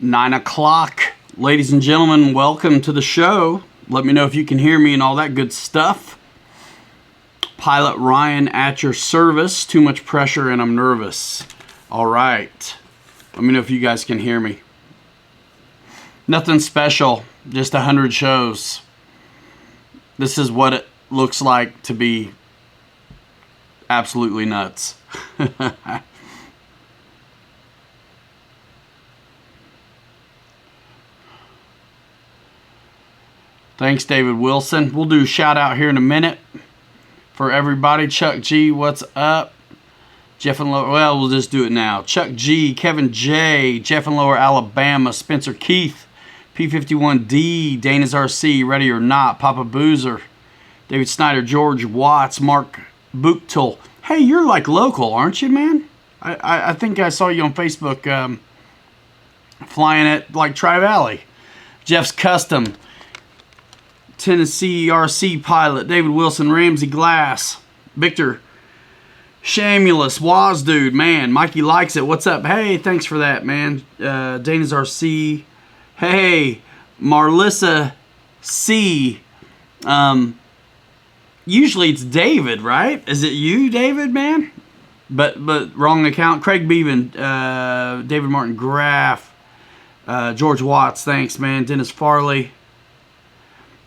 9 o'clock. Ladies and gentlemen, welcome to the show. Let me know if you can hear me and all that good stuff. Pilot Ryan at your service. Too much pressure and I'm nervous. All right. Let me know if you guys can hear me. Nothing special. Just 100 shows. This is what it looks like to be absolutely nuts. Thanks, David Wilson. We'll do a shout out here in a minute for everybody. Chuck G, what's up? Jeff and Lower, well, we'll just do it now. Chuck G, Kevin J, Jeff and Lower Alabama, Spencer Keith, P51D, Dana's RC, Ready or Not, Papa Boozer, David Snyder, George Watts, Mark Buchtel. Hey, you're like local, aren't you, man? I think I saw you on Facebook flying at like Tri-Valley. Jeff's Custom, Tennessee RC Pilot, David Wilson, Ramsey Glass, Victor Shamulus, Waz Dude, man, Mikey likes it. What's up? Hey, thanks for that, man. Dana's RC. Hey, Marlissa C. Usually it's David, right? Is it you, David, man? But wrong account. Craig Beaven, David Martin Graff, George Watts, thanks, man. Dennis Farley.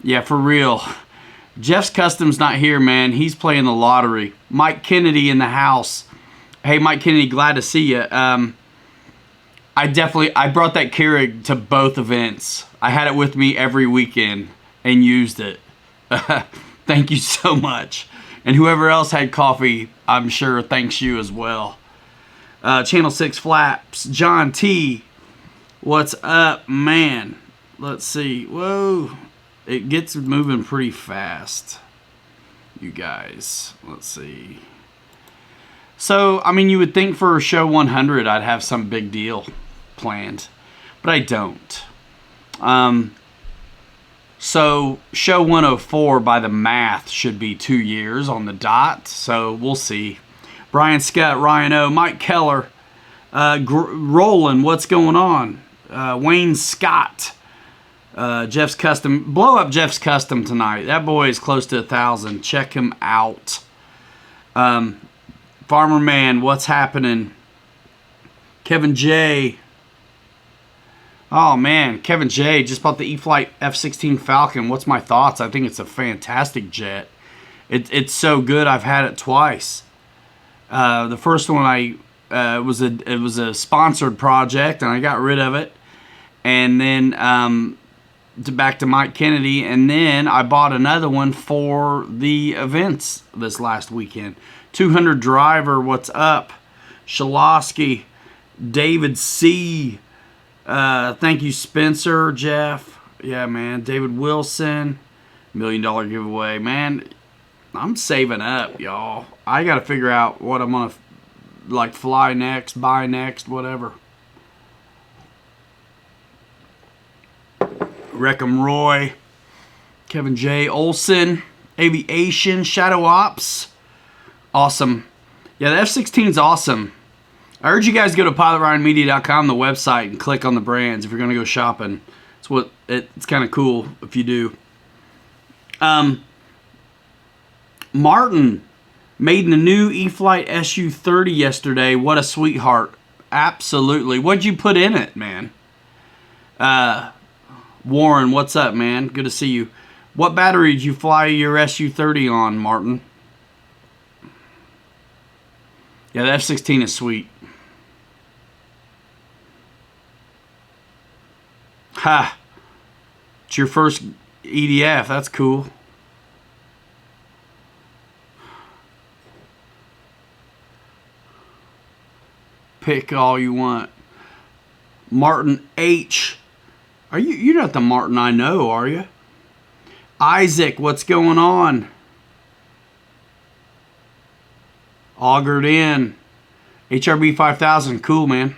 Yeah, for real. Jeff's Custom's not here, man. He's playing the lottery. Mike Kennedy in the house. Hey, Mike Kennedy, glad to see you. I brought that Keurig to both events. I had it with me every weekend and used it. Thank you so much. And whoever else had coffee, I'm sure thanks you as well. Channel 6 Flaps. John T. What's up, man? Let's see. Whoa. It gets moving pretty fast, you guys. Let's see. So, I mean, you would think for show 100 I'd have some big deal planned, but I don't. So, show 104 by the math should be 2 years on the dot, so we'll see. Brian Scott, Ryan O, Mike Keller, Roland, what's going on? Wayne Scott. Jeff's Custom. Blow up Jeff's Custom tonight. That boy is close to 1,000. Check him out. Farmer Man, what's happening? Kevin J. Oh, man. Kevin J. just bought the E-Flite F-16 Falcon. What's my thoughts? I think it's a fantastic jet. It's so good. I've had it twice. The first one it was a sponsored project, and I got rid of it. And then back to Mike Kennedy, and then I bought another one for the events this last weekend. 200 Driver, what's up? Shalosky, David C. Thank you, Spencer, Jeff. Yeah, man. David Wilson, $1 million giveaway. Man, I'm saving up, y'all. I got to figure out what I'm going to fly next, buy next, whatever. Reckham Roy, Kevin J. Olson, Aviation, Shadow Ops. Awesome. Yeah, the F-16's awesome. I urge you guys to go to pilotryanmedia.com, the website, and click on the brands if you're going to go shopping. It's kind of cool if you do. Martin made a new E-Flite SU-30 yesterday. What a sweetheart. Absolutely. What'd you put in it, man? Warren, what's up, man? Good to see you. What battery did you fly your SU-30 on, Martin? Yeah, the F-16 is sweet. Ha! It's your first EDF. That's cool. Pick all you want. Martin H. You're not the Martin I know, are you? Isaac, what's going on? Augured in. HRB 5000, cool, man.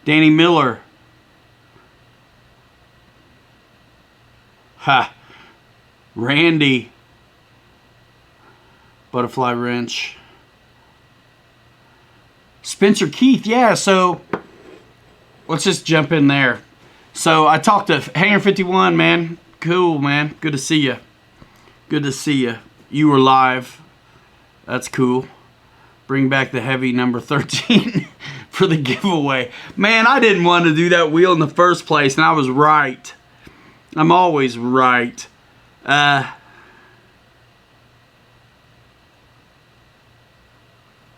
Danny Miller. Ha. Randy. Butterfly wrench. Spencer Keith, yeah, so let's just jump in there. So I talked to Hangar 51, man. Cool, man. Good to see you. Good to see you. You were live. That's cool. Bring back the heavy number 13 for the giveaway. Man, I didn't want to do that wheel in the first place, and I was right. I'm always right.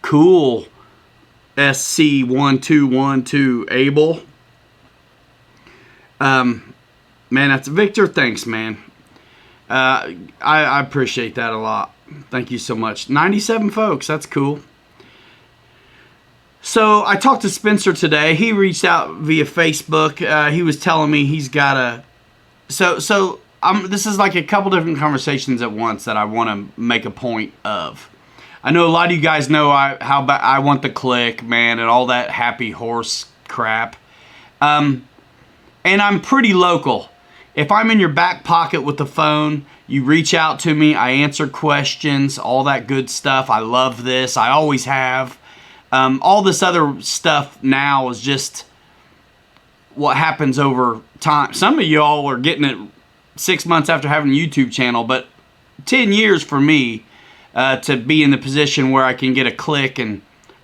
Cool. SC1212 Abel. Man, that's Victor. Thanks, man. I appreciate that a lot. Thank you so much. 97 folks. That's cool. So I talked to Spencer today. He reached out via Facebook. He was telling me he's got a... So this is like a couple different conversations at once that I want to make a point of. I know a lot of you guys know how I want the click, man, and all that happy horse crap. And I'm pretty local. If I'm in your back pocket with the phone, you reach out to me, I answer questions, all that good stuff. I love this. I always have. All this other stuff now is just what happens over time. Some of y'all are getting it 6 months after having a YouTube channel, but 10 years for me to be in the position where I can get a click and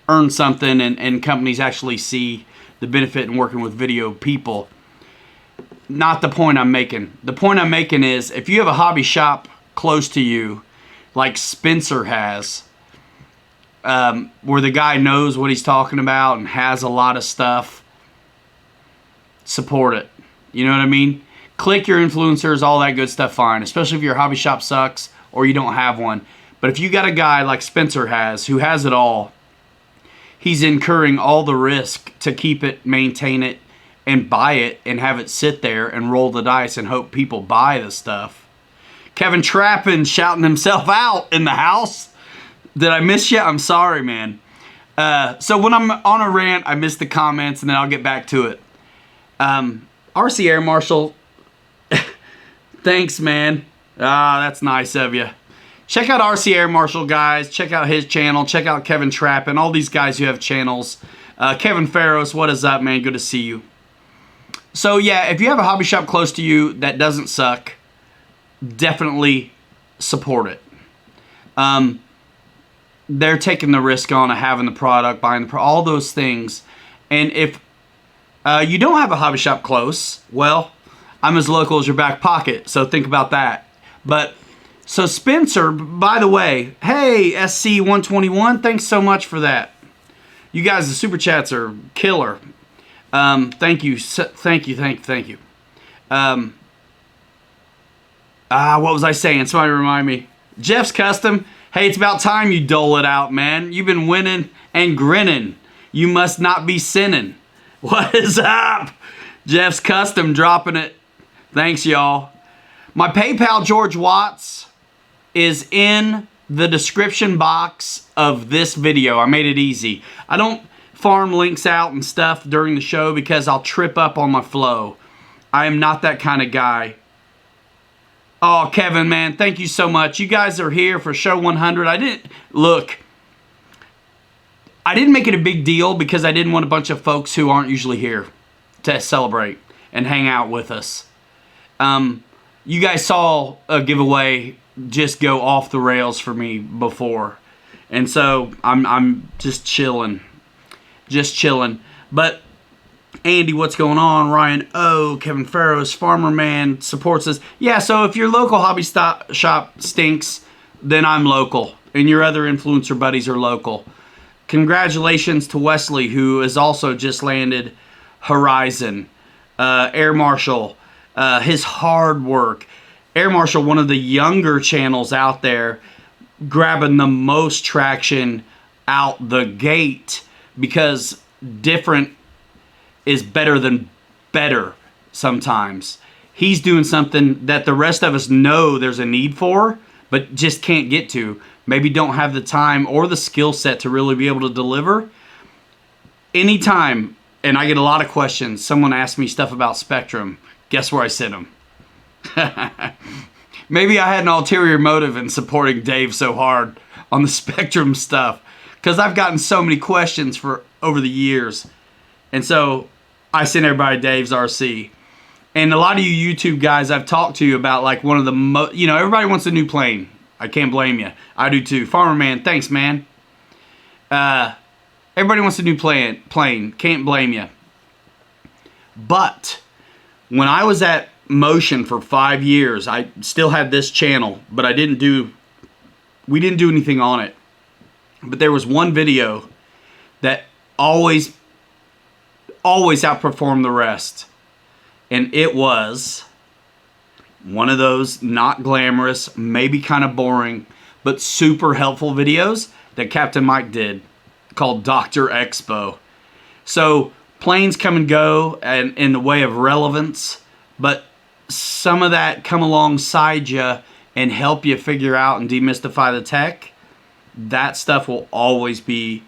earn something and companies actually see the benefit in working with video people. Not the point I'm making. The point I'm making is if you have a hobby shop close to you, like Spencer has, where the guy knows what he's talking about and has a lot of stuff, support it. You know what I mean? Click your influencers, all that good stuff, fine. Especially if your hobby shop sucks or you don't have one. But if you got a guy like Spencer has, who has it all, he's incurring all the risk to keep it, maintain it, and buy it, and have it sit there and roll the dice and hope people buy the stuff. Kevin Trappin shouting himself out in the house. Did I miss you? I'm sorry, man. So when I'm on a rant, I miss the comments, and then I'll get back to it. RC Air Marshal, thanks, man. That's nice of you. Check out RC Air Marshal, guys. Check out his channel. Check out Kevin Trappin, all these guys who have channels. Kevin Farros, what is up, man? Good to see you. So, yeah, if you have a hobby shop close to you that doesn't suck, definitely support it. They're taking the risk on of having the product, buying the product, all those things. And if you don't have a hobby shop close, well, I'm as local as your back pocket, so think about that. But, so Spencer, by the way, hey, SC121, thanks so much for that. You guys, the Super Chats are killer. Thank you. Thank you. What was I saying? Somebody remind me. Jeff's Custom. Hey, it's about time you dole it out, man. You've been winning and grinning. You must not be sinning. What is up? Jeff's Custom dropping it. Thanks, y'all. My PayPal, George Watts, is in the description box of this video. I made it easy. I don't farm links out and stuff during the show because I'll trip up on my flow. I am not that kind of guy. Oh, Kevin, man, thank you so much. You guys are here for show 100. I didn't make it a big deal because I didn't want a bunch of folks who aren't usually here to celebrate and hang out with us. You guys saw a giveaway just go off the rails for me before. And so I'm just chilling. But Andy, what's going on? Ryan O, Kevin Farros, Farmer Man supports us. Yeah, so if your local hobby shop stinks, then I'm local. And your other influencer buddies are local. Congratulations to Wesley, who has also just landed Horizon. Air Marshal, his hard work. Air Marshal, one of the younger channels out there, grabbing the most traction out the gate because different is better than better sometimes. He's doing something that the rest of us know there's a need for, but just can't get to. Maybe don't have the time or the skill set to really be able to deliver. Anytime, and I get a lot of questions, someone asks me stuff about Spectrum, guess where I sent them? Maybe I had an ulterior motive in supporting Dave so hard on the Spectrum stuff, because I've gotten so many questions for over the years. And so I send everybody Dave's RC. And a lot of you YouTube guys I've talked to about, like, one of the everybody wants a new plane. I can't blame you. I do too. Farmer Man, thanks, man. Everybody wants a new plane. Can't blame you. But when I was at Motion for 5 years, I still had this channel, but we didn't do anything on it. But there was one video that always outperformed the rest. And it was one of those not glamorous, maybe kind of boring, but super helpful videos that Captain Mike did, called Dr. Expo. So planes come and go and in the way of relevance, but some of that come alongside you and help you figure out and demystify the tech. That stuff will always be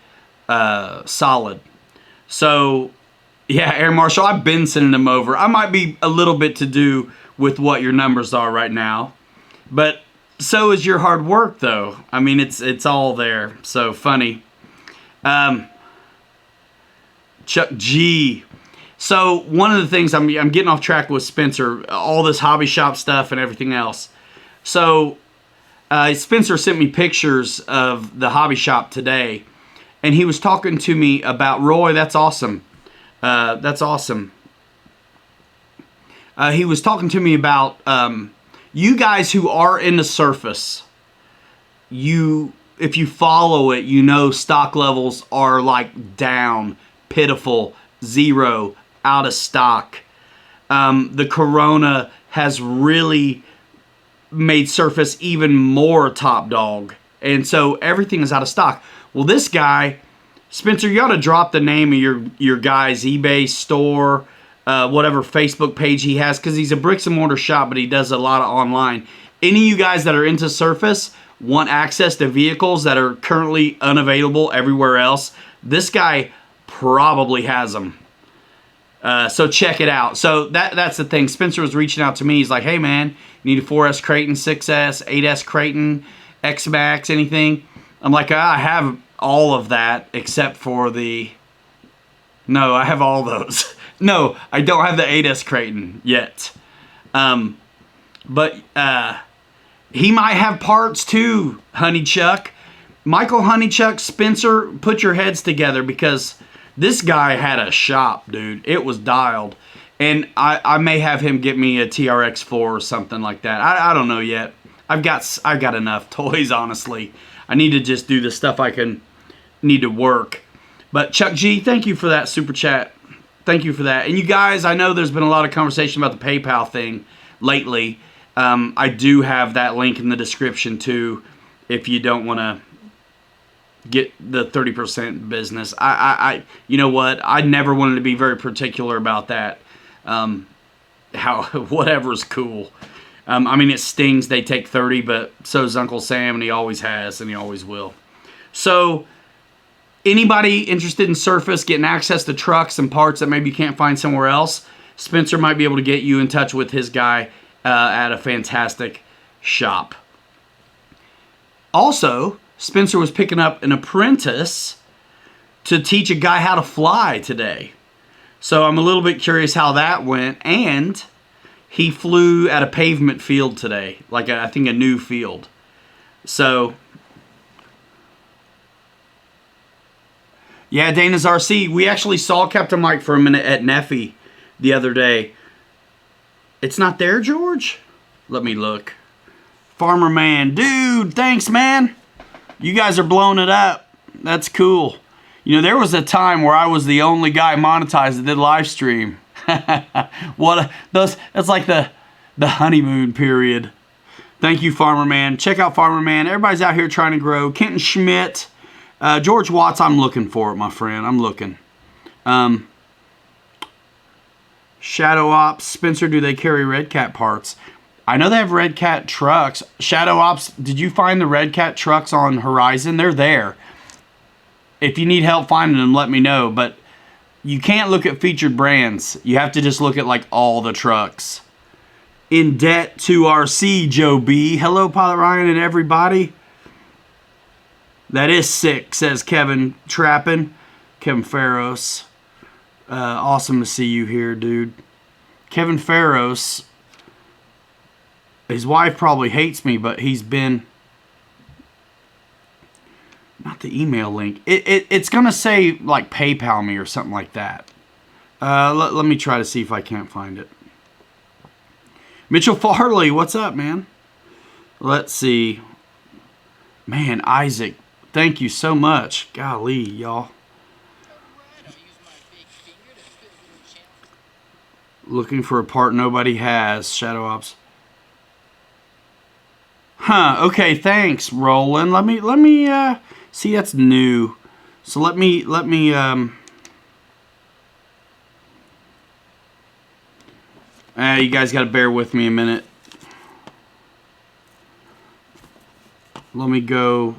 solid. So yeah, Air Marshal, I've been sending them over. I might be a little bit to do with what your numbers are right now, but so is your hard work, though. I mean, it's all there. So funny. Chuck G. So one of the things I'm getting off track with Spencer, all this hobby shop stuff and everything else. So Spencer sent me pictures of the hobby shop today, and he was talking to me about Roy. That's awesome. That's awesome. He was talking to me about you guys who are in the Surface. If you follow it, you know stock levels are like down, pitiful, zero, out of stock. The Corona has really made Surface even more top dog, and so everything is out of stock. Well, this guy, Spencer, you ought to drop the name of your guy's eBay store, whatever Facebook page he has, because he's a bricks and mortar shop, but he does a lot of online. Any of you guys that are into Surface, want access to vehicles that are currently unavailable everywhere else, this guy probably has them. So check it out. So that's the thing. Spencer was reaching out to me. He's like, hey man, you need a 4S Creighton, 6S, 8S Creighton, X-Max, anything? I'm like, I have all of that except for no, I have all those. No, I don't have the 8S Creighton yet. But he might have parts too, Honeychuck. Michael Honeychuck, Spencer, put your heads together, because this guy had a shop, dude. It was dialed. And I may have him get me a TRX4 or something like that. I don't know yet. I've got enough toys, honestly. I need to just do the stuff need to work. But Chuck G, thank you for that super chat. Thank you for that. And you guys, I know there's been a lot of conversation about the PayPal thing lately. I do have that link in the description too, if you don't want to get the 30% business. You know what? I never wanted to be very particular about that. Whatever's cool. I mean, it stings they take 30, but so's Uncle Sam, and he always has, and he always will. So anybody interested in Surface, getting access to trucks and parts that maybe you can't find somewhere else, Spencer might be able to get you in touch with his guy at a fantastic shop. Also, Spencer was picking up an apprentice to teach a guy how to fly today. So I'm a little bit curious how that went. And he flew at a pavement field today, like I think a new field. So yeah, Dana's RC. We actually saw Captain Mike for a minute at Neffy the other day. It's not there, George? Let me look. Farmer Man. Dude, thanks, man. You guys are blowing it up. That's cool. You know, there was a time where I was the only guy monetized that did live stream. That's like the honeymoon period. Thank you, Farmer Man. Check out Farmer Man. Everybody's out here trying to grow. Kenton Schmidt. George Watts, I'm looking for it, my friend. I'm looking. Shadow Ops. Spencer, do they carry Red Cat parts? I know they have Red Cat trucks. Shadow Ops, did you find the Red Cat trucks on Horizon? They're there. If you need help finding them, let me know. But you can't look at featured brands. You have to just look at like all the trucks. In debt to RC, Joe B. Hello, Pilot Ryan and everybody. That is sick, says Kevin Trappin. Kevin Farros. Awesome to see you here, dude. Kevin Farros. His wife probably hates me, but he's been... Not the email link. It's going to say, like, PayPal me or something like that. Let me try to see if I can't find it. Mitchell Farley, what's up, man? Let's see. Man, Isaac, thank you so much. Golly, y'all. Looking for a part nobody has. Shadow Ops. Huh, okay, thanks, Roland. Let me see, that's new. So let me you guys got to bear with me a minute. Let me go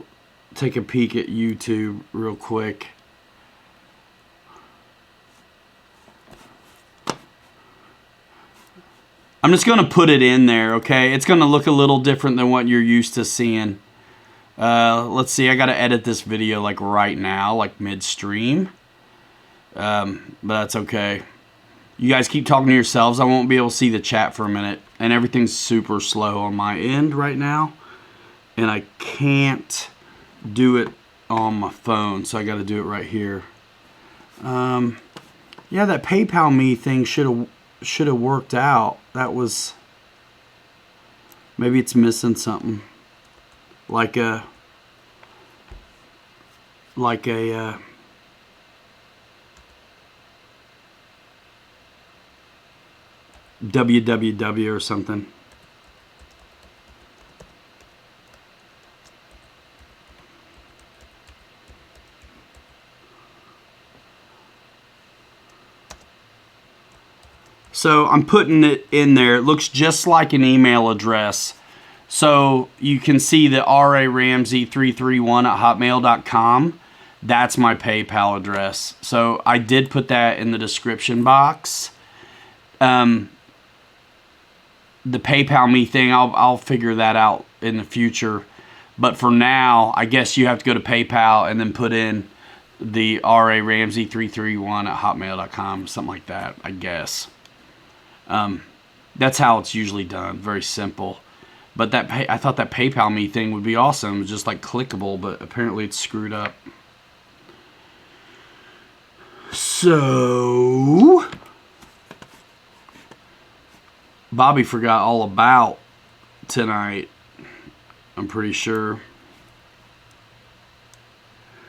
take a peek at YouTube real quick. I'm just going to put it in there, okay? It's going to look a little different than what you're used to seeing. Let's see, I got to edit this video like right now, like midstream. But that's okay. You guys keep talking to yourselves. I won't be able to see the chat for a minute. And everything's super slow on my end right now. And I can't do it on my phone, so I got to do it right here. Yeah, that PayPal me thing should have worked out. That was... Maybe it's missing something. Like a www or something. So I'm putting it in there. It looks just like an email address. So you can see the raramsey331@hotmail.com. That's my PayPal address. So I did put that in the description box. The PayPal me thing, I'll figure that out in the future. But for now, I guess you have to go to PayPal and then put in the raramsey331@hotmail.com, something like that, I guess. That's how it's usually done. Very simple. But I thought that PayPal me thing would be awesome. It's just like clickable, but apparently it's screwed up. So Bobby forgot all about tonight, I'm pretty sure.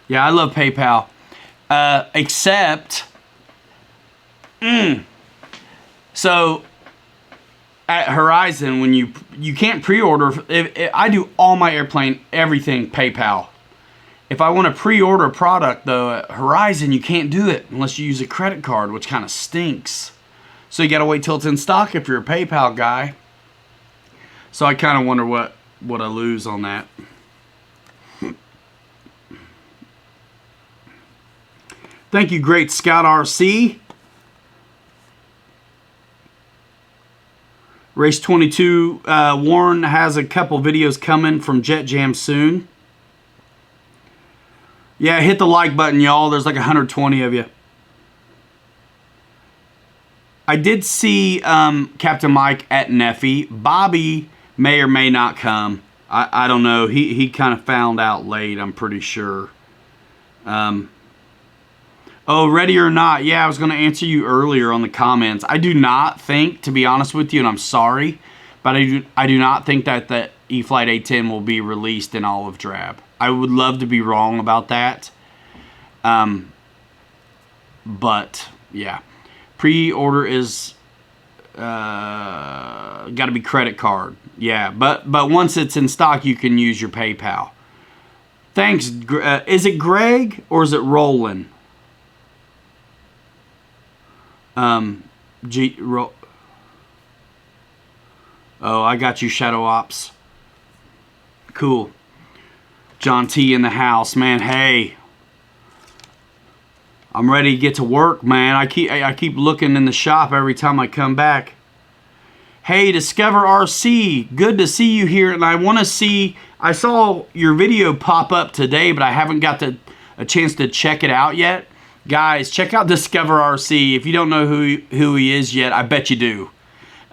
Yeah, I love PayPal. Except... So at Horizon, when you can't pre-order, I do all my airplane, everything PayPal. If I want to pre-order a product, though, at Horizon, you can't do it unless you use a credit card, which kind of stinks. So you got to wait till it's in stock if you're a PayPal guy. So I kind of wonder what I lose on that. Thank you, Great Scout RC. Race 22, Warren has a couple videos coming from Jet Jam soon. Yeah, hit the like button, y'all. There's like 120 of you. I did see Captain Mike at Neffy. Bobby may or may not come. I don't know. He kind of found out late, I'm pretty sure. Oh, ready or not? Yeah, I was going to answer you earlier on the comments. I do not think, to be honest with you, and I'm sorry, but I do not think that the E-flite A10 will be released in olive drab. I would love to be wrong about that. But, yeah. Pre-order is got to be credit card. Yeah, but once it's in stock, you can use your PayPal. Thanks. Is it Greg or is it Roland? Oh, I got you, Shadow Ops. Cool. John T in the house, man. Hey, I'm ready to get to work, man. I keep looking in the shop every time I come back. Hey, Discover RC, good to see you here. And I want to see. I saw your video pop up today, but I haven't got a chance to check it out yet. Guys, check out Discover RC. If you don't know who he is yet, I bet you do.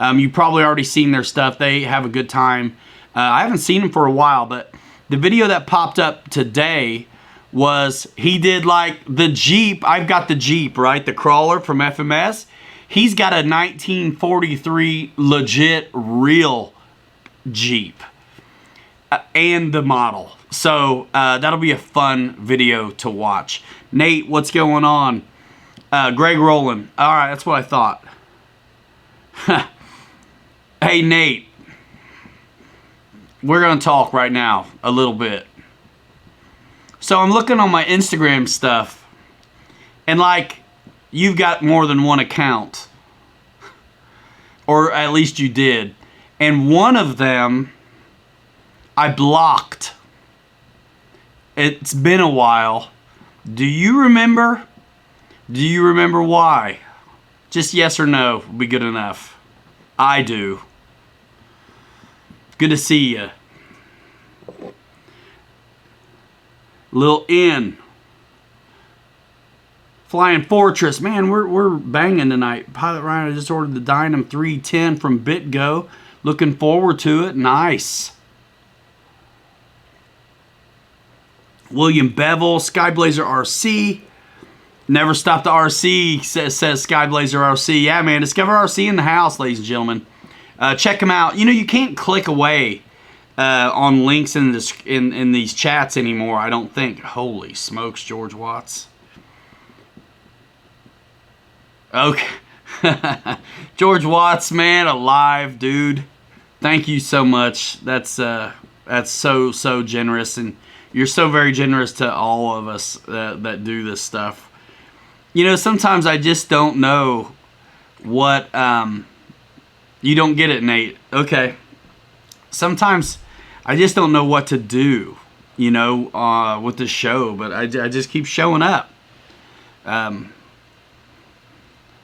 You've probably already seen their stuff. They have a good time. I haven't seen him for a while, but the video that popped up today was he did like the Jeep. I've got the Jeep, right? The crawler from FMS. He's got a 1943 legit real Jeep and the model. So that'll be a fun video to watch. Nate, what's going on? Greg Rowland. All right, that's what I thought. Hey, Nate. We're going to talk right now a little bit. So I'm looking on my Instagram stuff, and like, you've got more than one account. Or at least you did. And one of them I blocked. It's been a while. Do you remember? Do you remember why? Just yes or no would be good enough. I do. Good to see you. Lil N. Flying Fortress. Man, we're banging tonight. Pilot Ryan, I just ordered the Dynam 310 from BitGo. Looking forward to it. Nice. William Bevel, Skyblazer RC. Never Stop the RC, says Skyblazer RC. Yeah, man, Discover RC in the house, ladies and gentlemen. Check them out. You know, you can't click away on links in these chats anymore, I don't think. Holy smokes, George Watts. Okay. George Watts, man, alive, dude. Thank you so much. That's so generous, and you're so very generous to all of us that do this stuff. You know, sometimes I just don't know what, you don't get it, Nate. Okay. Sometimes I just don't know what to do, you know, with the show, but I just keep showing up.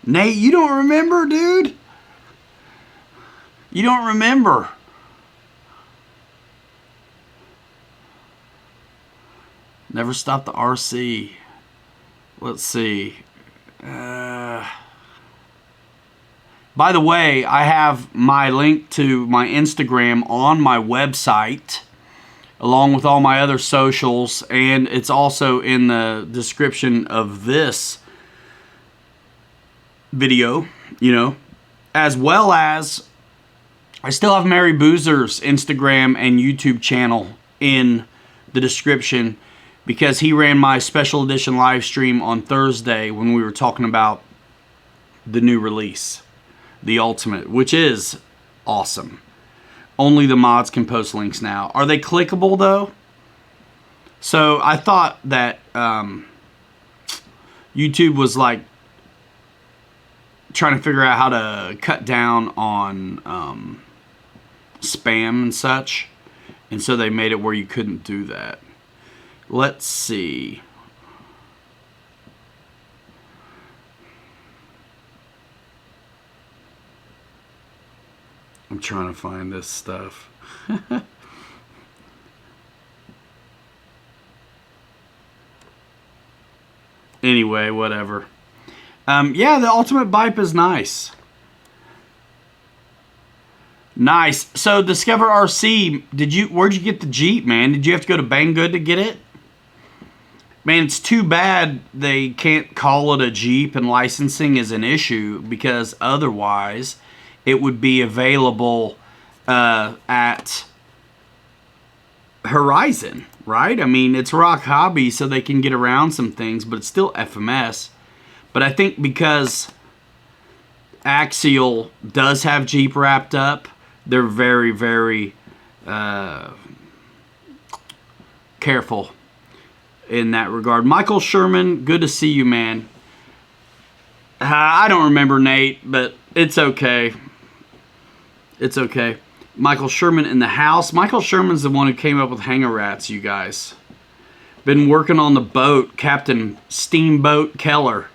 Nate, you don't remember, dude? You don't remember. Never Stop the RC. Let's see. By the way, I have my link to my Instagram on my website, along with all my other socials, and it's also in the description of this video, you know, as well as I still have Mary Boozer's Instagram and YouTube channel in the description, because he ran my special edition live stream on Thursday when we were talking about the new release, the Ultimate, which is awesome. Only the mods can post links now. Are they clickable though? So I thought that YouTube was like trying to figure out how to cut down on spam and such, and so they made it where you couldn't do that. Let's see. I'm trying to find this stuff. Anyway, whatever. Yeah, the Ultimate Bipe is nice. Nice. So Discover RC, where'd you get the Jeep, man? Did you have to go to Banggood to get it? Man, it's too bad they can't call it a Jeep and licensing is an issue, because otherwise it would be available at Horizon, right? I mean, it's Rock Hobby, so they can get around some things, but it's still FMS. But I think because Axial does have Jeep wrapped up, they're very, very careful in that regard. Michael Sherman, good to see you, man. I don't remember, Nate, but it's okay. It's okay. Michael Sherman in the house. Michael Sherman's the one who came up with Hanger Rats, you guys. Been working on the boat, Captain Steamboat Keller.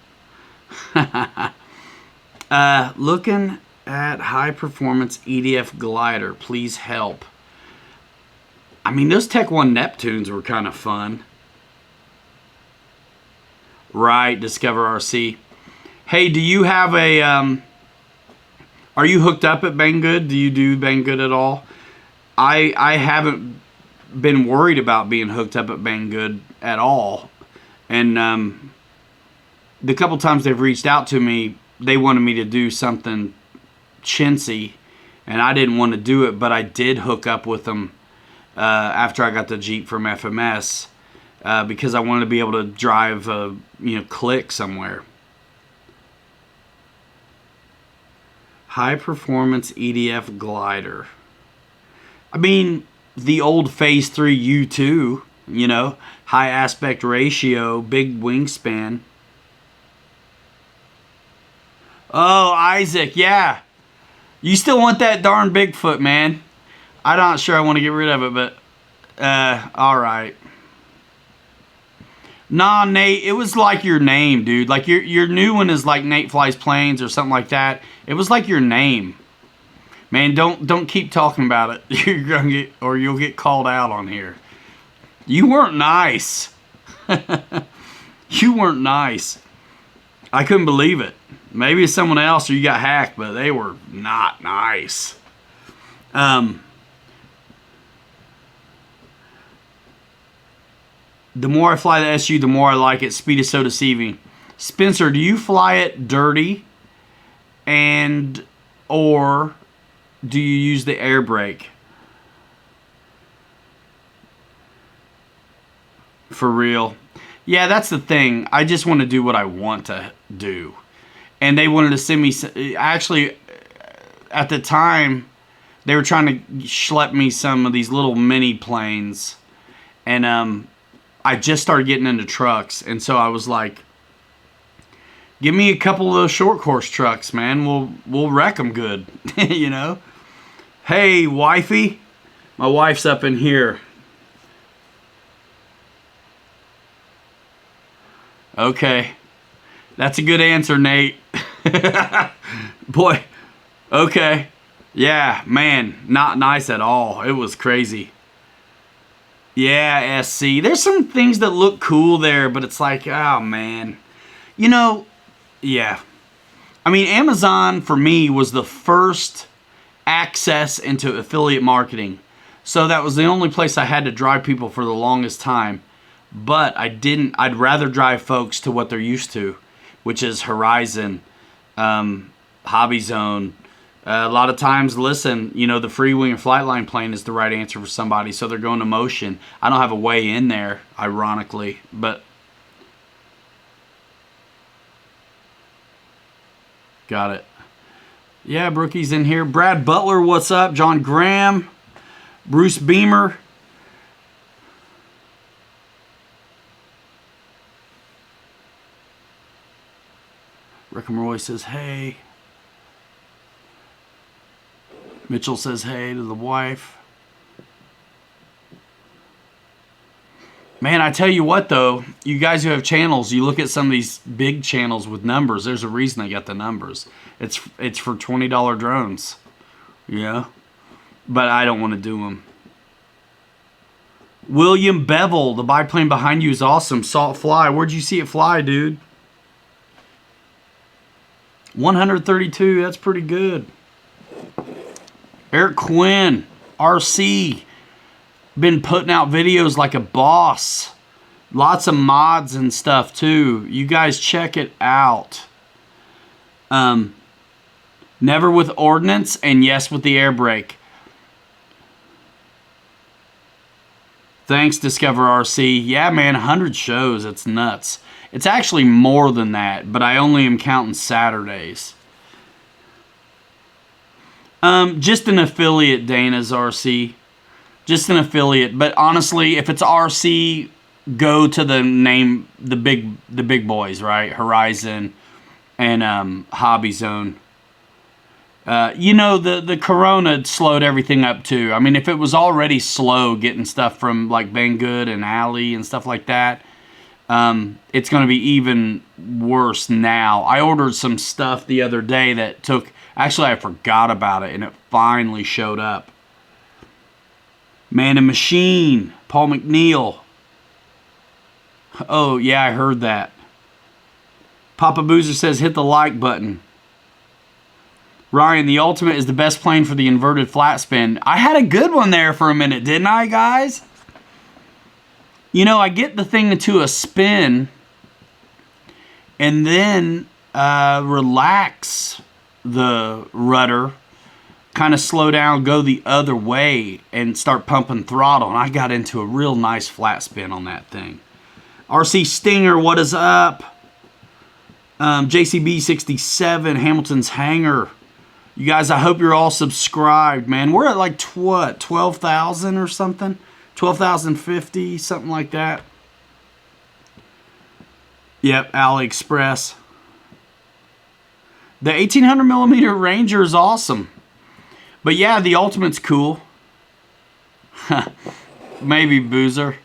Looking at high performance EDF glider, please help. I mean, those Tech 1 Neptunes were kind of fun. Right, Discover RC. Hey, do you have a, are you hooked up at Banggood? Do you do Banggood at all? I haven't been worried about being hooked up at Banggood at all. And the couple times they've reached out to me, they wanted me to do something chintzy, and I didn't want to do it, but I did hook up with them after I got the Jeep from FMS because I wanted to be able to drive a click somewhere. High performance EDF glider. I mean, the old Phase 3 U2, high aspect ratio, big wingspan. Oh, Isaac, yeah. You still want that darn Bigfoot, man. I'm not sure I want to get rid of it, but all right. Nah, Nate, it was like your name, dude. Like your new one is like Nate Flies Planes or something like that. It was like your name. Man, don't keep talking about it. You're gonna you'll get called out on here. You weren't nice. You weren't nice. I couldn't believe it. Maybe it's someone else or you got hacked, but they were not nice. The more I fly the SU, the more I like it. Speed is so deceiving. Spencer, do you fly it dirty or do you use the air brake? For real. Yeah, that's the thing. I just want to do what I want to do. And they wanted to send me... Actually, at the time, they were trying to schlep me some of these little mini planes. And I just started getting into trucks. And so I was like, give me a couple of those short course trucks, man. We'll wreck them good. Hey, wifey. My wife's up in here. Okay. That's a good answer, Nate. Boy. Okay. Yeah, man. Not nice at all. It was crazy. Yeah, SC. There's some things that look cool there, but it's like, oh, man. Yeah. I mean, Amazon, for me, was the first access into affiliate marketing. So that was the only place I had to drive people for the longest time. But I'd rather drive folks to what they're used to, which is Horizon, Hobby Zone. A lot of times, listen, the Freewing or Flightline plane is the right answer for somebody, so they're going to Motion. I don't have a way in there, ironically, but got it. Yeah, Brookie's in here. Brad Butler, what's up? John Graham, Bruce Beamer. Rick and Roy says, hey. Mitchell says, hey to the wife. Man, I tell you what, though. You guys who have channels, you look at some of these big channels with numbers. There's a reason they got the numbers. It's for $20 drones. Yeah. But I don't want to do them. William Bevel, the biplane behind you is awesome. Saw it fly. Where'd you see it fly, dude? 132, that's pretty good. Eric Quinn, RC, been putting out videos like a boss. Lots of mods and stuff too. You guys check it out. Never with ordnance and yes with the air brake. Thanks, Discover RC. Yeah, man, 100 shows. It's nuts. It's actually more than that, but I only am counting Saturdays. Just an affiliate, Dana's RC. Just an affiliate. But honestly, if it's RC, go to the big boys, right? Horizon and Hobby Zone. The Corona slowed everything up too. I mean, if it was already slow getting stuff from like Banggood and Alley and stuff like that, it's going to be even worse now. I ordered some stuff the other day that took... Actually, I forgot about it, and it finally showed up. Man and Machine, Paul McNeil. Oh, yeah, I heard that. Papa Boozer says hit the like button. Ryan, the Ultimate is the best plane for the inverted flat spin. I had a good one there for a minute, didn't I, guys? You know, I get the thing to a spin and then relax the rudder, kind of slow down, go the other way, and start pumping throttle. And I got into a real nice flat spin on that thing. RC Stinger, what is up? JCB67, Hamilton's Hangar. You guys, I hope you're all subscribed, man. We're at like, what, 12,000 or something? 12,050, something like that. Yep, AliExpress. The 1800 millimeter Ranger is awesome. But yeah, the Ultimate's cool. Maybe, Boozer.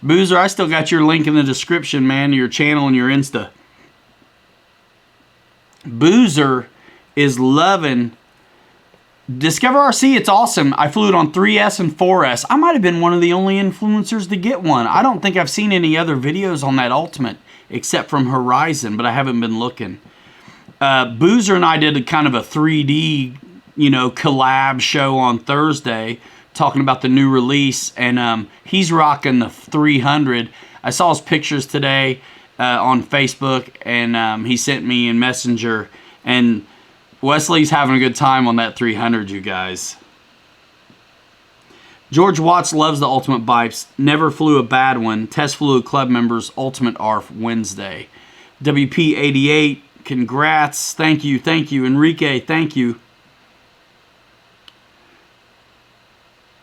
Boozer, I still got your link in the description, man, to your channel and your Insta. Boozer is loving Discover RC. It's awesome. I flew it on 3S and 4S. I might have been one of the only influencers to get one. I don't think I've seen any other videos on that Ultimate except from Horizon, but I haven't been looking. Boozer and I did a kind of a 3D, you know, collab show on Thursday talking about the new release, and he's rocking the 300. I saw his pictures today on Facebook, and he sent me in Messenger, and Wesley's having a good time on that 300, you guys. George Watts loves the Ultimate bikes. Never flew a bad one. Test flew club members Ultimate ARF Wednesday. WP88, congrats. Thank you, thank you. Enrique, thank you.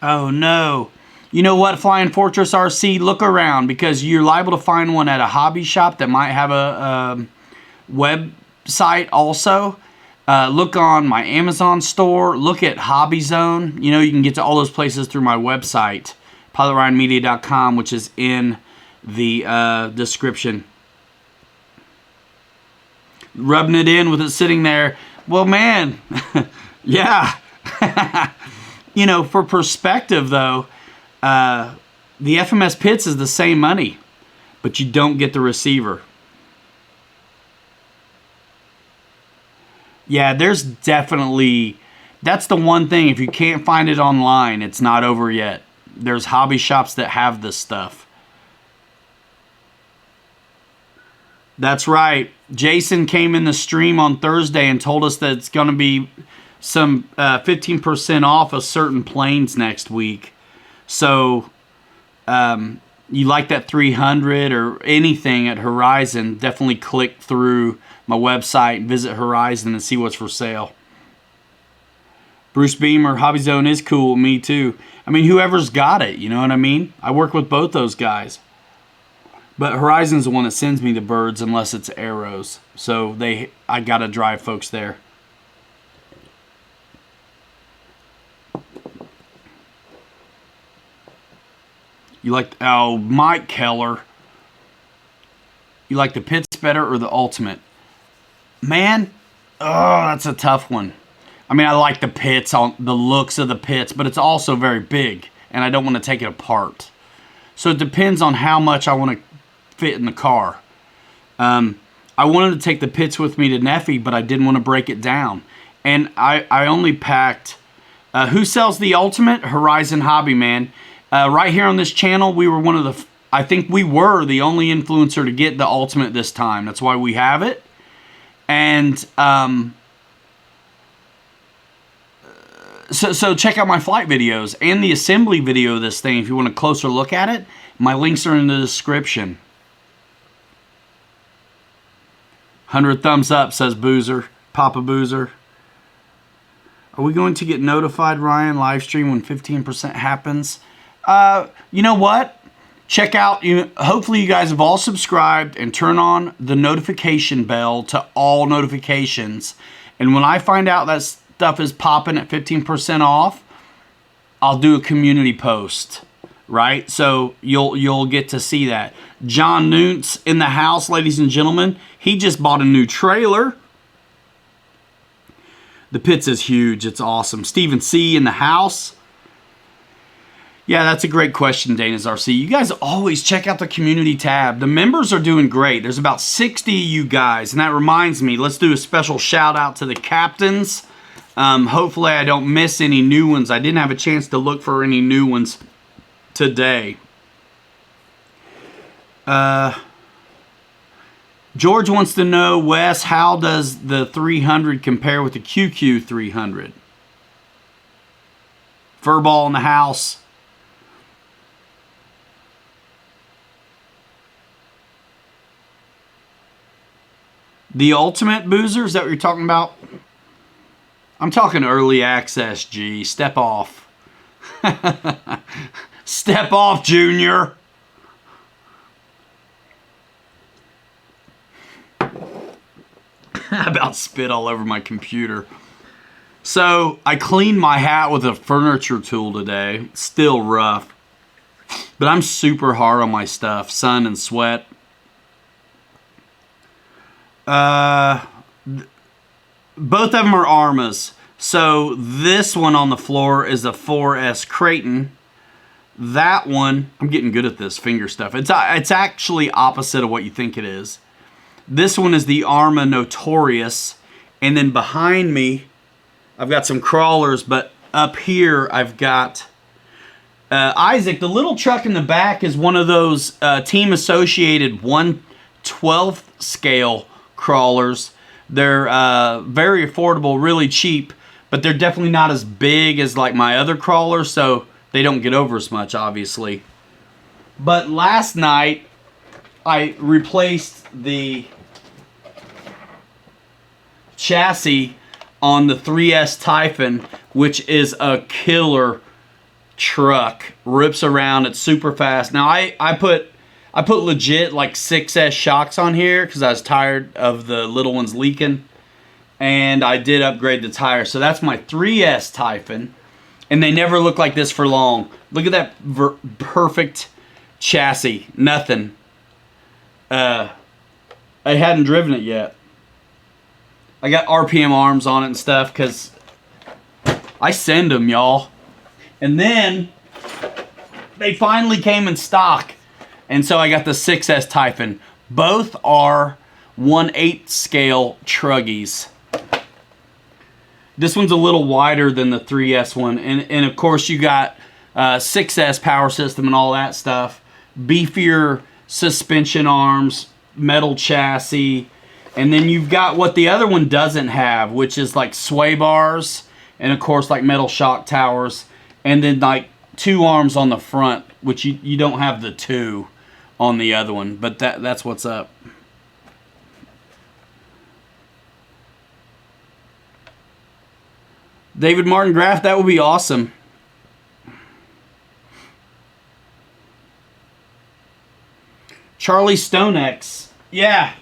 Oh no. You know what, Flying Fortress RC, look around, because you're liable to find one at a hobby shop that might have a website also. Look on my Amazon store. Look at Hobby Zone. You know, you can get to all those places through my website, pilotryanmedia.com, which is in the description. Rubbing it in with it sitting there. Well, man, yeah. You know, for perspective, though, the FMS Pits is the same money, but you don't get the receiver. Yeah, there's definitely, that's the one thing, if you can't find it online, it's not over yet. There's hobby shops that have this stuff. That's right. Jason came in the stream on Thursday and told us that it's going to be some 15% off of certain planes next week. So, you like that 300 or anything at Horizon, definitely click through my website and visit Horizon and see what's for sale. Bruce Beamer, Hobby Zone is cool. Me too. I mean, whoever's got it, you know what I mean? I work with both those guys. But Horizon's the one that sends me the birds unless it's arrows. So I got to drive folks there. You like, oh, Mike Keller. You like the Pits better or the Ultimate? Man, oh, that's a tough one. I mean, I like the Pits, on the looks of the Pits, but it's also very big, and I don't want to take it apart. So it depends on how much I want to fit in the car. I wanted to take the Pits with me to Neffy, but I didn't want to break it down. And I only packed, who sells the Ultimate? Horizon Hobby, man. Right here on this channel, we were one of the, I think we were the only influencer to get the Ultimate this time. That's why we have it. And so check out my flight videos and the assembly video of this thing if you want a closer look at it. My links are in the description. 100 thumbs up, says Boozer. Papa Boozer. Are we going to get notified, Ryan, live stream when 15% happens? You know what? Check out, hopefully you guys have all subscribed and turn on the notification bell to all notifications. And when I find out that stuff is popping at 15% off, I'll do a community post, right? So you'll get to see that. John Noontz in the house, ladies and gentlemen. He just bought a new trailer. The Pits is huge. It's awesome. Stephen C in the house. Yeah, that's a great question, Dana's RC. You guys always check out the community tab. The members are doing great. There's about 60 of you guys. And that reminds me, let's do a special shout out to the captains. Hopefully I don't miss any new ones. I didn't have a chance to look for any new ones today. George wants to know, Wes, how does the 300 compare with the QQ 300? Furball in the house. The Ultimate Boozer, is that what you're talking about? I'm talking early access, G. Step off. Step off, Junior. I about spit all over my computer. So, I cleaned my hat with a furniture tool today. Still rough. But I'm super hard on my stuff. Sun and sweat. Both of them are Armas. So this one on the floor is a 4S Creighton. That one, I'm getting good at this finger stuff. It's actually opposite of what you think it is. This one is the Arma Notorious. And then behind me, I've got some crawlers. But up here, I've got Isaac. The little truck in the back is one of those team associated 1/12 scale crawlers. They're very affordable, really cheap, but they're definitely not as big as like my other crawlers, so they don't get over as much, obviously. But last night, I replaced the chassis on the 3S Typhon, which is a killer truck. Rips around, it's super fast. Now, I put legit like 6S shocks on here because I was tired of the little ones leaking. And I did upgrade the tire. So that's my 3S Typhon. And they never look like this for long. Look at that perfect chassis. Nothing. I hadn't driven it yet. I got RPM arms on it and stuff because I send them, y'all. And then they finally came in stock. And so I got the 6S Typhon. Both are 1/8 scale truggies. This one's a little wider than the 3S one. And of course you got 6S power system and all that stuff. Beefier suspension arms, metal chassis. And then you've got what the other one doesn't have, which is like sway bars. And of course like metal shock towers. And then like 2 arms on the front, which you don't have the 2 on the other one, but that's what's up. David Martin Graff, that would be awesome. Charlie StoneX, yeah,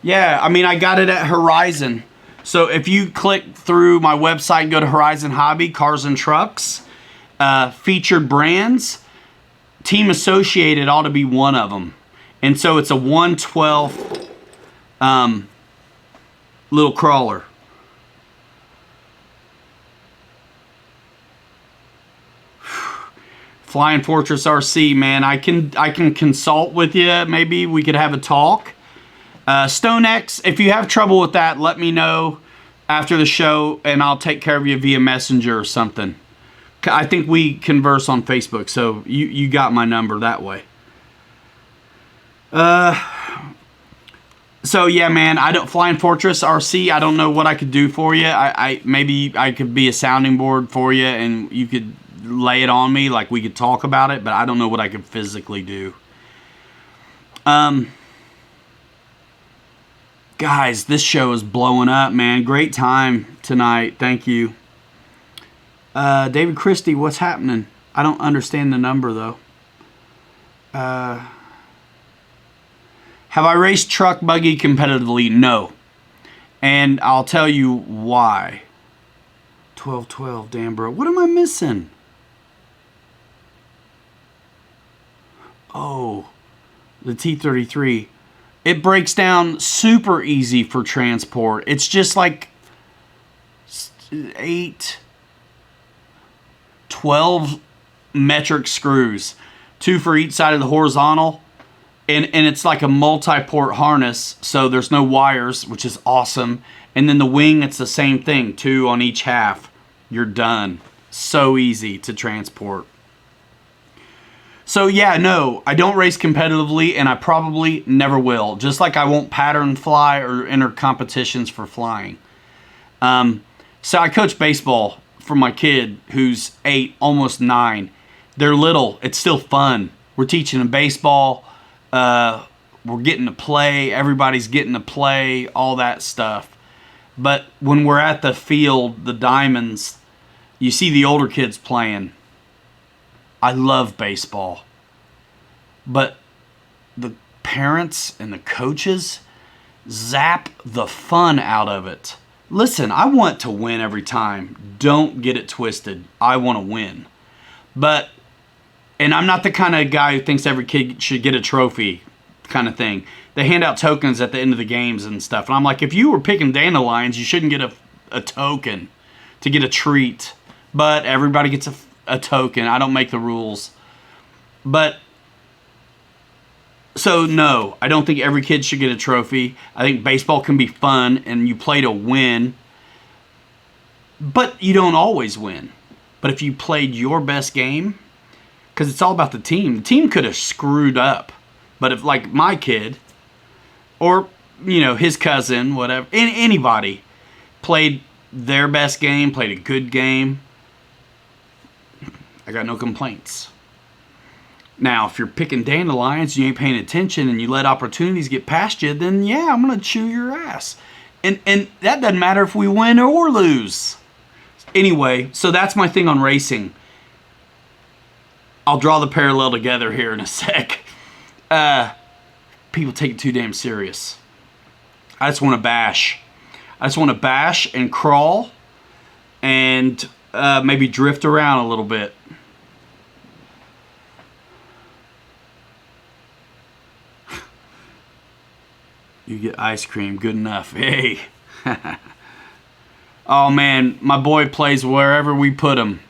I mean I got it at Horizon. So if you click through my website and go to Horizon Hobby, Cars and Trucks, featured brands, Team Associated ought to be one of them. And so it's a 1/12 little crawler. Flying Fortress RC, man, I can consult with you. Maybe we could have a talk. StoneX, if you have trouble with that, let me know after the show and I'll take care of you via Messenger or something. I think we converse on Facebook, so you got my number that way. So yeah, man, Flying Fortress RC, I don't know what I could do for you. Maybe I could be a sounding board for you and you could lay it on me, like we could talk about it, but I don't know what I could physically do. Guys, this show is blowing up, man. Great time tonight. Thank you. David Christie, what's happening? I don't understand the number, though. Have I raced truck buggy competitively? No. And I'll tell you why. 12-12, damn, bro. What am I missing? Oh, the T33. It breaks down super easy for transport. It's just like 8... 12 metric screws, 2 for each side of the horizontal. And it's like a multi-port harness, so there's no wires, which is awesome. And then the wing, it's the same thing, 2 on each half. You're done. So easy to transport. So yeah, no, I don't race competitively, and I probably never will. Just like I won't pattern fly or enter competitions for flying. So I coach baseball for my kid who's 8, almost 9. They're little. It's still fun. We're teaching them baseball. We're getting to play. Everybody's getting to play. All that stuff. But when we're at the field, the diamonds, you see the older kids playing. I love baseball. But the parents and the coaches zap the fun out of it. Listen, I want to win every time. Don't get it twisted. I want to win. And I'm not the kind of guy who thinks every kid should get a trophy kind of thing. They hand out tokens at the end of the games and stuff. And I'm like, if you were picking dandelions, you shouldn't get a token to get a treat. But everybody gets a token. I don't make the rules. But, so no, I don't think every kid should get a trophy. I think baseball can be fun and you play to win. But you don't always win. But if you played your best game, because it's all about the team could have screwed up. But if, like, my kid, or, his cousin, whatever, anybody, played their best game, played a good game, I got no complaints. Now, if you're picking dandelions, you ain't paying attention, and you let opportunities get past you, then yeah, I'm going to chew your ass. And that doesn't matter if we win or lose. Anyway, so that's my thing on racing. I'll draw the parallel together here in a sec. People take it too damn serious. I just want to bash. I just want to bash and crawl and maybe drift around a little bit. You get ice cream, good enough. Hey. Oh man, my boy plays wherever we put him.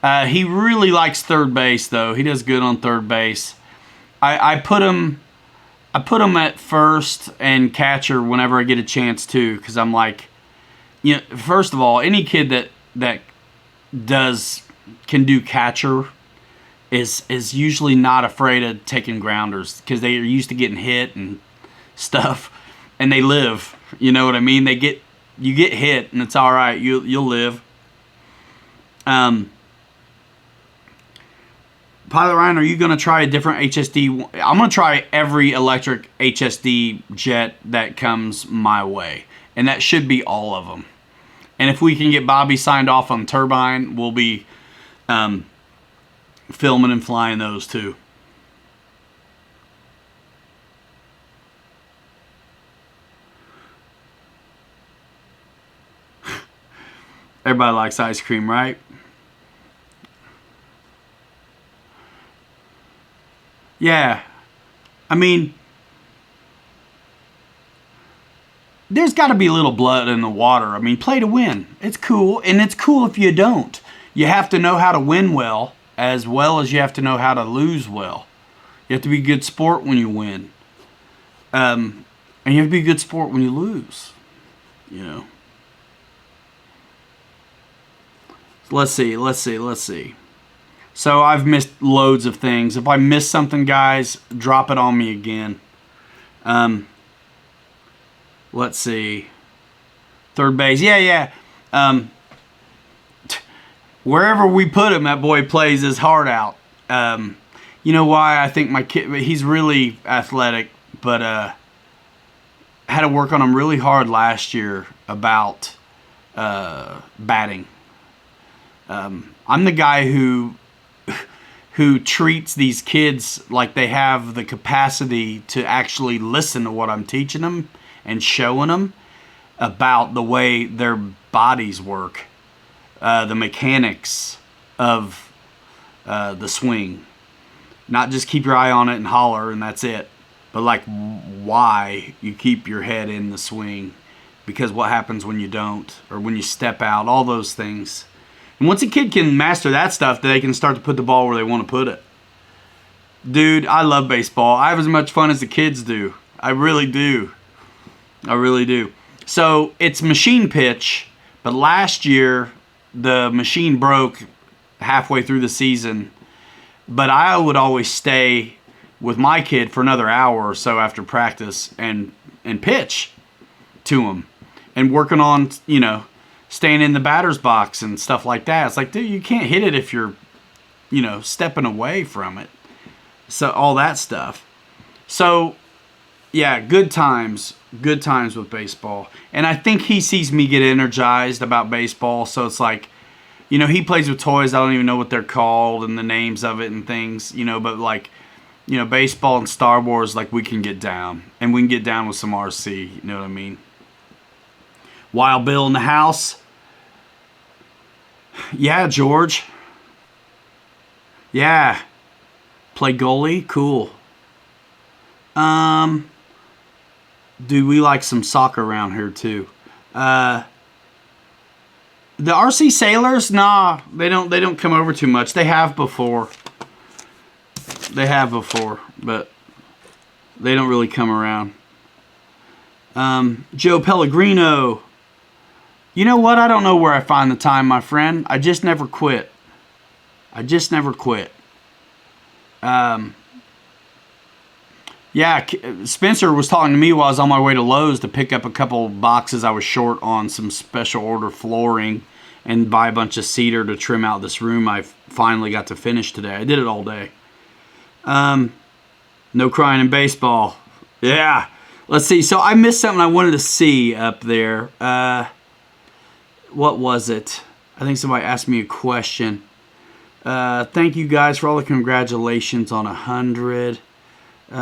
He really likes third base though. He does good on third base. I put him at first and catcher whenever I get a chance to, because I'm like, first of all, any kid that can do catcher is usually not afraid of taking grounders, because they are used to getting hit and stuff, and they live. You know what I mean? You get hit and it's all right. You'll live. Pilot Ryan, are you going to try a different HSD? I'm going to try every electric HSD jet that comes my way. And that should be all of them. And if we can get Bobby signed off on turbine, we'll be filming and flying those too. Everybody likes ice cream, right? Yeah. I mean, there's got to be a little blood in the water. I mean, play to win. It's cool. And it's cool if you don't. You have to know how to win well as you have to know how to lose well. You have to be a good sport when you win. And you have to be a good sport when you lose. Let's see. So I've missed loads of things. If I miss something, guys, drop it on me again. Let's see. Third base. Yeah. Wherever we put him, that boy plays his heart out. You know why? I think my kid, he's really athletic, but had to work on him really hard last year about batting. I'm the guy who treats these kids like they have the capacity to actually listen to what I'm teaching them and showing them about the way their bodies work, the mechanics of the swing. Not just keep your eye on it and holler and that's it, but like why you keep your head in the swing, because what happens when you don't, or when you step out, all those things. And once a kid can master that stuff, they can start to put the ball where they want to put it. Dude, I love baseball. I have as much fun as the kids do. I really do. I really do. So it's machine pitch, but last year the machine broke halfway through the season. But I would always stay with my kid for another hour or so after practice and pitch to him and working on, staying in the batter's box and stuff like that. It's like, dude, you can't hit it if you're, stepping away from it. So all that stuff. So, yeah, good times with baseball. And I think he sees me get energized about baseball. So it's like, he plays with toys. I don't even know what they're called and the names of it and things, but like, baseball and Star Wars, like we can get down. And we can get down with some RC, you know what I mean? Wild Bill in the house. Yeah, George. Yeah. Play goalie? Cool. Dude, we like some soccer around here too. The RC Sailors? Nah, they don't come over too much. They have before. But they don't really come around. Joe Pellegrino. You know what? I don't know where I find the time, my friend. I just never quit. Yeah, Spencer was talking to me while I was on my way to Lowe's to pick up a couple boxes I was short on some special order flooring and buy a bunch of cedar to trim out this room I finally got to finish today. I did it all day. No crying in baseball. Yeah. Let's see. So I missed something I wanted to see up there. What was it? I think somebody asked me a question. Thank you guys for all the congratulations on 100. What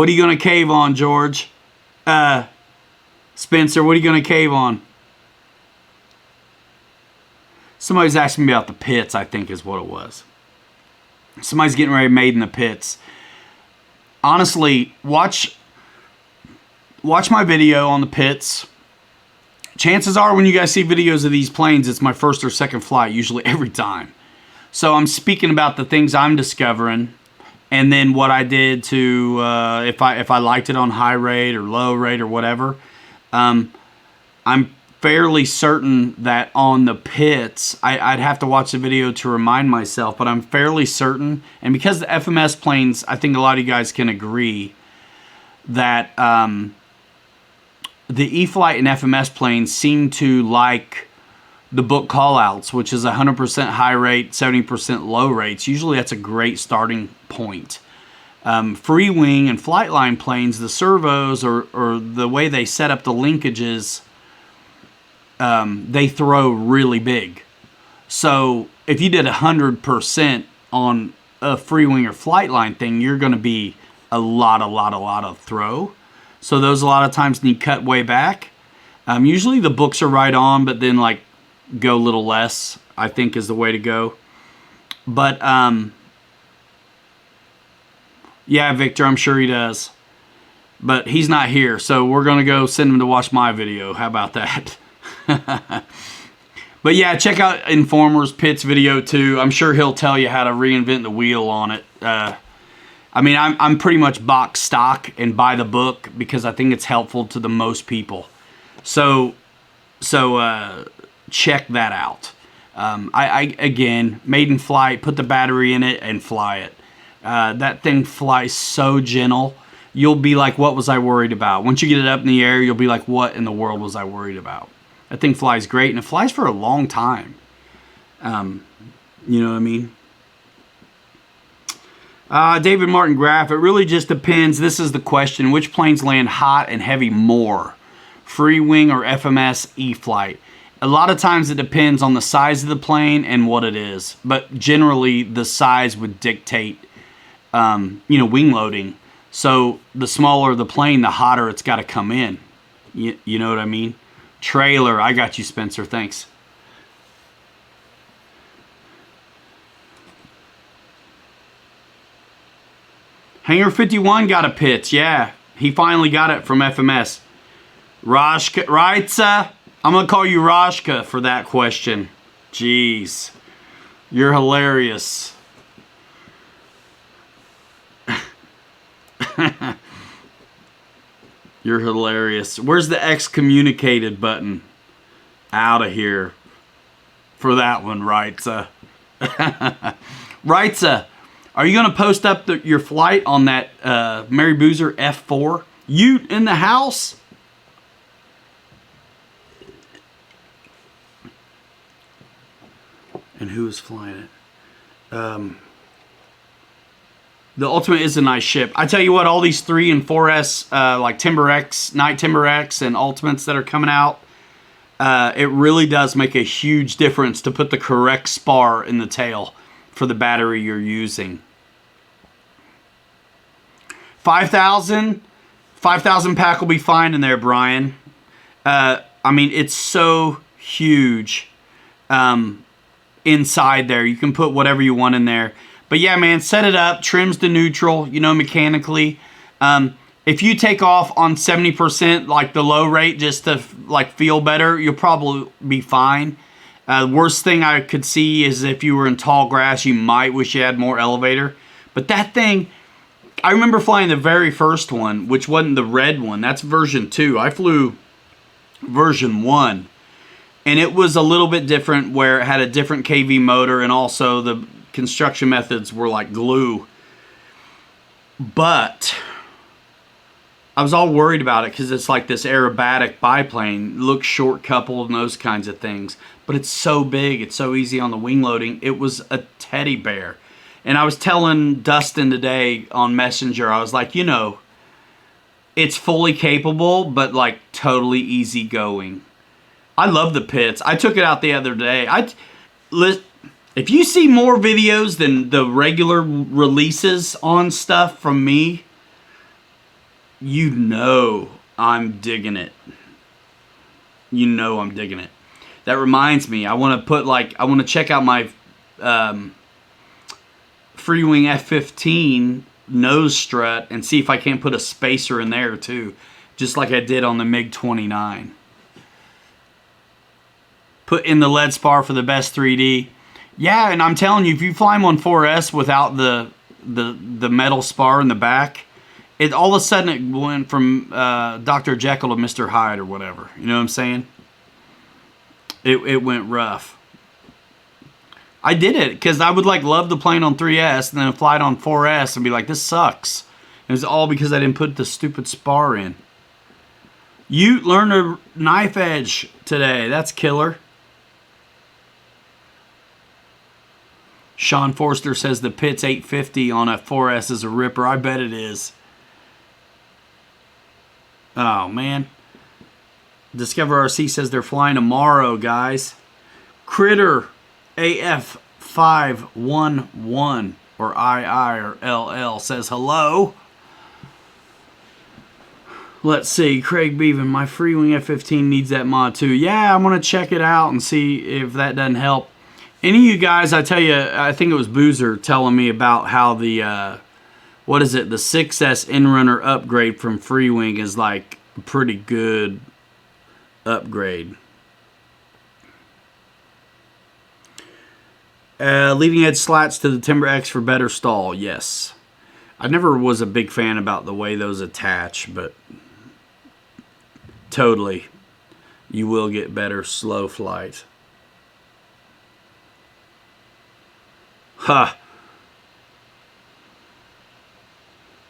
are you going to cave on, George? Spencer, what are you going to cave on? Somebody's asking me about the pits, I think is what it was. Somebody's getting ready made in the pits. Honestly, watch my video on the pits. Chances are when you guys see videos of these planes, it's my first or second flight, usually every time. So I'm speaking about the things I'm discovering, and then what I did to if I liked it on high rate or low rate or whatever. I'm fairly certain that on the pits, I'd have to watch the video to remind myself, but I'm fairly certain, and because the FMS planes, I think a lot of you guys can agree that the E-flite and FMS planes seem to like the book callouts, which is 100% high rate, 70% low rates. Usually that's a great starting point. Free wing and flight line planes, the servos or the way they set up the linkages, they throw really big. So if you did 100% on a free wing or flight line thing, you're going to be a lot of throw. So those a lot of times need cut way back. Usually the books are right on, but then like go a little less, I think is the way to go. But yeah, Victor, I'm sure he does. But he's not here, so we're going to go send him to watch my video. How about that? But yeah, check out Informer's Pits video too. I'm sure he'll tell you how to reinvent the wheel on it. I mean, I'm pretty much box stock and by the book because I think it's helpful to the most people. So check that out. I again, maiden flight, put the battery in it and fly it. That thing flies so gentle. You'll be like, what was I worried about? Once you get it up in the air, you'll be like, what in the world was I worried about? That thing flies great, and it flies for a long time. You know what I mean? David Martin Graff, it really just depends. This is the question. Which planes land hot and heavy more? Free wing or FMS E-flite? A lot of times it depends on the size of the plane and what it is. But generally, the size would dictate, wing loading. So the smaller the plane, the hotter it's got to come in. You know what I mean? Trailer, I got you, Spencer. Thanks. Hangar 51 got a pits. Yeah, he finally got it from FMS. Raj Raitsa, I'm going to call you Rashka for that question. Jeez. You're hilarious. You're hilarious. Where's the excommunicated button? Out of here. For that one, Wrightsa. Wrightsa, are you going to post up your flight on that Mary Boozer F4? Ute in the house? And who is flying it? The Ultimate is a nice ship. I tell you what, all these 3 and 4S, like Timber X, Night Timber X, and Ultimates that are coming out, it really does make a huge difference to put the correct spar in the tail for the battery you're using. 5,000 pack will be fine in there, Brian. I mean, it's so huge inside there. You can put whatever you want in there. But yeah, man, set it up, trims to neutral, you know, mechanically. If you take off on 70%, like the low rate, just to like feel better, you'll probably be fine. Worst thing I could see is if you were in tall grass, you might wish you had more elevator. But that thing, I remember flying the very first one, which wasn't the red one. That's version 2. I flew version 1. And it was a little bit different where it had a different KV motor and also the construction methods were like glue. But I was all worried about it because it's like this aerobatic biplane. It looks short coupled and those kinds of things. But it's so big. It's so easy on the wing loading. It was a teddy bear. And I was telling Dustin today on Messenger, I was like, you know, it's fully capable, but like totally easy going. I love the pits. I took it out the other day. If you see more videos than the regular releases on stuff from me, you know I'm digging it. You know I'm digging it. That reminds me, I want to check out my Freewing F15 nose strut and see if I can't put a spacer in there too, just like I did on the MiG-29. Put in the lead spar for the best 3D. Yeah, and I'm telling you, if you fly them on 4S without the metal spar in the back, it all of a sudden it went from Dr. Jekyll to Mr. Hyde or whatever. You know what I'm saying? It went rough. I did it because I would like love the plane on 3S and then fly it on 4S and be like, this sucks. And it's all because I didn't put the stupid spar in. You learned a knife edge today. That's killer. Sean Forster says the Pitts 850 on a 4S is a ripper. I bet it is. Oh, man. Discover RC says they're flying tomorrow, guys. Critter AF511 or II or LL says hello. Let's see. Craig Beaven, my Freewing F15 needs that mod too. Yeah, I'm going to check it out and see if that doesn't help. Any of you guys, I tell you, I think it was Boozer telling me about how the, what is it, the 6S Inrunner upgrade from Freewing is like a pretty good upgrade. Leading edge slats to the Timber X for better stall, yes. I never was a big fan about the way those attach, but totally, you will get better slow flight. Huh.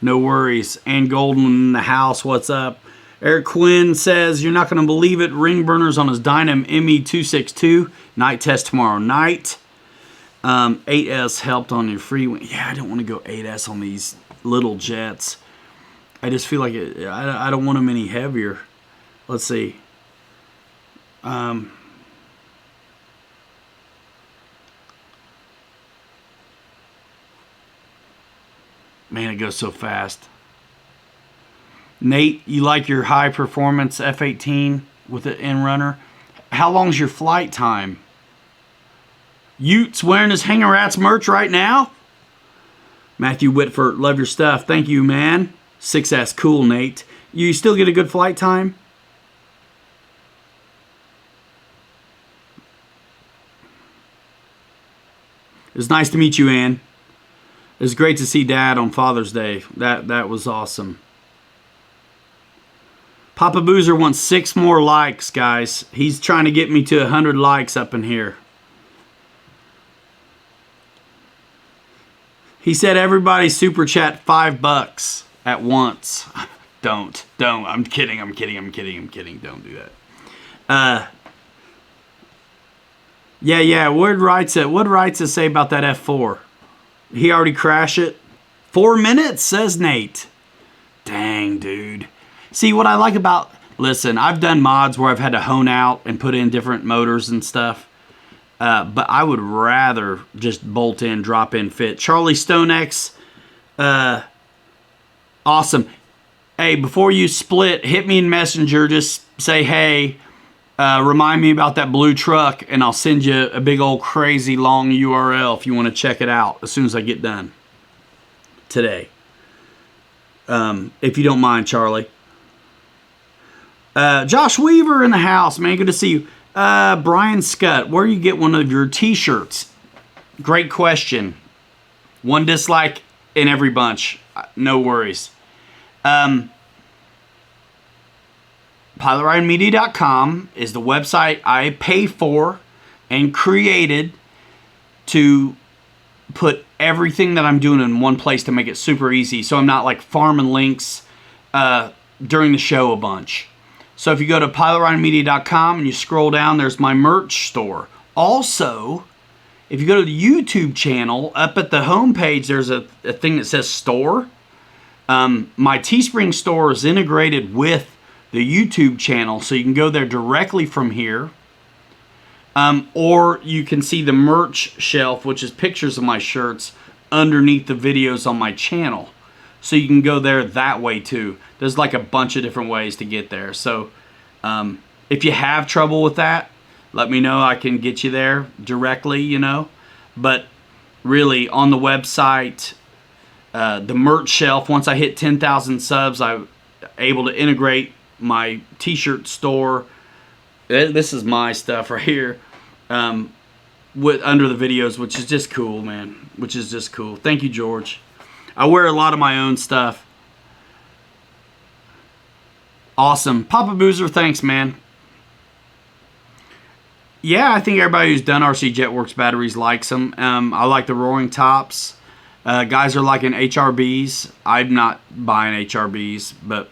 No worries. Ann Golden in the house. What's up? Eric Quinn says, you're not going to believe it. Ring burners on his Dynam ME262. Night test tomorrow night. 8S helped on your Freewing. Yeah, I don't want to go 8S on these little jets. I just feel like I don't want them any heavier. Let's see. Man, it goes so fast. Nate, you like your high performance F-18 with the Inrunner? How long's your flight time? Ute's wearing his Hanger Rats merch right now? Matthew Whitford, love your stuff. Thank you, man. 6S cool, Nate. You still get a good flight time? It was nice to meet you, Ann. It was great to see Dad on Father's Day. That was awesome. Papa Boozer wants 6 more likes, guys. He's trying to get me to 100 likes up in here. He said everybody super chat $5 at once. Don't. I'm kidding. Don't do that. Yeah. What did Wrights say about that F4? He already crashed it. 4 minutes, says Nate. Dang, dude. See, what I like about... Listen, I've done mods where I've had to hone out and put in different motors and stuff. But I would rather just bolt in, drop in, fit. Charlie StoneX, awesome. Hey, before you split, hit me in Messenger. Just say, hey, remind me about that blue truck, and I'll send you a big old crazy long URL if you want to check it out as soon as I get done today. If you don't mind, Charlie. Josh Weaver in the house, man. Good to see you. Brian Scott, where do you get one of your t-shirts? Great question. One dislike in every bunch. No worries. PilotRideMedia.com is the website I pay for and created to put everything that I'm doing in one place to make it super easy, so I'm not like farming links during the show a bunch. So if you go to PilotRideMedia.com and you scroll down, there's my merch store. Also, if you go to the YouTube channel, up at the homepage, there's a thing that says store. My Teespring store is integrated with the YouTube channel, so you can go there directly from here. Or you can see the merch shelf, which is pictures of my shirts, underneath the videos on my channel. So you can go there that way too. There's like a bunch of different ways to get there. So if you have trouble with that, let me know. I can get you there directly, you know. But really, on the website, the merch shelf, once I hit 10,000 subs, I'm able to integrate my t-shirt store. This is my stuff right here. With under the videos, which is just cool, man. Which is just cool. Thank you, George. I wear a lot of my own stuff. Awesome. Papa Boozer, thanks, man. Yeah, I think everybody who's done RC Jetworks batteries likes them. I like the Roaring Tops. Guys are liking HRBs. I'm not buying HRBs, but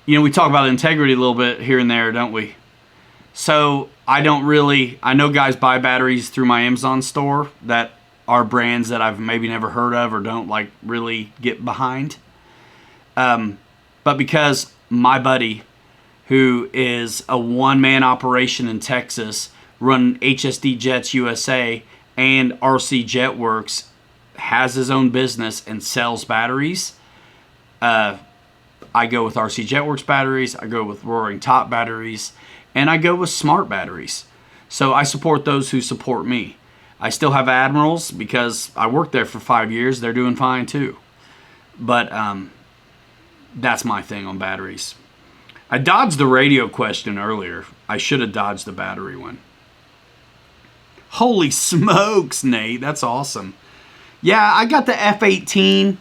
you know, we talk about integrity a little bit here and there, don't we? So I know guys buy batteries through my Amazon store that are brands that I've maybe never heard of or don't like really get behind. But because my buddy, who is a one-man operation in Texas, run HSD Jets USA and RC Jetworks, has his own business and sells batteries, I go with RC Jetworks batteries, I go with Roaring Top batteries, and I go with Smart batteries. So I support those who support me. I still have Admirals because I worked there for 5 years. They're doing fine too. But that's my thing on batteries. I dodged the radio question earlier. I should have dodged the battery one. Holy smokes, Nate. That's awesome. Yeah, I got the F-18.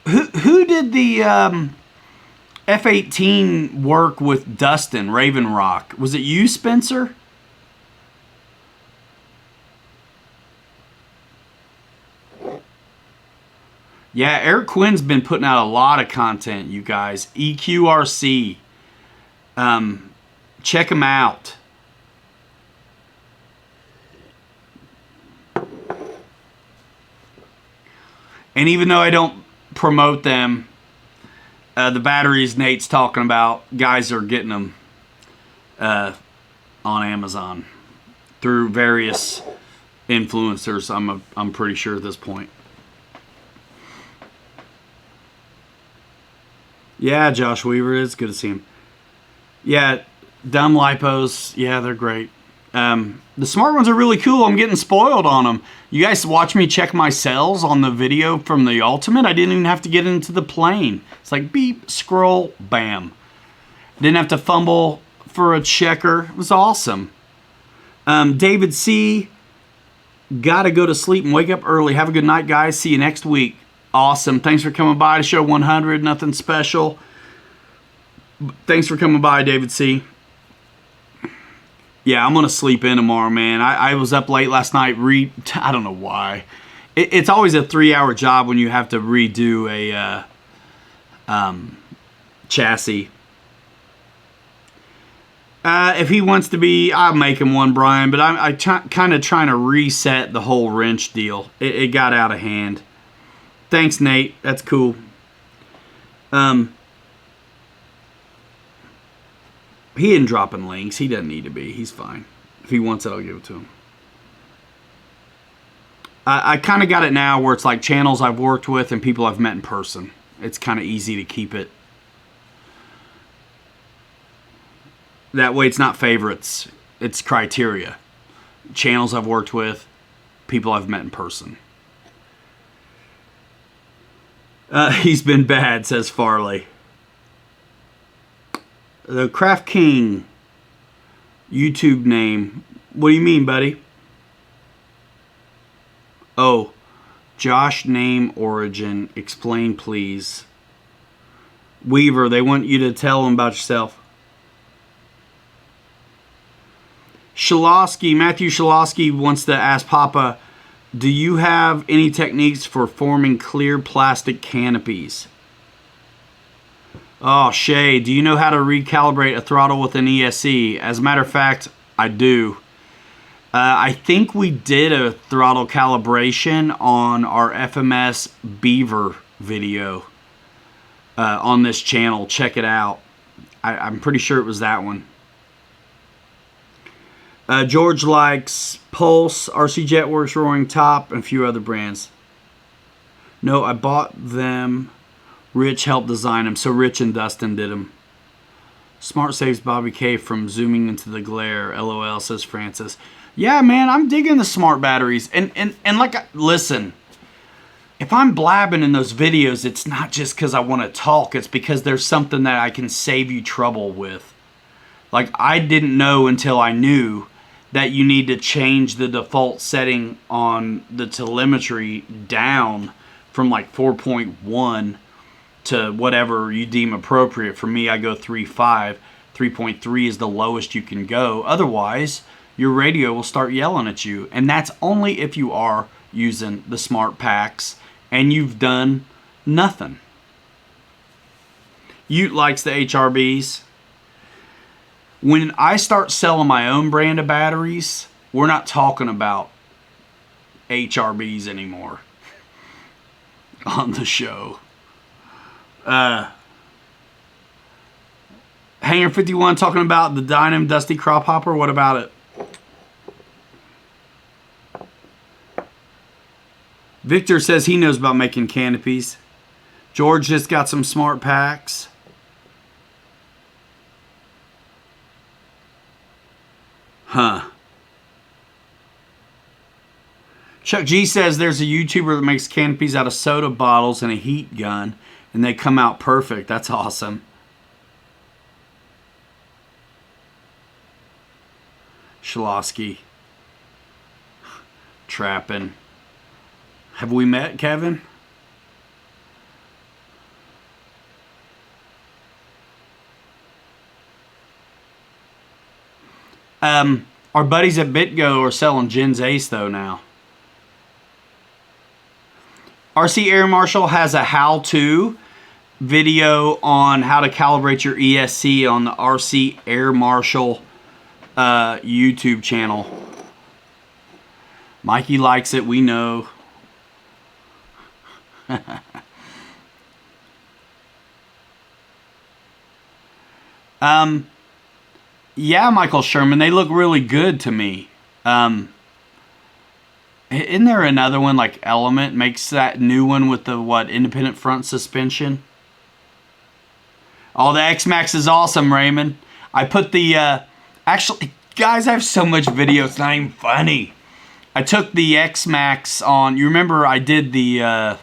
Who did the F-18 work with Dustin, Raven Rock? Was it you, Spencer? Yeah, Eric Quinn's been putting out a lot of content, you guys. EQRC. Check him out. And even though I don't promote them, the batteries Nate's talking about, guys are getting them on Amazon through various influencers. I'm pretty sure at this point. Yeah, Josh Weaver, it's good to see him. Yeah, dumb lipos, yeah, they're great. The smart ones are really cool. I'm getting spoiled on them. You guys watch me check my cells on the video from the Ultimate. I didn't even have to get into the plane. It's like beep, scroll, bam. Didn't have to fumble for a checker. It was awesome. David C. Gotta go to sleep and wake up early. Have a good night, guys. See you next week. Awesome. Thanks for coming by to show 100. Nothing special. Thanks for coming by, David C. Yeah, I'm going to sleep in tomorrow, man. I was up late last night. I don't know why. It's always a 3-hour job when you have to redo a chassis. If he wants to be, I'll make him one, Brian. But I'm kind of trying to reset the whole wrench deal. It got out of hand. Thanks, Nate. That's cool. He isn't dropping links. He doesn't need to be. He's fine. If he wants it, I'll give it to him. I kind of got it now where it's like channels I've worked with and people I've met in person. It's kind of easy to keep it. That way it's not favorites. It's criteria. Channels I've worked with, people I've met in person. He's been bad, says Farley. The Craft King YouTube name. What do you mean, buddy? Oh, Josh name origin. Explain, please. Weaver, they want you to tell them about yourself. Shalosky, Matthew Shalosky wants to ask Papa, do you have any techniques for forming clear plastic canopies? Oh, Shay, do you know how to recalibrate a throttle with an ESC? As a matter of fact, I do. I think we did a throttle calibration on our FMS Beaver video on this channel. Check it out. I'm pretty sure it was that one. George likes Pulse, RC Jetworks, Roaring Top, and a few other brands. No, I bought them. Rich helped design them, so Rich and Dustin did them. Smart saves Bobby K from zooming into the glare. LOL, says Francis. Yeah, man, I'm digging the smart batteries. And like, listen, if I'm blabbing in those videos, it's not just because I want to talk. It's because there's something that I can save you trouble with. Like, I didn't know until I knew that you need to change the default setting on the telemetry down from like 4.1 to whatever you deem appropriate. For me, I go 3.5. 3.3 is the lowest you can go. Otherwise, your radio will start yelling at you. And that's only if you are using the smart packs and you've done nothing. Ute likes the HRBs. When I start selling my own brand of batteries, we're not talking about HRBs anymore on the show. Hangar 51 talking about the Dynam Dusty Crop Hopper. What about it? Victor says he knows about making canopies. George just got some smart packs. Huh. Chuck G says there's a YouTuber that makes canopies out of soda bottles and a heat gun, and they come out perfect. That's awesome. Shalosky. Trapping. Have we met, Kevin? Our buddies at BitGo are selling Gens Ace though now. RC Air Marshal has a how-to video on how to calibrate your ESC on the RC Air Marshal YouTube channel. Mikey likes it, we know. Yeah, Michael Sherman, they look really good to me. Isn't there another one like Element makes that new one with the independent front suspension? Oh, the X-Max is awesome, Raymond. I put the actually, guys, I have so much video, it's not even funny. I took the X-Max on, you remember I did the I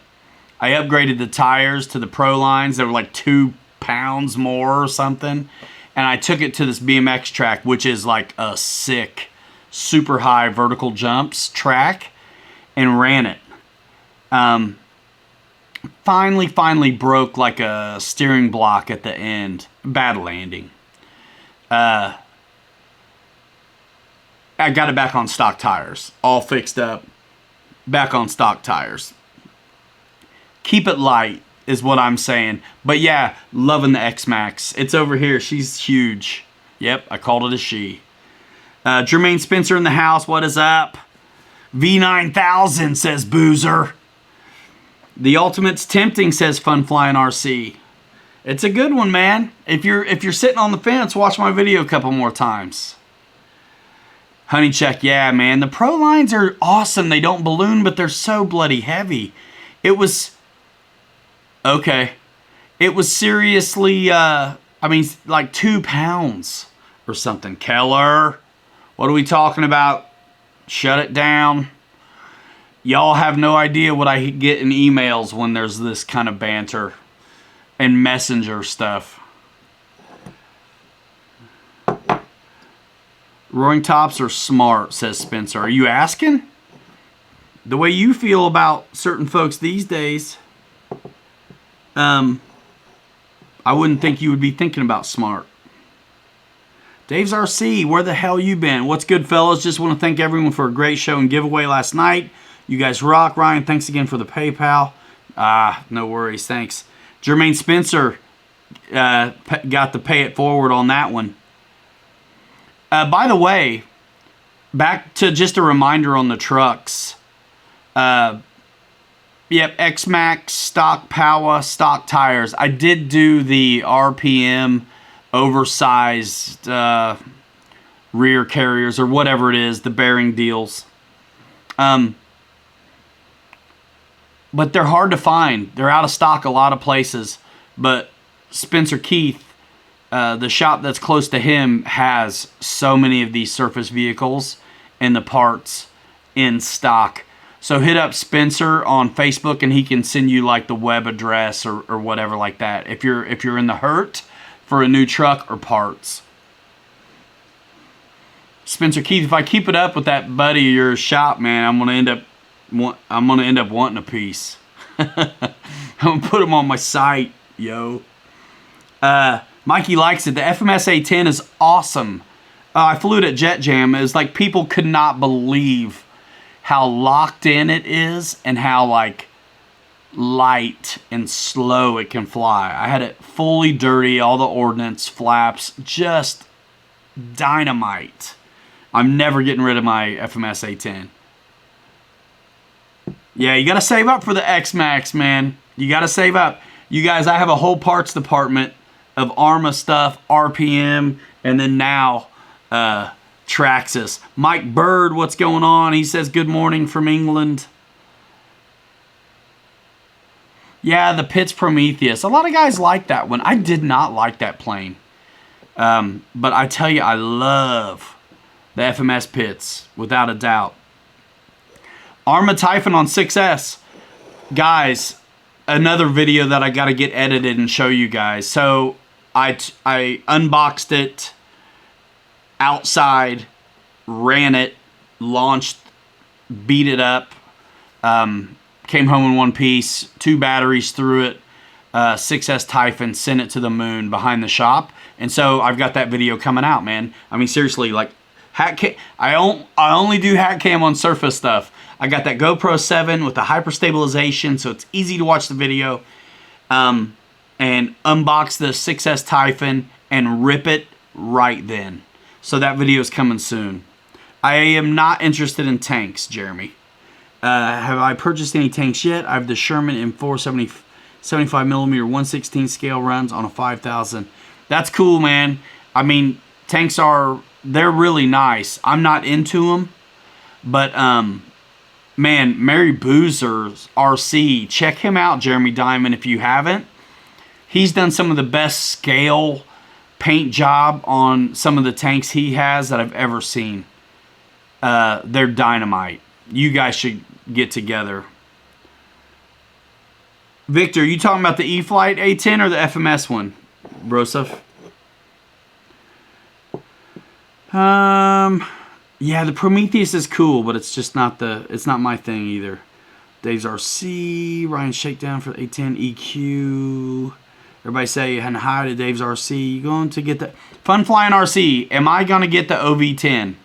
upgraded the tires to the Pro lines. They were like 2 pounds more or something. And I took it to this BMX track, which is like a sick, super high vertical jumps track. and ran it. Finally broke like a steering block at the end. Bad landing. I got it back on stock tires. All fixed up. Back on stock tires. Keep it light is what I'm saying. But yeah, loving the X-Max. It's over here. She's huge. Yep, I called it a she. Jermaine Spencer in the house. What is up? V9000 says Boozer. The Ultimate's tempting, says Fun Flying RC. It's a good one, man. If you're sitting on the fence, watch my video a couple more times. Honeycheck, yeah, man. The Pro lines are awesome. They don't balloon, but they're so bloody heavy. It was okay. It was seriously, I mean, like 2 pounds or something. Keller, what are we talking about? Shut it down. Y'all have no idea what I get in emails when there's this kind of banter and messenger stuff. Roaring Tops are smart, says Spencer. Are you asking? The way you feel about certain folks these days, I wouldn't think you would be thinking about smart. Dave's RC, where the hell you been? What's good, fellas? Just want to thank everyone for a great show and giveaway last night. You guys rock. Ryan, thanks again for the PayPal. No worries, thanks. Jermaine Spencer got the pay it forward on that one. By the way, back to just a reminder on the trucks. Yep, X-Max, stock power, stock tires. I did do the RPM oversized rear carriers or whatever it is, the bearing deals. But they're hard to find. They're out of stock a lot of places. But Spencer Keith, the shop that's close to him, has so many of these surface vehicles and the parts in stock. So hit up Spencer on Facebook and he can send you like the web address or whatever like that. If you're in the hurt for a new truck or parts. Spencer Keith, if I keep it up with that buddy of your shop, man, I'm gonna end up wanting a piece. I'm gonna put him on my site, yo. Mikey likes it. The FMS A10 is awesome. I flew it at Jet Jam. It was like people could not believe how locked in it is and how like light and slow it can fly. I had it fully dirty, all the ordnance, flaps, just dynamite. I'm never getting rid of my FMS A10. Yeah, you got to save up for the X-Max, man. You got to save up. You guys, I have a whole parts department of ARRMA stuff, RPM, and then now Traxxas. Mike Bird, what's going on? He says good morning from England. Yeah, the Pitts Prometheus. A lot of guys like that one. I did not like that plane. But I tell you, I love the FMS Pitts, without a doubt. ARRMA Typhon on 6S. Guys, another video that I got to get edited and show you guys. So I unboxed it outside, ran it, launched, beat it up, came home in one piece, 2 batteries through it, 6S Typhon, sent it to the moon behind the shop. And so I've got that video coming out, man. I mean, seriously, like, hat cam, I only do hat cam on surface stuff. I got that GoPro 7 with the hyper stabilization, so it's easy to watch the video. And unbox the 6S Typhon and rip it right then. So that video is coming soon. I am not interested in tanks, Jeremy. Have I purchased any tanks yet? I have the Sherman M4 75mm 1/16 scale runs on a 5000. That's cool, man. I mean, tanks they're really nice. I'm not into them, but man, Mary Boozer's RC, check him out, Jeremy Diamond, if you haven't. He's done some of the best scale paint job on some of the tanks he has that I've ever seen. They're dynamite. You guys should get together. Victor, you talking about the E-Flight A10 or the FMS one, Broseph? Yeah, the Prometheus is cool, but it's just not it's not my thing either. Dave's RC, Ryan Shakedown for the A10 EQ. Everybody say hi to Dave's RC. You going to get the Fun Flying RC? Am I gonna get the OV10?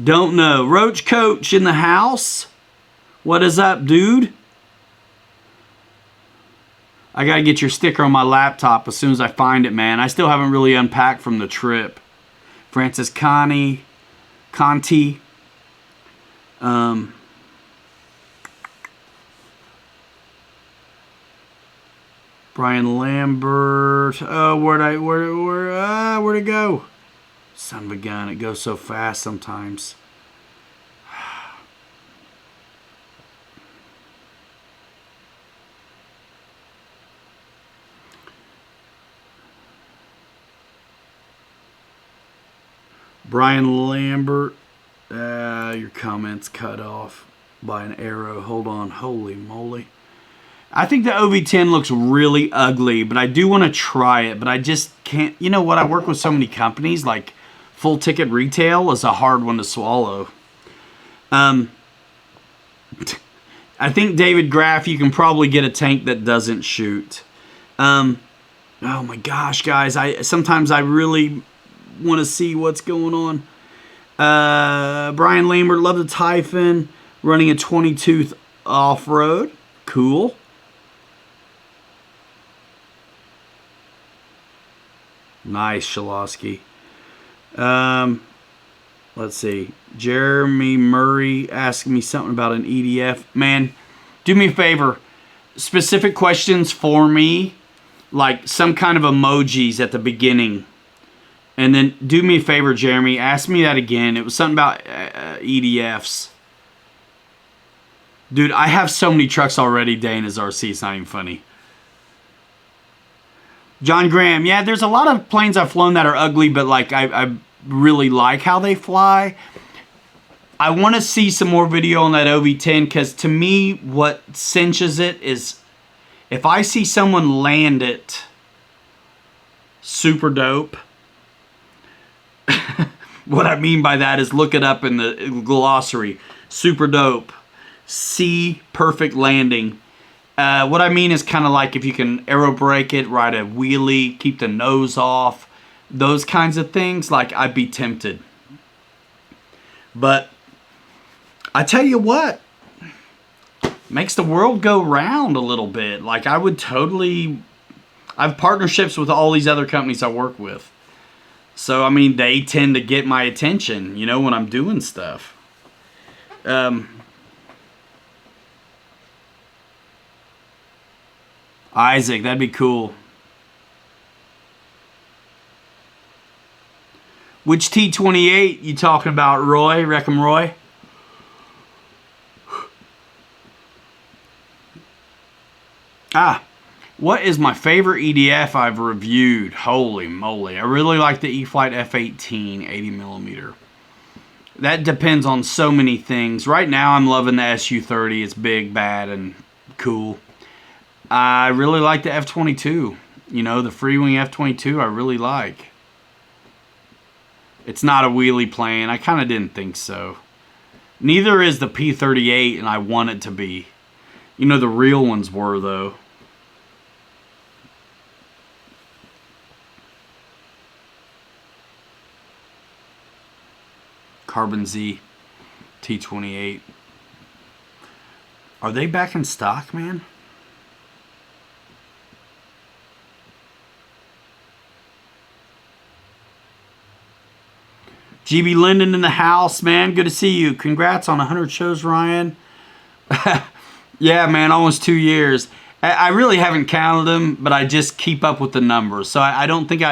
Don't know. Roach Coach in the house. What is up, dude? I gotta get your sticker on my laptop as soon as I find it, man. I still haven't really unpacked from the trip. Francis Conti. Brian Lambert. Oh, where'd it go? Son of a gun, it goes so fast sometimes. Brian Lambert, your comments cut off by an arrow. Hold on, holy moly. I think the OV10 looks really ugly, but I do want to try it, but I just can't. You know what? I work with so many companies, like full ticket retail is a hard one to swallow. I think David Graff, you can probably get a tank that doesn't shoot. Oh my gosh, guys! Sometimes I really want to see what's going on. Brian Lambert, love the Typhon, running a 22th off-road. Cool. Nice, Shalosky. Let's see. Jeremy Murray asking me something about an EDF. Man, do me a favor. Specific questions for me, like some kind of emojis at the beginning. And then do me a favor, Jeremy. Ask me that again. It was something about EDFs. Dude, I have so many trucks already. Dana's RC. It's not even funny. John Graham. Yeah, there's a lot of planes I've flown that are ugly, but like I really like how they fly. I want to see some more video on that OV10 because to me, what cinches it is if I see someone land it super dope. What I mean by that is look it up in the glossary. Super dope. C, perfect landing. What I mean is kind of like if you can aero brake it, ride a wheelie, keep the nose off, those kinds of things, like I'd be tempted. But I tell you what, makes the world go round a little bit. Like I would totally, I have partnerships with all these other companies I work with. So, I mean, they tend to get my attention, you know, when I'm doing stuff. Isaac, that'd be cool. Which T28 you talking about, Roy? Wreckham Roy? What is my favorite EDF I've reviewed? Holy moly. I really like the E-flite F18 80mm. That depends on so many things. Right now I'm loving the SU-30. It's big, bad, and cool. I really like the F-22. You know, the Freewing F-22 I really like. It's not a wheelie plane. I kind of didn't think so. Neither is the P-38, and I want it to be. You know, the real ones were, though. Carbon Z T28. Are they back in stock, man? GB Linden in the house, man. Good to see you. Congrats on 100 shows, Ryan. Yeah, man, almost 2 years. I really haven't counted them, but I just keep up with the numbers. So I don't think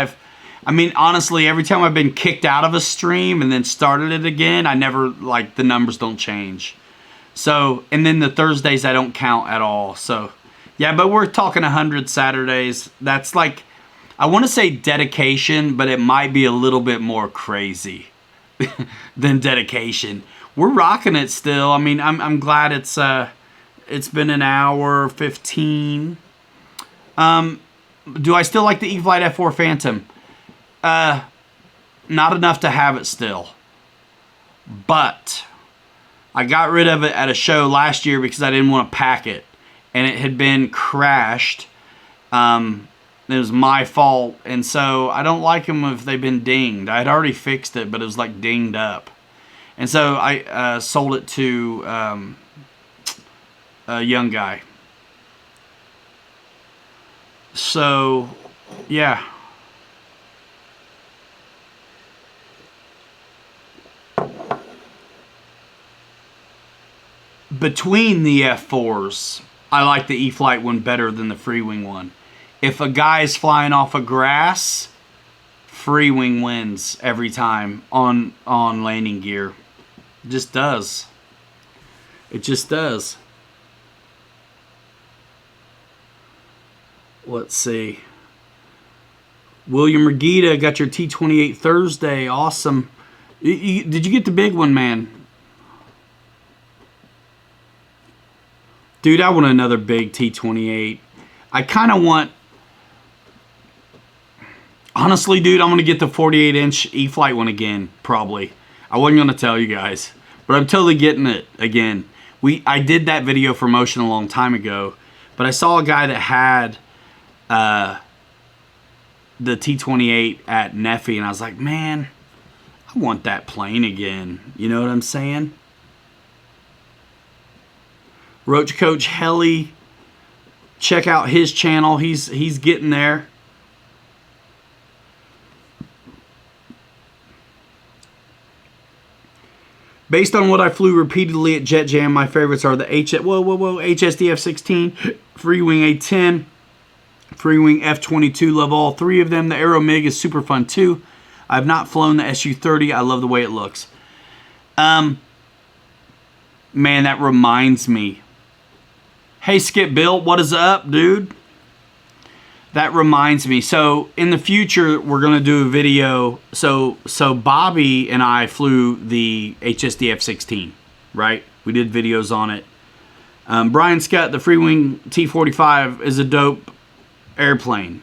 I mean, honestly, every time I've been kicked out of a stream and then started it again, I never, like, the numbers don't change. So, and then the Thursdays I don't count at all. So, yeah, but we're talking 100 Saturdays. That's like, I want to say dedication, but it might be a little bit more crazy than dedication. We're rocking it still. I mean, I'm glad it's been an hour 15. Do I still like the E-flite F4 Phantom? Not enough to have it still. but I got rid of it at a show last year because I didn't want to pack it, and it had been crashed. It was my fault, and so I don't like them if they've been dinged. I had already fixed it, but it was like dinged up, and so I sold it to a young guy. So, yeah. Between the F4s, I like the E-flite one better than the Freewing one. If a guy is flying off of grass, Freewing wins every time on landing gear. It just does. It just does. Let's see. William Regita got your T28 Thursday. Awesome. Did you get the big one, man? Dude, I want another big T28. I kind of want... Honestly, dude, I'm going to get the 48-inch E-flite one again, probably. I wasn't going to tell you guys, but I'm totally getting it again. I did that video for Motion a long time ago, but I saw a guy that had the T28 at Neffy, and I was like, man, I want that plane again. You know what I'm saying? Roach Coach Helly, check out his channel. He's getting there. Based on what I flew repeatedly at Jet Jam, my favorites are the HSD F16, Freewing A10, Freewing F22. Love all three of them. The Aero MiG is super fun too. I have not flown the SU-30. I love the way it looks. Man, that reminds me. Hey, Skip Bill, what is up, dude? That reminds me. So in the future, we're gonna do a video. So Bobby and I flew the HSD F16, right? We did videos on it. Brian Scott, the Freewing T45 is a dope airplane.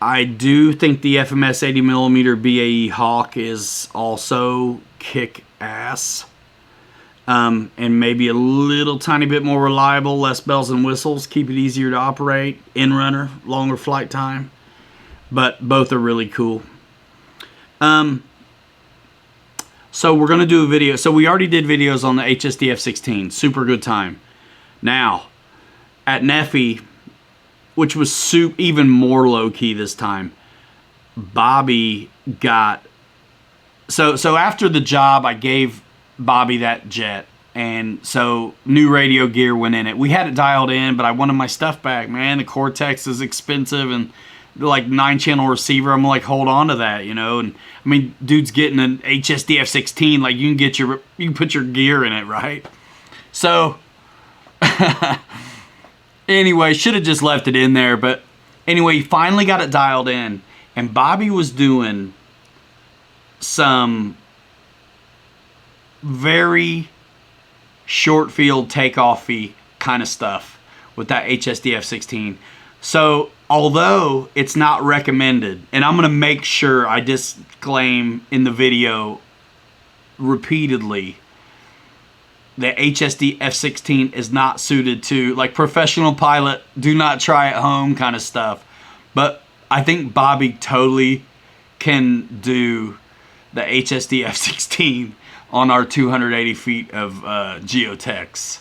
I do think the FMS 80mm BAE Hawk is also kick-ass. And maybe a little tiny bit more reliable, less bells and whistles, keep it easier to operate, in-runner, longer flight time. But both are really cool. So we're going to do a video. So we already did videos on the HSD F16. Super good time. Now, at Neffy, which was even more low-key this time, Bobby got... So after the job, I gave Bobby that jet, and so new radio gear went in it. We had it dialed in, but I wanted my stuff back, man. The Cortex is expensive, and like 9-channel receiver, I'm like, hold on to that, you know. And I mean, dude's getting an HSD F16, like you can put your gear in it, right? So anyway, should have just left it in there, but anyway, he finally got it dialed in, and Bobby was doing some very short field takeoff-y kind of stuff with that HSD F16. So although it's not recommended, and I'm going to make sure I disclaim in the video repeatedly, the HSD F16 is not suited to, like, professional pilot, do not try at home kind of stuff. But I think Bobby totally can do the HSD F16 on our 280 feet of geotechs.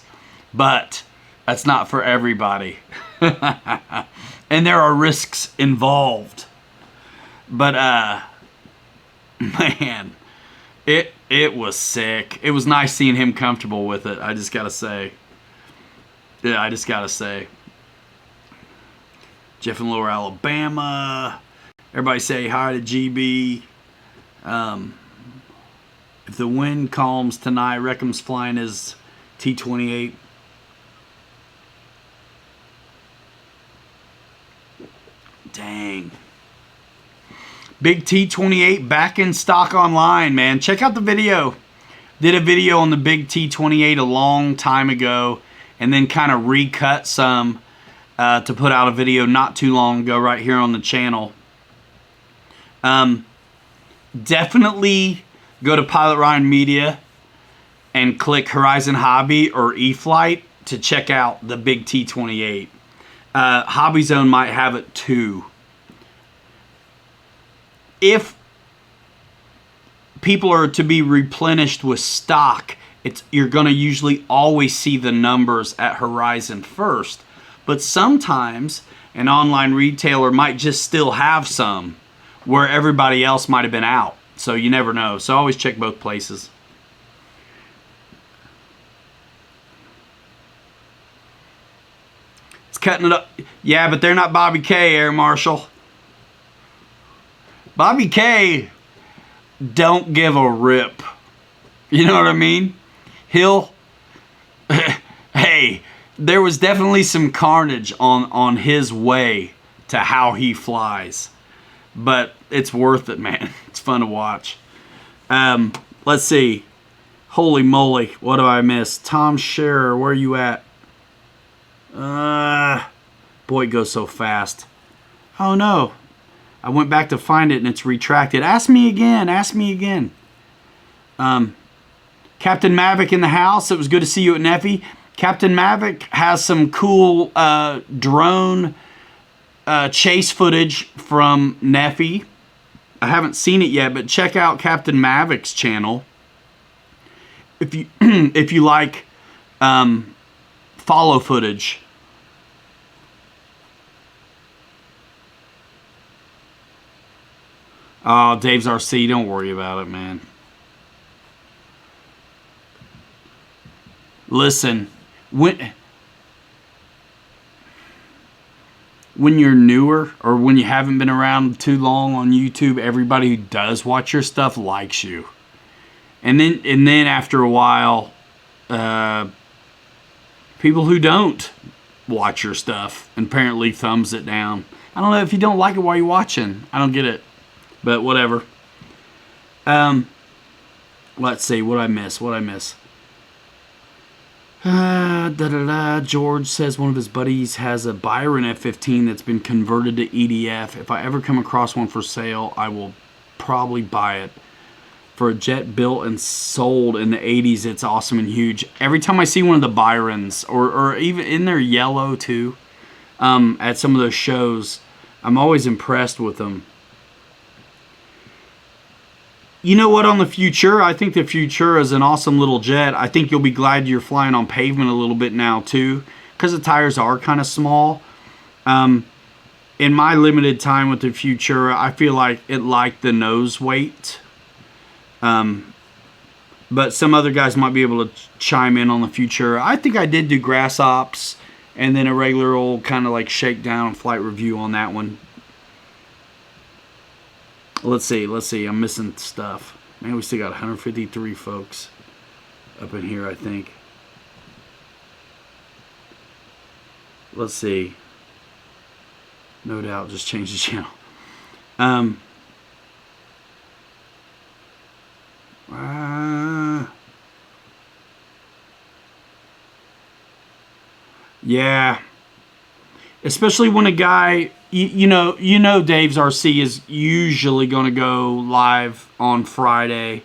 But that's not for everybody. And there are risks involved. But man, it was sick. It was nice seeing him comfortable with it, I just gotta say. Yeah, I just gotta say. Jeff in Lower Alabama. Everybody say hi to GB. If the wind calms tonight, Reckham's flying his T28. Dang. Big T28 back in stock online, man. Check out the video. Did a video on the big T28 a long time ago, and then kind of recut some to put out a video not too long ago right here on the channel. Definitely go to Pilot Ryan Media and click Horizon Hobby or E-Flite to check out the big T28. Hobby Zone might have it too. If people are to be replenished with stock, you're going to usually always see the numbers at Horizon first. But sometimes an online retailer might just still have some where everybody else might have been out. So you never know. So always check both places. It's cutting it up. Yeah, but they're not Bobby K, Air Marshal. Bobby K don't give a rip. You know what I mean? He'll... Hey, there was definitely some carnage on his way to how he flies. But it's worth it, man. It's fun to watch. Let's see. Holy moly, what do I miss? Tom Scherer, where are you at? Boy, it goes so fast. Oh no. I went back to find it and it's retracted. Ask me again. Ask me again. Captain Mavic in the house. It was good to see you at Neffy. Captain Mavic has some cool drone chase footage from Neffy. I haven't seen it yet, but check out Captain Mavic's channel. If you if you like follow footage. Oh, Dave's RC, don't worry about it, man. Listen, when you're newer or when you haven't been around too long on YouTube, everybody who does watch your stuff likes you. And then after a while, people who don't watch your stuff apparently thumbs it down. I don't know, if you don't like it while you're watching, I don't get it. But whatever. Let's see. What I miss? George says one of his buddies has a Byron F-15 that's been converted to EDF. If I ever come across one for sale, I will probably buy it. For a jet built and sold in the 80s, it's awesome and huge. Every time I see one of the Byrons, or even in their yellow too, at some of those shows, I'm always impressed with them. You know what, on the Futura, I think the Futura is an awesome little jet. I think you'll be glad you're flying on pavement a little bit now too, because the tires are kind of small. In my limited time with the Futura, I feel like it liked the nose weight. But some other guys might be able to chime in on the Futura. I think I did do grass ops and then a regular old kind of like shakedown flight review on that one. Let's see. I'm missing stuff. Man, we still got 153 folks up in here, I think. Let's see. No doubt, just change the channel. Yeah. Especially when a guy, you know Dave's RC is usually going to go live on Friday.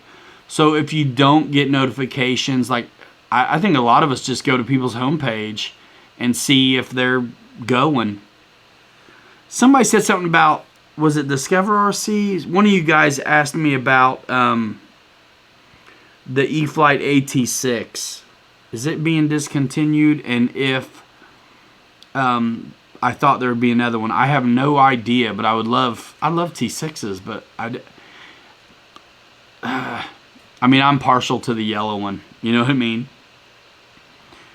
So if you don't get notifications, like I think a lot of us just go to people's homepage and see if they're going. Somebody said something about, was it Discover RC? One of you guys asked me about the E-Flite AT6. Is it being discontinued? And if I thought there would be another one. I have no idea, but I love T6s, but I mean, I'm partial to the yellow one. You know what I mean?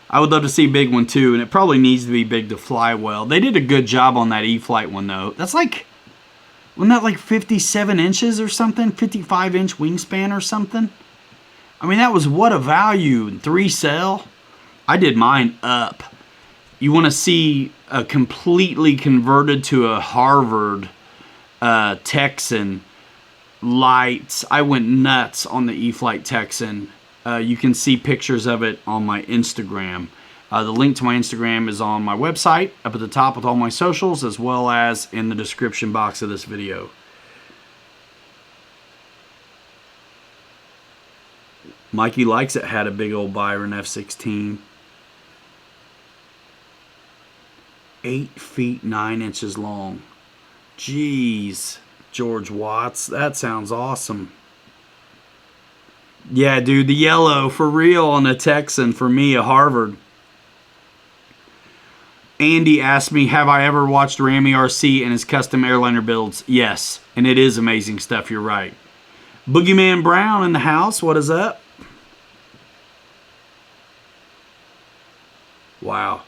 I would love to see a big one too, and it probably needs to be big to fly well. They did a good job on that E-Flite one though. That's like, wasn't that like 57 inches or something? 55-inch wingspan or something? I mean, that was what a value. 3 cell. I did mine up. You want to see a completely converted to a Harvard Texan lights. I went nuts on the E-Flite Texan. You can see pictures of it on my Instagram. The link to my Instagram is on my website up at the top with all my socials, as well as in the description box of this video. Mikey Likes It had a big old Byron F-16. 8 feet 9 inches long. Jeez, George Watts, that sounds awesome. Yeah, dude, the yellow for real on a Texan for me, a Harvard. Andy asked me, have I ever watched Ramy RC and his custom airliner builds? Yes, and it is amazing stuff, you're right. Boogeyman Brown in the house, what is up? Wow.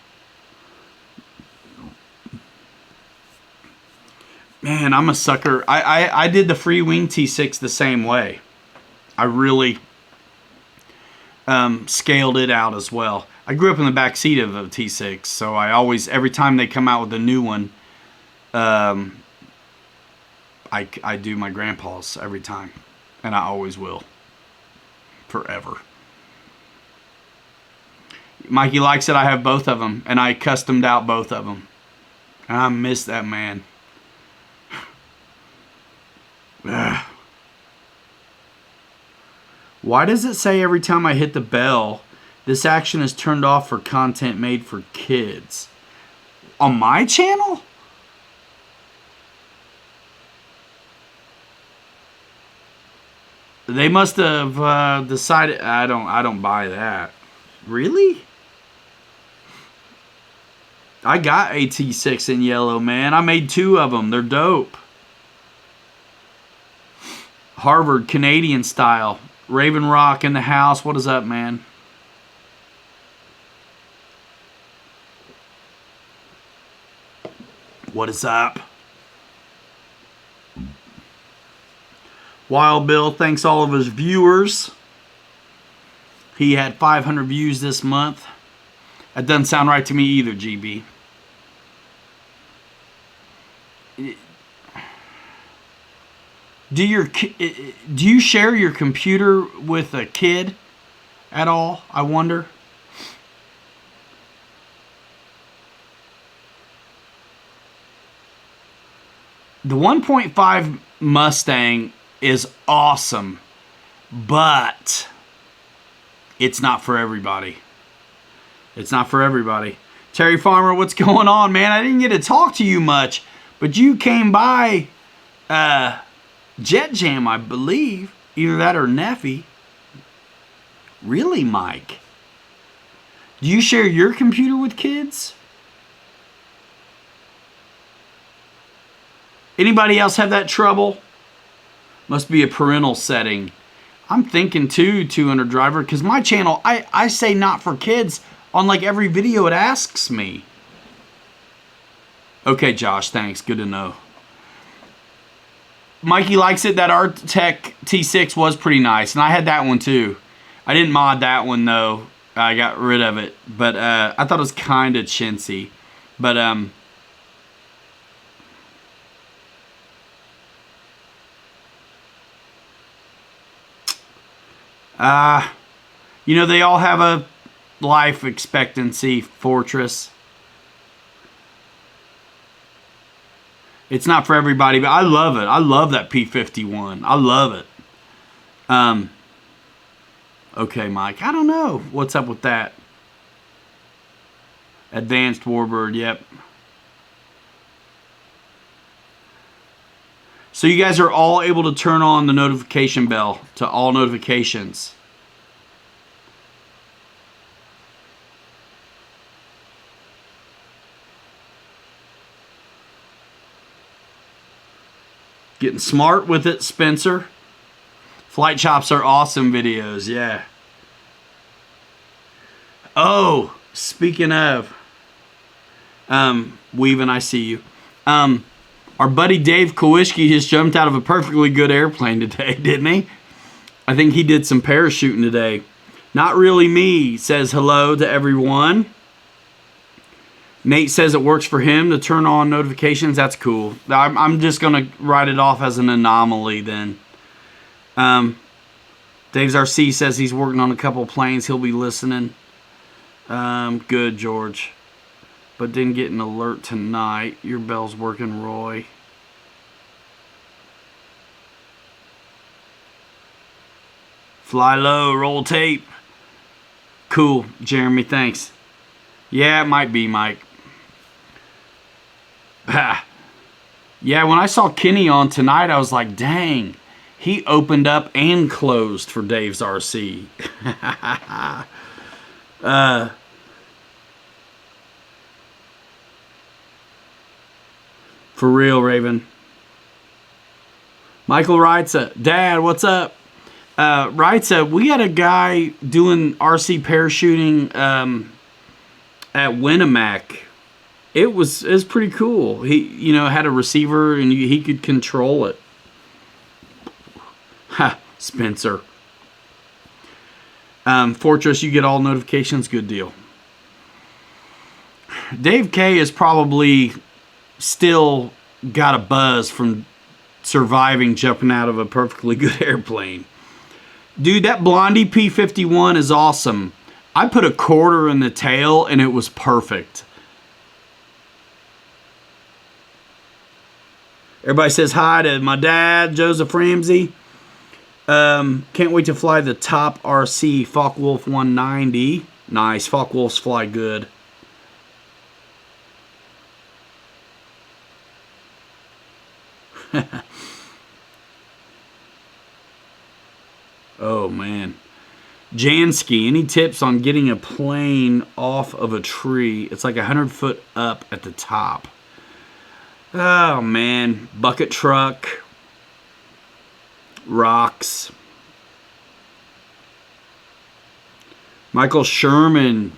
Man, I'm a sucker. I did the free wing T6 the same way. I really scaled it out as well. I grew up in the back seat of a T6, so I always, every time they come out with a new one, I do my grandpa's every time, and I always will, forever. Mikey Likes It. I have both of them, and I customed out both of them. And I miss that man. Why does it say every time I hit the bell, this action is turned off for content made for kids? On my channel? They must have decided. I don't buy that. Really? I got a T6 in yellow, man. I made 2 of them. They're dope. Harvard, Canadian style. Raven Rock in the house. What is up, man? What is up? Wild Bill thanks all of his viewers. He had 500 views this month. That doesn't sound right to me either, GB. Do you share your computer with a kid at all? I wonder. The 1.5 Mustang is awesome, but it's not for everybody. It's not for everybody. Terry Farmer, what's going on, man? I didn't get to talk to you much, but you came by Jet Jam, I believe. Either that or Neffy. Really, Mike? Do you share your computer with kids? Anybody else have that trouble? Must be a parental setting. I'm thinking too, 200 Driver, because my channel, I say not for kids on like every video it asks me. Okay, Josh, thanks. Good to know. Mikey Likes It. That Artec T6 was pretty nice, and I had that one too. I didn't mod that one though. I got rid of it, but I thought it was kind of chintzy. But you know, they all have a life expectancy, Fortress. It's not for everybody, but I love it. I love that P51. I love it. Okay, Mike. I don't know what's up with that. Advanced Warbird, yep. So you guys are all able to turn on the notification bell to all notifications. Getting smart with it, Spencer. Flight Chops are awesome videos, yeah. Oh, speaking of, Weaving, I see you. Our buddy Dave Kowalski just jumped out of a perfectly good airplane today, didn't he? I think he did some parachuting today. Not really me, says hello to everyone. Nate says it works for him to turn on notifications. That's cool. I'm just going to write it off as an anomaly then. Dave's RC says he's working on a couple of planes. He'll be listening. Good, George. But didn't get an alert tonight. Your bell's working, Roy. Fly low, roll tape. Cool, Jeremy, thanks. Yeah, it might be, Mike. Yeah, when I saw Kenny on tonight, I was like, dang, he opened up and closed for Dave's RC. For real, Raven. Michael writes, Dad, what's up? Writes, we had a guy doing RC parachuting at Winnemac. It was pretty cool. He, had a receiver and he could control it. Ha, Spencer. Fortress, you get all notifications. Good deal. Dave K is probably still got a buzz from surviving jumping out of a perfectly good airplane. Dude, that Blondie P51 is awesome. I put a quarter in the tail and it was perfect. Everybody says hi to my dad, Joseph Ramsey. Can't wait to fly the top RC Focke-Wulf 190. Nice, Focke-Wulfs fly good. Oh man. Jansky, any tips on getting a plane off of a tree? It's like 100 foot up at the top. Oh man, bucket truck, rocks. Michael Sherman,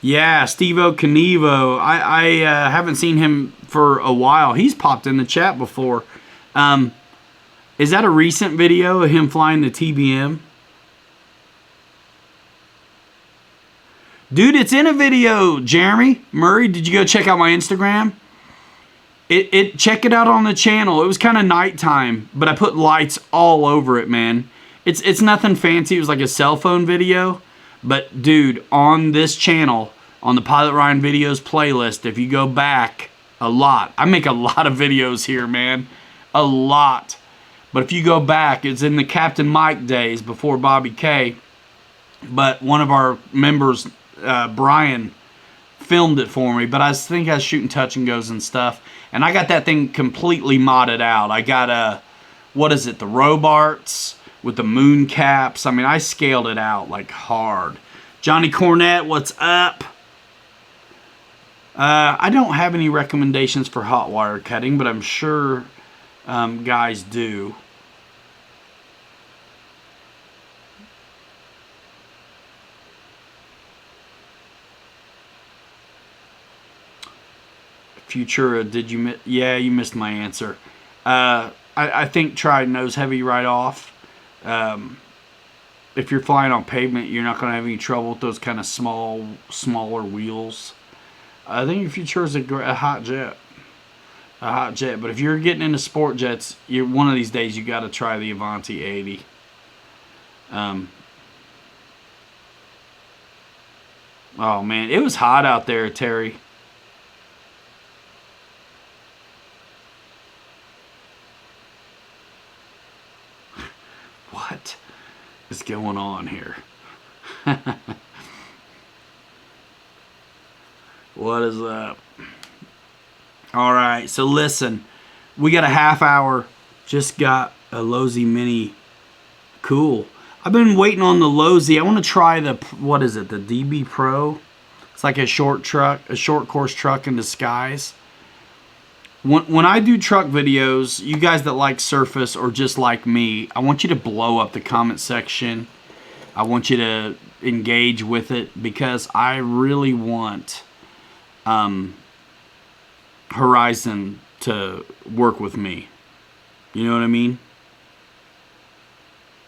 yeah, Steve-O Knievo. I haven't seen him for a while. He's popped in the chat before. Is that a recent video of him flying the TBM? Dude, it's in a video, Jeremy. Murray, did you go check out my Instagram? Check it out on the channel. It was kind of nighttime, but I put lights all over it, man. It's nothing fancy. It was like a cell phone video. But, dude, on this channel, on the Pilot Ryan Videos playlist, if you go back a lot, I make a lot of videos here, man. A lot. But if you go back, it's in the Captain Mike days before Bobby K. But one of our members, Brian, filmed it for me. But I think I was shooting touch and goes and stuff. And I got that thing completely modded out. I got, what is it, the Robarts with the moon caps. I mean, I scaled it out like hard. Johnny Cornett, what's up? I don't have any recommendations for hot wire cutting, but I'm sure guys do. Futura, did you miss? Yeah, you missed my answer. I think try nose heavy right off. If you're flying on pavement, you're not going to have any trouble with those kind of smaller wheels. I think your Futura is a hot jet. A hot jet. But if you're getting into sport jets, one of these days you got to try the Avanti 80. Oh, man. It was hot out there, Terry. What is going on here? What is up? All right, so listen, we got a half hour. Just got a Losi Mini. Cool. I've been waiting on the Losi. I want to try the, what is it, the DB Pro? It's like a short course truck in disguise. When I do truck videos, you guys that like surface or just like me, I want you to blow up the comment section. I want you to engage with it because I really want Horizon to work with me. You know what I mean?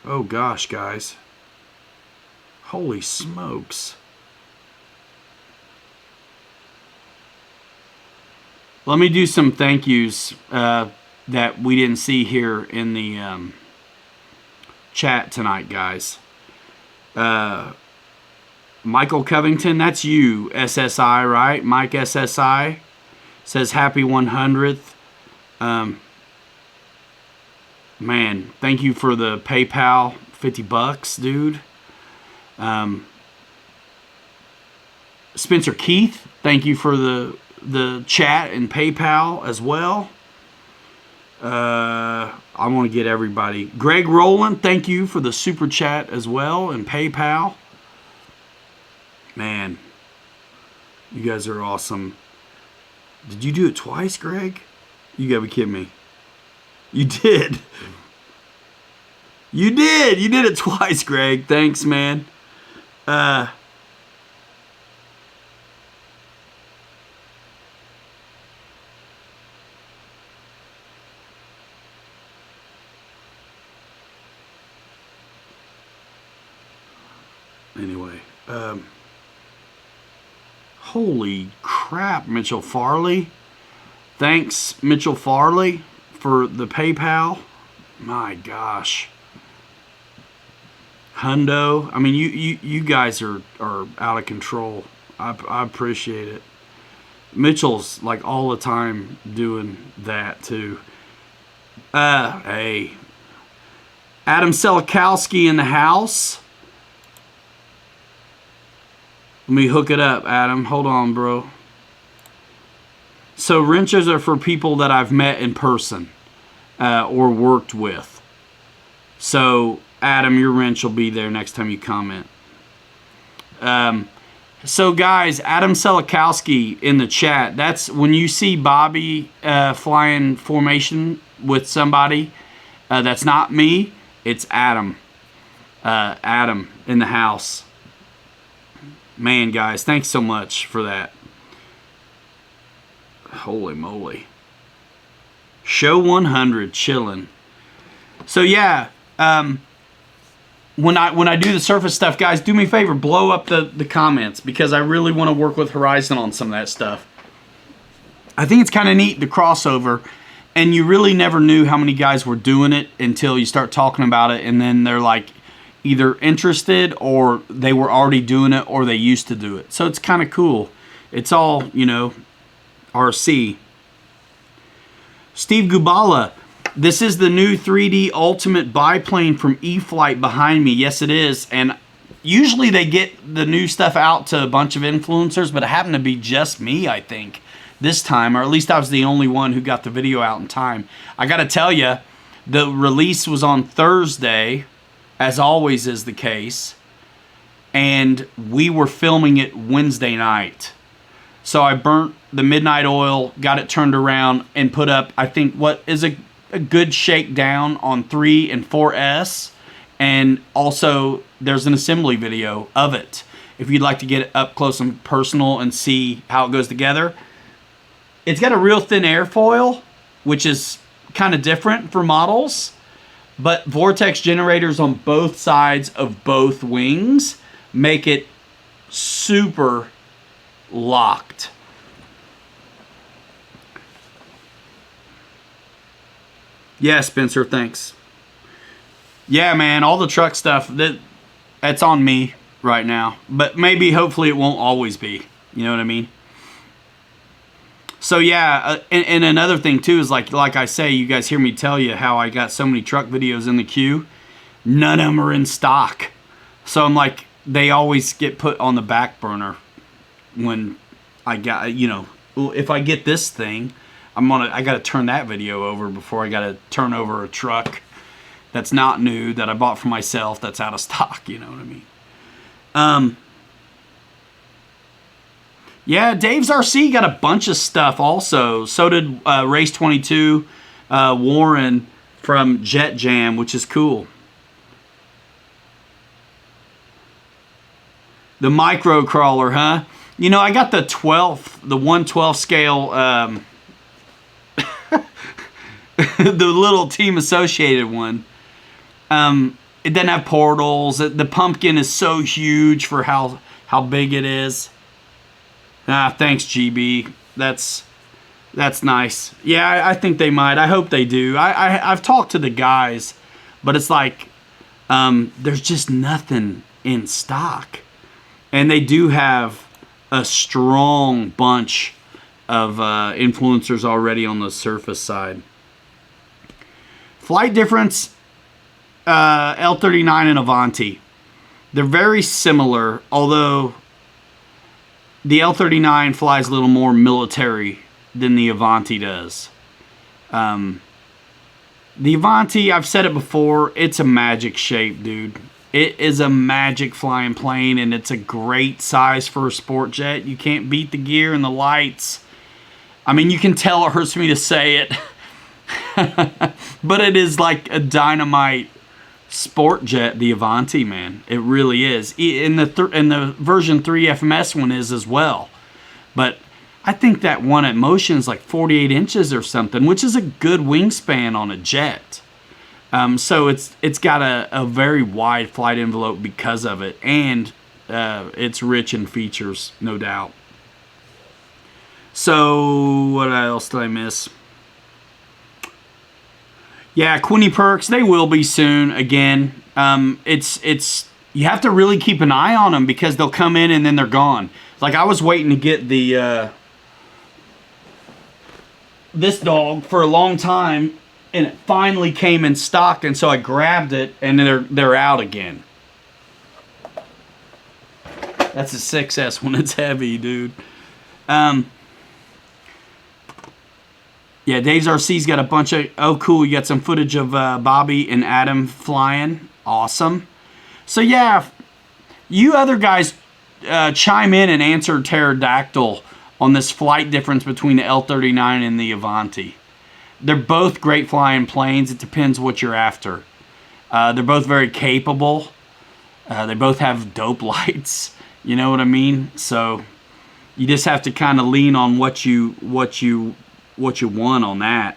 Oh gosh, guys. Holy smokes. Let me do some thank yous that we didn't see here in the chat tonight, guys. Michael Covington, that's you, SSI, right? Mike SSI says happy 100th. Man, thank you for the PayPal $50, dude. Spencer Keith, thank you for the chat and PayPal as well. I want to get everybody. Greg Rowland, thank you for the super chat as well and PayPal. Man, you guys are awesome. Did you do it twice, Greg? You gotta be kidding me. You did. You did. You did it twice, Greg. Thanks, man. Anyway, holy crap, Mitchell Farley. Thanks, Mitchell Farley, for the PayPal. My gosh. Hundo. I mean, you guys are out of control. I appreciate it. Mitchell's like all the time doing that too. Hey. Adam Selikowski in the house. Let me hook it up, Adam. Hold on, bro. So wrenches are for people that I've met in person or worked with. So, Adam, your wrench will be there next time you comment. So, guys, Adam Selikowski in the chat. That's when you see Bobby flying formation with somebody. That's not me. It's Adam. Adam in the house. Man, guys, thanks so much for that. Holy moly. Show 100, chilling. So, yeah, when I do the surface stuff, guys, do me a favor, blow up the comments, because I really want to work with Horizon on some of that stuff. I think it's kind of neat, the crossover, and you really never knew how many guys were doing it until you start talking about it, and then they're like, either interested or they were already doing it or they used to do it. So it's kind of cool. It's all, you know, RC. Steve Gubala, this is the new 3D Ultimate biplane from E-flite behind me. Yes, it is. And usually they get the new stuff out to a bunch of influencers, but it happened to be just me, I think, this time. Or at least I was the only one who got the video out in time. I got to tell you, the release was on Thursday, as always is the case, and we were filming it Wednesday night. So I burnt the midnight oil, got it turned around, and put up, I think, what is a good shakedown on 3 and 4S, and also there's an assembly video of it. If you'd like to get it up close and personal and see how it goes together. It's got a real thin airfoil, which is kind of different for models. But vortex generators on both sides of both wings make it super locked. Yeah, Spencer, thanks. Yeah, man, all the truck stuff, that's on me right now. But maybe, hopefully, it won't always be. You know what I mean? So yeah, and another thing too is like I say, you guys hear me tell you how I got so many truck videos in the queue. None of them are in stock. So I'm like, they always get put on the back burner when I got, you know, if I get this thing, I got to turn that video over before I got to turn over a truck that's not new, that I bought for myself, that's out of stock, you know what I mean? Yeah, Dave's RC got a bunch of stuff also. So did Race 22, Warren from Jet Jam, which is cool. The micro crawler, huh? You know, I got the 1/12 scale, the little Team Associated one. It doesn't have portals. The pumpkin is so huge for how big it is. Thanks, GB. That's nice. Yeah, I think they might. I hope they do. I've talked to the guys, but it's like there's just nothing in stock. And they do have a strong bunch of influencers already on the surface side. Flight difference, L39 and Avanti. They're very similar, although the L39 flies a little more military than the Avanti does. The Avanti, I've said it before, it's a magic shape, dude. It is a magic flying plane, and it's a great size for a sport jet. You can't beat the gear and the lights. I mean, you can tell it hurts me to say it. But it is like a dynamite sport jet, the Avanti, man. It really is. In the version 3 FMS one is as well. But I think that one at Motion is like 48 inches or something, which is a good wingspan on a jet. So it's got a very wide flight envelope because of it, and it's rich in features, no doubt. So what else did I miss? Yeah, Quinny Perks, they will be soon again. It's you have to really keep an eye on them because they'll come in and then they're gone. Like I was waiting to get the this dog for a long time, and it finally came in stock, and so I grabbed it, and they're out again. That's a 6S when it's heavy, dude. Yeah, Dave's RC's got a bunch of... Oh, cool. You got some footage of Bobby and Adam flying. Awesome. So, yeah, you other guys chime in and answer Pterodactyl on this flight difference between the L39 and the Avanti. They're both great flying planes. It depends what you're after. They're both very capable. They both have dope lights. You know what I mean? So you just have to kind of lean on what you want on that.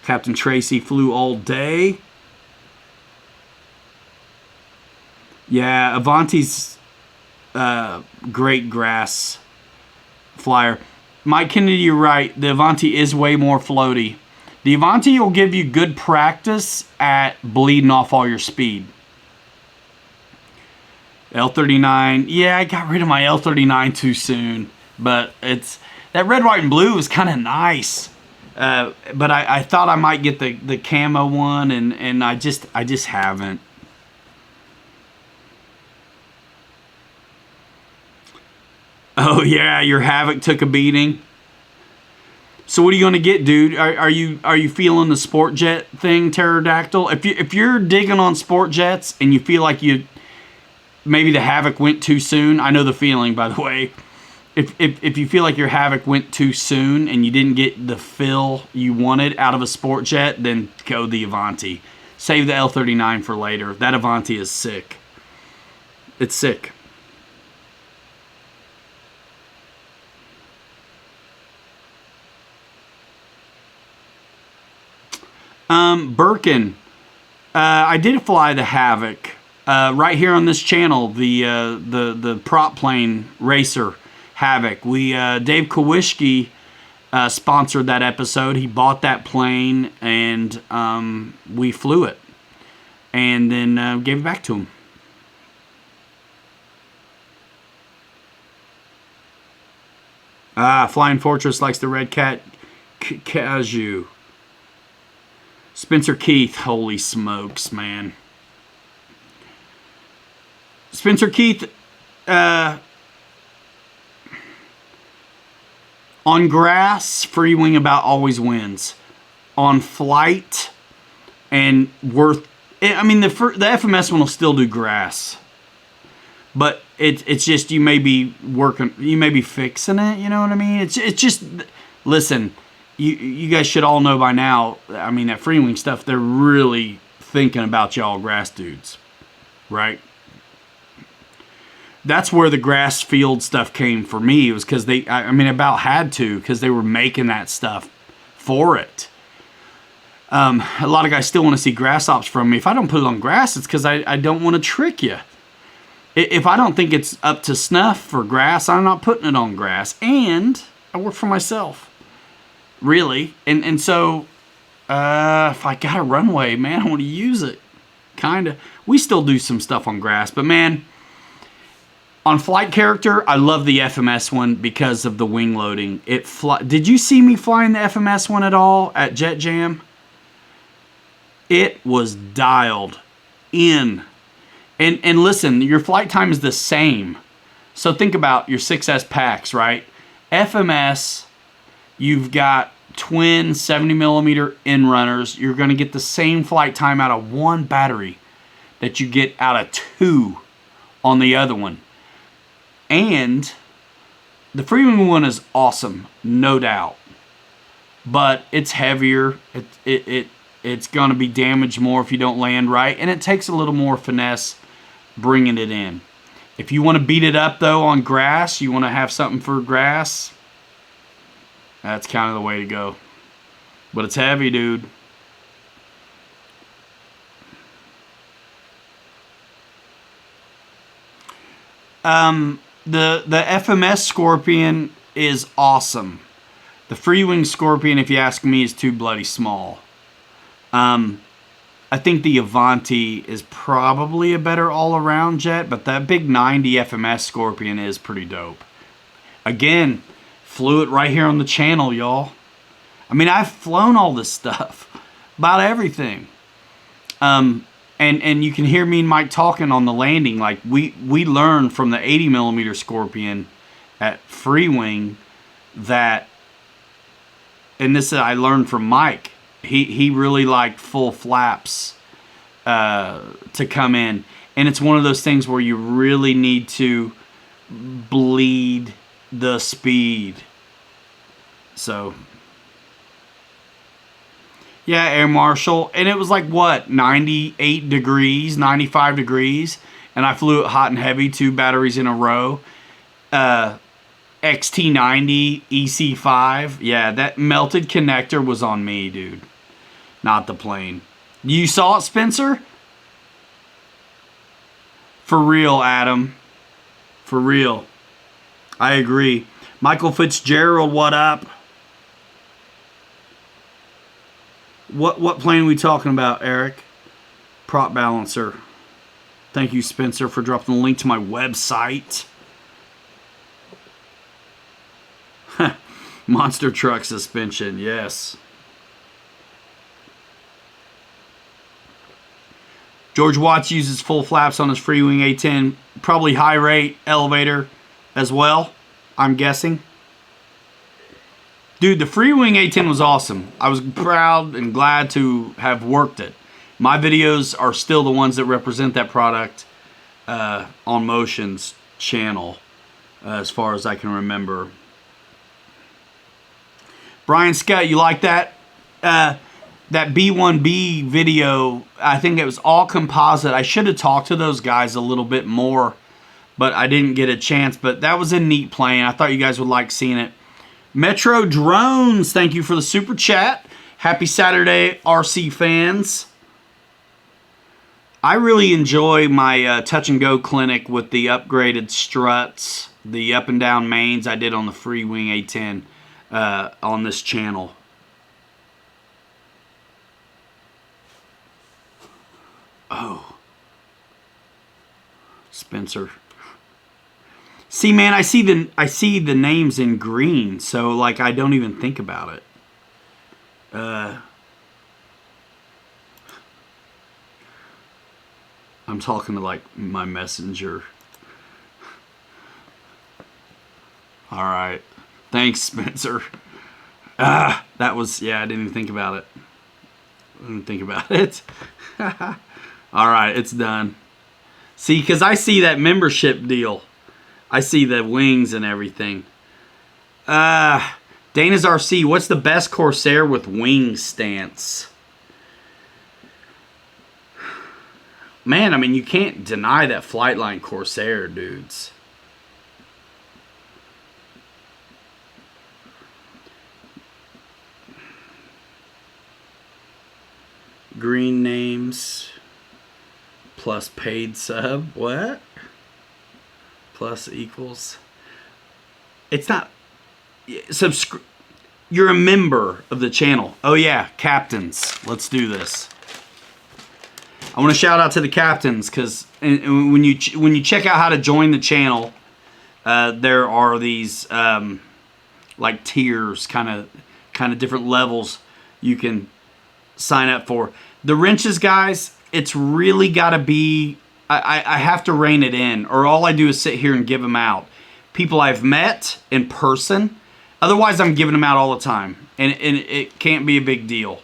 Captain Tracy flew all day. Yeah, Avanti's great grass flyer. Mike Kennedy, you're right. The Avanti is way more floaty. The Avanti will give you good practice at bleeding off all your speed. L39. Yeah, I got rid of my L39 too soon. But it's that red, white, and blue is kind of nice. But I thought I might get the camo one, and I just haven't. Oh yeah, your Havoc took a beating. So what are you gonna get, dude? Are you feeling the sport jet thing, Pterodactyl? If you're digging on sport jets and you feel like maybe the Havoc went too soon, I know the feeling, by the way. If you feel like your Havoc went too soon and you didn't get the fill you wanted out of a sport jet, then go the Avanti. Save the L39 for later. That Avanti is sick. It's sick. Birkin, I did fly the Havoc right here on this channel. The prop plane racer Havoc. Dave Kowalski sponsored that episode. He bought that plane, and we flew it, and then gave it back to him. Flying Fortress likes the Red Cat Cashew. Spencer Keith, holy smokes, man. Spencer Keith, on grass, free wing about always wins. On flight, and I mean, the FMS one will still do grass. But it's just, you may be fixing it, you know what I mean? It's just, listen, you guys should all know by now, I mean, that free wing stuff, they're really thinking about y'all grass dudes, right? That's where the grass field stuff came for me. It was because about had to, because they were making that stuff for it. A lot of guys still want to see grass ops from me. If I don't put it on grass, it's because I don't want to trick you. If I don't think it's up to snuff for grass, I'm not putting it on grass. And I work for myself. Really. And so, if I got a runway, man, I want to use it. Kind of. We still do some stuff on grass. But, man, on flight character, I love the FMS one because of the wing loading. Did you see me flying the FMS one at all at Jet Jam? It was dialed in. And listen, your flight time is the same. So think about your 6S packs, right? FMS, you've got twin 70 millimeter in runners. You're going to get the same flight time out of one battery that you get out of two on the other one. And the Freewing one is awesome, no doubt. But it's heavier. It's going to be damaged more if you don't land right. And it takes a little more finesse bringing it in. If you want to beat it up, though, on grass, you want to have something for grass, that's kind of the way to go. But it's heavy, dude. The FMS Scorpion is awesome. The Freewing Scorpion, if you ask me, is too bloody small. I think the Avanti is probably a better all-around jet, but that big 90 FMS Scorpion is pretty dope. Again, flew it right here on the channel, y'all. I mean, I've flown all this stuff, about everything. And you can hear me and Mike talking on the landing. Like, we learned from the 80 millimeter Scorpion at Freewing that, and this I learned from Mike, he really liked full flaps to come in. And it's one of those things where you really need to bleed the speed. So, yeah, Air Marshal. And it was like, what, 98 degrees, 95 degrees. And I flew it hot and heavy, 2 batteries in a row. XT90, EC5. Yeah, that melted connector was on me, dude. Not the plane. You saw it, Spencer? For real, Adam. For real. I agree. Michael Fitzgerald, what up? What plane are we talking about, Eric? Prop balancer. Thank you, Spencer, for dropping the link to my website. Monster truck suspension, yes. George Watts uses full flaps on his Freewing A10. Probably high rate elevator as well, I'm guessing. Dude, the Freewing A10 was awesome. I was proud and glad to have worked it. My videos are still the ones that represent that product on Motion's channel, as far as I can remember. Brian Scott, you like that? That B1B video, I think it was all composite. I should have talked to those guys a little bit more, but I didn't get a chance. But that was a neat plane. I thought you guys would like seeing it. Metro Drones, thank you for the super chat. Happy Saturday, RC fans. I really enjoy my touch and go clinic with the upgraded struts, the up and down mains I did on the Freewing A10 on this channel. Oh, Spencer. See, man, I see the names in green, so like I don't even think about it. I'm talking to like my messenger. All right, thanks, Spencer. That was, yeah, I didn't even think about it. I didn't think about it. All right, it's done. See, because I see that membership deal. I see the wings and everything. Dana's RC, what's the best Corsair with wing stance? Man, I mean, you can't deny that Flightline Corsair, dudes. Green names plus paid sub. What? Plus equals. It's not. You're a member of the channel. Oh yeah, captains. Let's do this. I want to shout out to the captains because when you check out how to join the channel, there are these like tiers, kind of different levels you can sign up for. The wrenches, guys, it's really got to be, I have to rein it in, or all I do is sit here and give them out. People I've met in person. Otherwise, I'm giving them out all the time, and it can't be a big deal.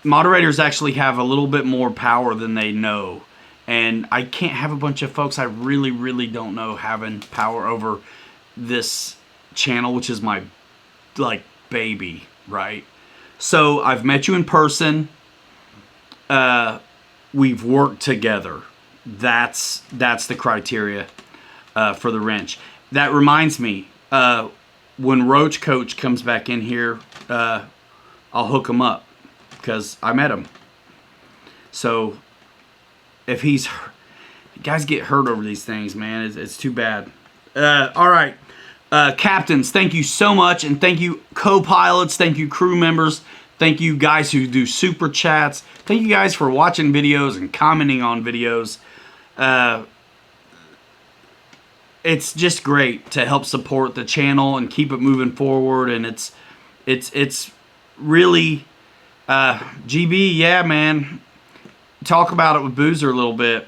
Moderators actually have a little bit more power than they know, and I can't have a bunch of folks I really, really don't know having power over this channel, which is my, like, baby, right? So I've met you in person. We've worked together. That's the criteria for the wrench. That reminds me, when Roach Coach comes back in here, I'll hook him up because I met him. So if guys get hurt over these things, man, it's too bad. All right. Captains, thank you so much, and thank you co-pilots, thank you crew members, thank you guys who do super chats, thank you guys for watching videos and commenting on videos. It's just great to help support the channel and keep it moving forward, and it's really GB, yeah, man. Talk about it with Boozer a little bit.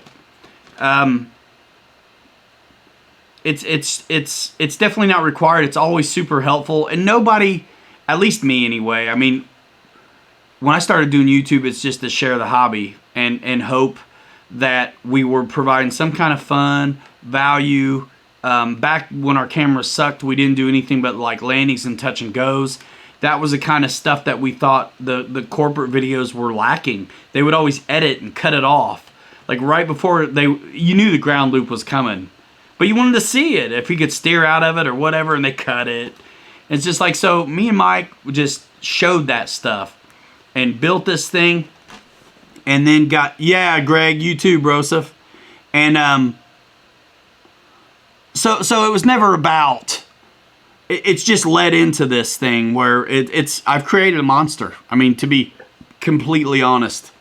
It's definitely not required. It's always super helpful, and nobody, at least me anyway. I mean, when I started doing YouTube, it's just to share the hobby and hope that we were providing some kind of fun, value. Back when our cameras sucked, we didn't do anything but like landings and touch and goes. That was the kind of stuff that we thought the corporate videos were lacking. They would always edit and cut it off, like right before you knew the ground loop was coming. But you wanted to see it, if he could steer out of it or whatever, and they cut it. It's just like, so me and Mike just showed that stuff and built this thing, and then got, yeah, Greg, you too, Broseph. And so it was never about, it's just led into this thing where I've created a monster. I mean, to be completely honest,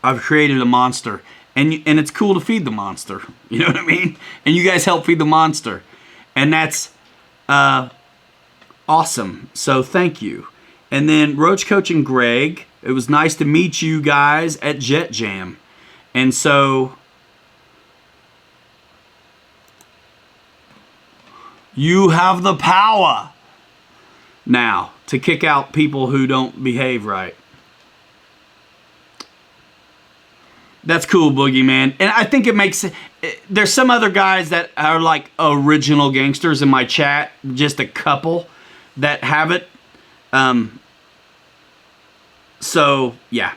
I've created a monster. And it's cool to feed the monster. You know what I mean? And you guys help feed the monster. And that's awesome. So thank you. And then Roach Coach and Greg, it was nice to meet you guys at Jet Jam. And so you have the power now to kick out people who don't behave right. That's cool, Boogie, man. And I think it makes... There's some other guys that are like original gangsters in my chat. Just a couple that have it. So, yeah.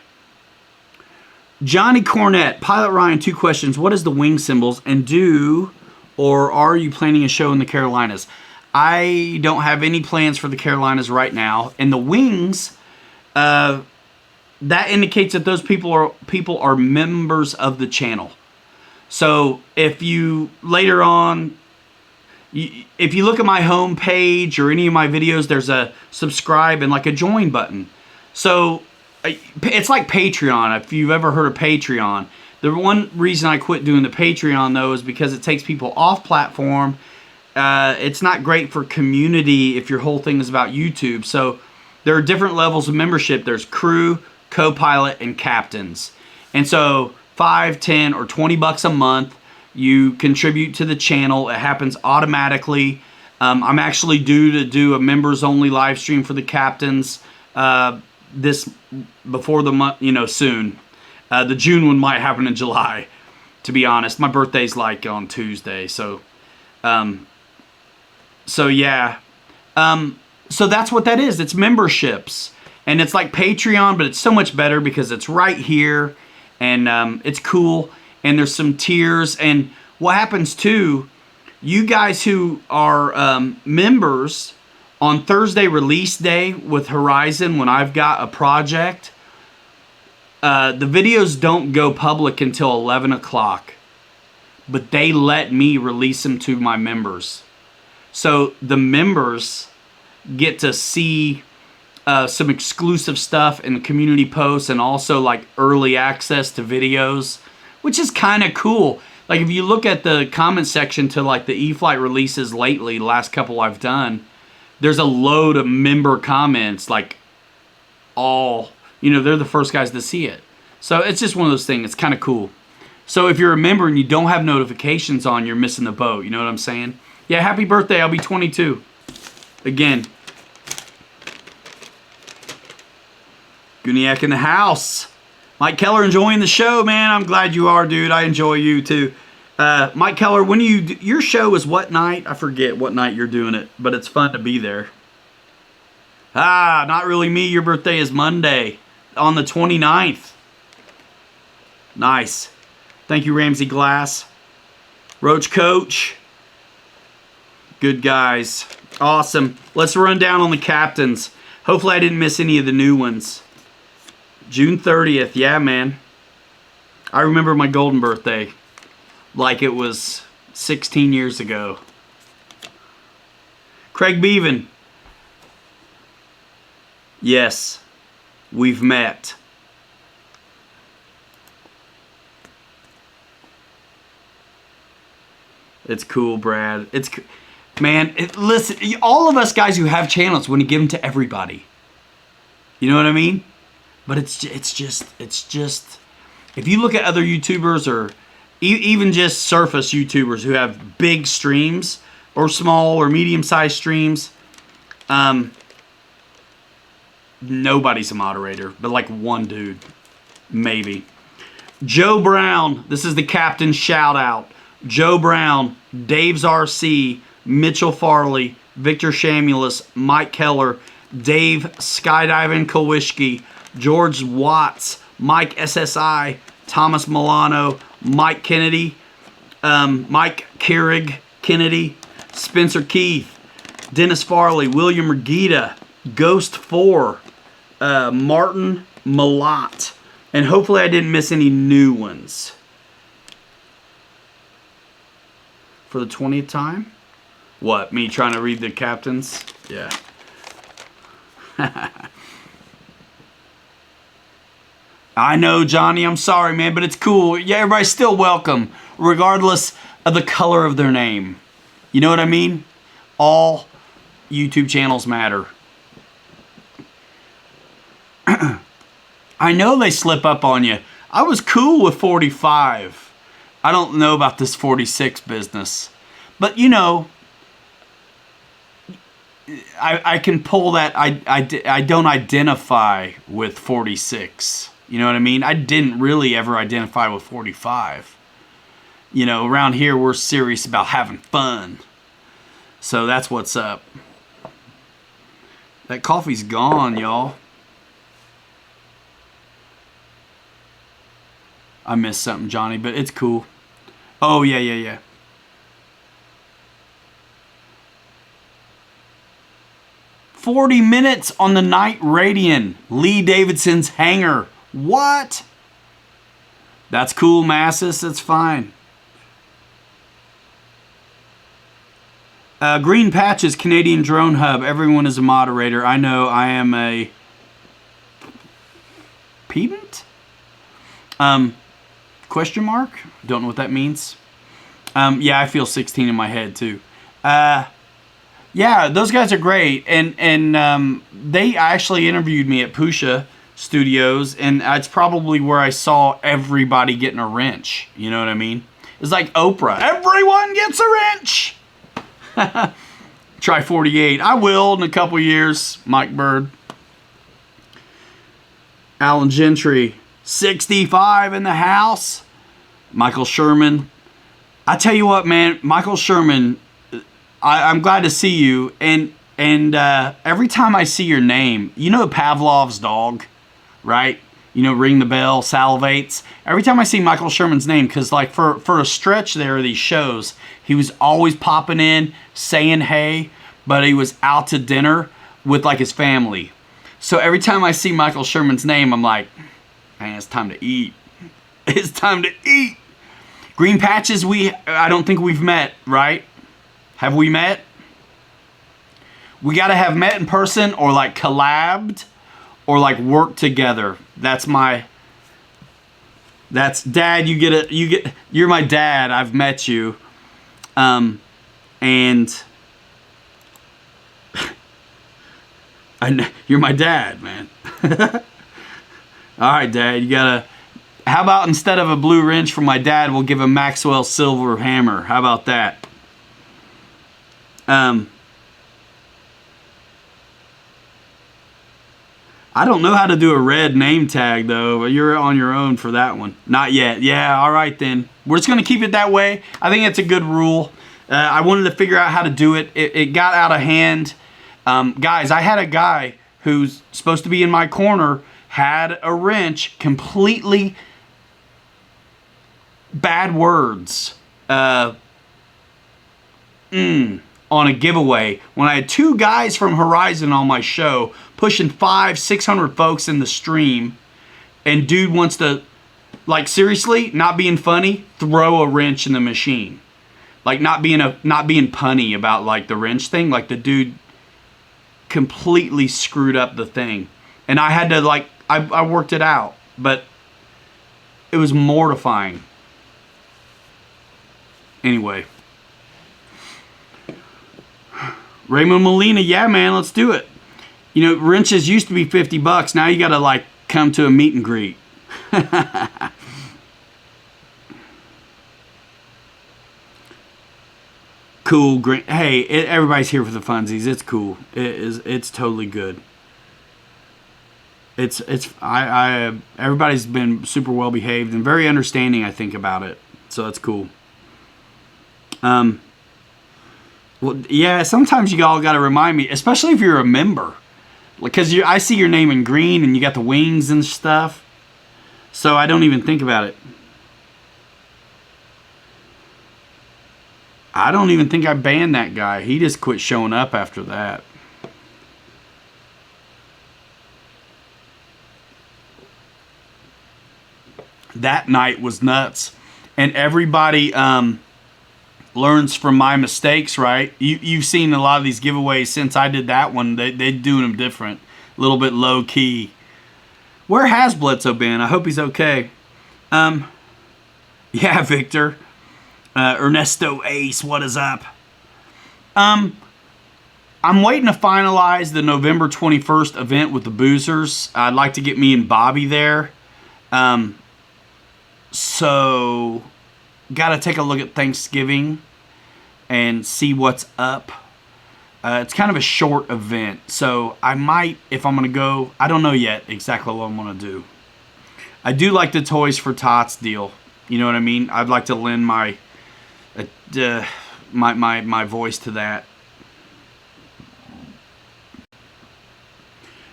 Johnny Cornett. Pilot Ryan, 2 questions. What is the wing symbols? And or are you planning a show in the Carolinas? I don't have any plans for the Carolinas right now. And the wings... that indicates that those people are members of the channel. So if you later on, if you look at my home page or any of my videos, there's a subscribe and like a join button. So it's like Patreon. If you've ever heard of Patreon, the one reason I quit doing the Patreon though is because it takes people off platform. It's not great for community if your whole thing is about YouTube. So there are different levels of membership. There's crew, co-pilot, and captains. And so $5, $10, or $20 a month, you contribute to the channel. It happens automatically. I'm actually due to do a members only live stream for the captains before the month, soon. The June one might happen in July, to be honest. My birthday's like on Tuesday, so yeah. So that's what that is. It's memberships. And it's like Patreon, but it's so much better because it's right here. And it's cool. And there's some tiers. And what happens too, you guys who are members, on Thursday release day with Horizon, when I've got a project, the videos don't go public until 11 o'clock. But they let me release them to my members. So the members get to see some exclusive stuff in the community posts, and also like early access to videos, which is kind of cool. Like if you look at the comment section to like the E-flite releases lately, the last couple I've done, there's a load of member comments, like all You know, they're the first guys to see it. So it's just one of those things. It's kind of cool. So if you're a member and you don't have notifications on, you're missing the boat. You know what I'm saying? Yeah, happy birthday. I'll be 22. Again. Guniac in the house. Mike Keller enjoying the show, man. I'm glad you are, dude. I enjoy you too. Mike Keller, when your show is what night? I forget what night you're doing it, but it's fun to be there. Ah, not really me. Your birthday is Monday on the 29th. Nice. Thank you, Ramsey Glass. Roach Coach. Good guys. Awesome. Let's run down on the captains. Hopefully I didn't miss any of the new ones. June 30th. Yeah, man. I remember my golden birthday like it was 16 years ago. Craig Beaven. Yes, we've met. It's cool, Brad. Man, listen, all of us guys who have channels want to give them to everybody. You know what I mean? But it's just, if you look at other YouTubers or even just surface YouTubers who have big streams or small or medium-sized streams, nobody's a moderator, but like one dude, maybe. Joe Brown, this is the captain shout out. Joe Brown, Dave's RC, Mitchell Farley, Victor Shamulus, Mike Keller, Dave Skydiving Kowishki, George Watts, Mike SSI, Thomas Milano, Mike Kennedy, Mike Keurig Kennedy, Spencer Keith, Dennis Farley, William Regita, Ghost 4, Martin Malott, and hopefully I didn't miss any new ones. For the 20th time? What, me trying to read the captains? Yeah. I know, Johnny, I'm sorry, man, but it's cool. Yeah, everybody's still welcome, regardless of the color of their name. You know what I mean? All YouTube channels matter. I know they slip up on you. I was cool with 45. I don't know about this 46 business. But, you know, I can pull that. I don't identify with 46. You know what I mean? I didn't really ever identify with 45. You know, around here we're serious about having fun. So that's what's up. That coffee's gone, y'all. I missed something, Johnny, but it's cool. Oh, yeah. 40 minutes on the Night Radian. Lee Davidson's Hangar. What? That's cool, Massis. That's fine. Green Patches, Canadian Drone Hub. Everyone is a moderator. I know I am a pedant? Question mark? Don't know what that means. Yeah, I feel 16 in my head too. Yeah, those guys are great. And they actually interviewed me at Pusha Studios, and it's probably where I saw everybody getting a wrench. You know what I mean? It's like Oprah. Everyone gets a wrench! Try 48. I will in a couple years. Mike Bird. Alan Gentry. 65 in the house. Michael Sherman. I tell you what, man. Michael Sherman, I'm glad to see you. And every time I see your name, you know Pavlov's dog, right? You know, ring the bell, salivates. Every time I see Michael Sherman's name, because like for a stretch there of these shows, he was always popping in, saying hey, but he was out to dinner with like his family. So every time I see Michael Sherman's name, I'm like, man, it's time to eat. It's time to eat. Green Patches, I don't think we've met, right? Have we met? We got to have met in person or like collabed or like worked together. That's Dad, you're my dad. I've met you. And you're my dad, man. All right, Dad, you gotta. How about instead of a blue wrench for my dad, we'll give a Maxwell silver hammer? How about that? I don't know how to do a red name tag though. You're on your own for that one. Not yet. Yeah, all right then. We're just gonna keep it that way. I think it's a good rule. I wanted to figure out how to do it. It got out of hand. Guys, I had a guy who's supposed to be in my corner, had a wrench, completely bad words on a giveaway when I had 2 guys from Horizon on my show pushing 500-600 folks in the stream, and dude wants to, like, seriously, not being funny, throw a wrench in the machine. Like, not being punny about, like, the wrench thing. Like, the dude completely screwed up the thing. And I had to, like, I worked it out. But it was mortifying. Anyway. Raymond Molina, yeah, man, let's do it. You know, wrenches used to be $50. Now you got to, like, come to a meet and greet. Cool, great. Hey, everybody's here for the funsies. It's cool. It's totally good. Everybody's been super well behaved and very understanding, I think, about it. So that's cool. Well, yeah, sometimes you all got to remind me, especially if you're a member, because I see your name in green and you got the wings and stuff. So I don't even think about it. I don't even think I banned that guy. He just quit showing up after that. That night was nuts. And everybody learns from my mistakes, right? You've seen a lot of these giveaways since I did that one. They're doing them different. A little bit low key. Where has Bledsoe been? I hope he's okay. Yeah, Victor. Ernesto Ace, what is up? I'm waiting to finalize the November 21st event with the Boozers. I'd like to get me and Bobby there. So, got to take a look at Thanksgiving and see what's up. It's kind of a short event, so I might, if I'm going to go, I don't know yet exactly what I'm going to do. I do like the Toys for Tots deal. You know what I mean? I'd like to lend my voice to that.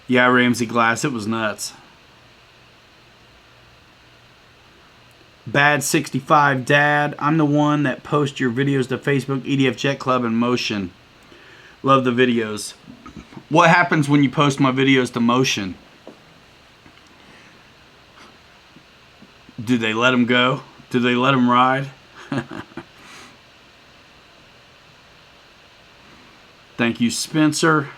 Yeah, Ramsey Glass, it was nuts. Bad 65 Dad, I'm the one that posts your videos to Facebook, EDF Jet Club, and Motion. Love the videos. What happens when you post my videos to Motion? Do they let them go? Do they let them ride? Thank you, Spencer.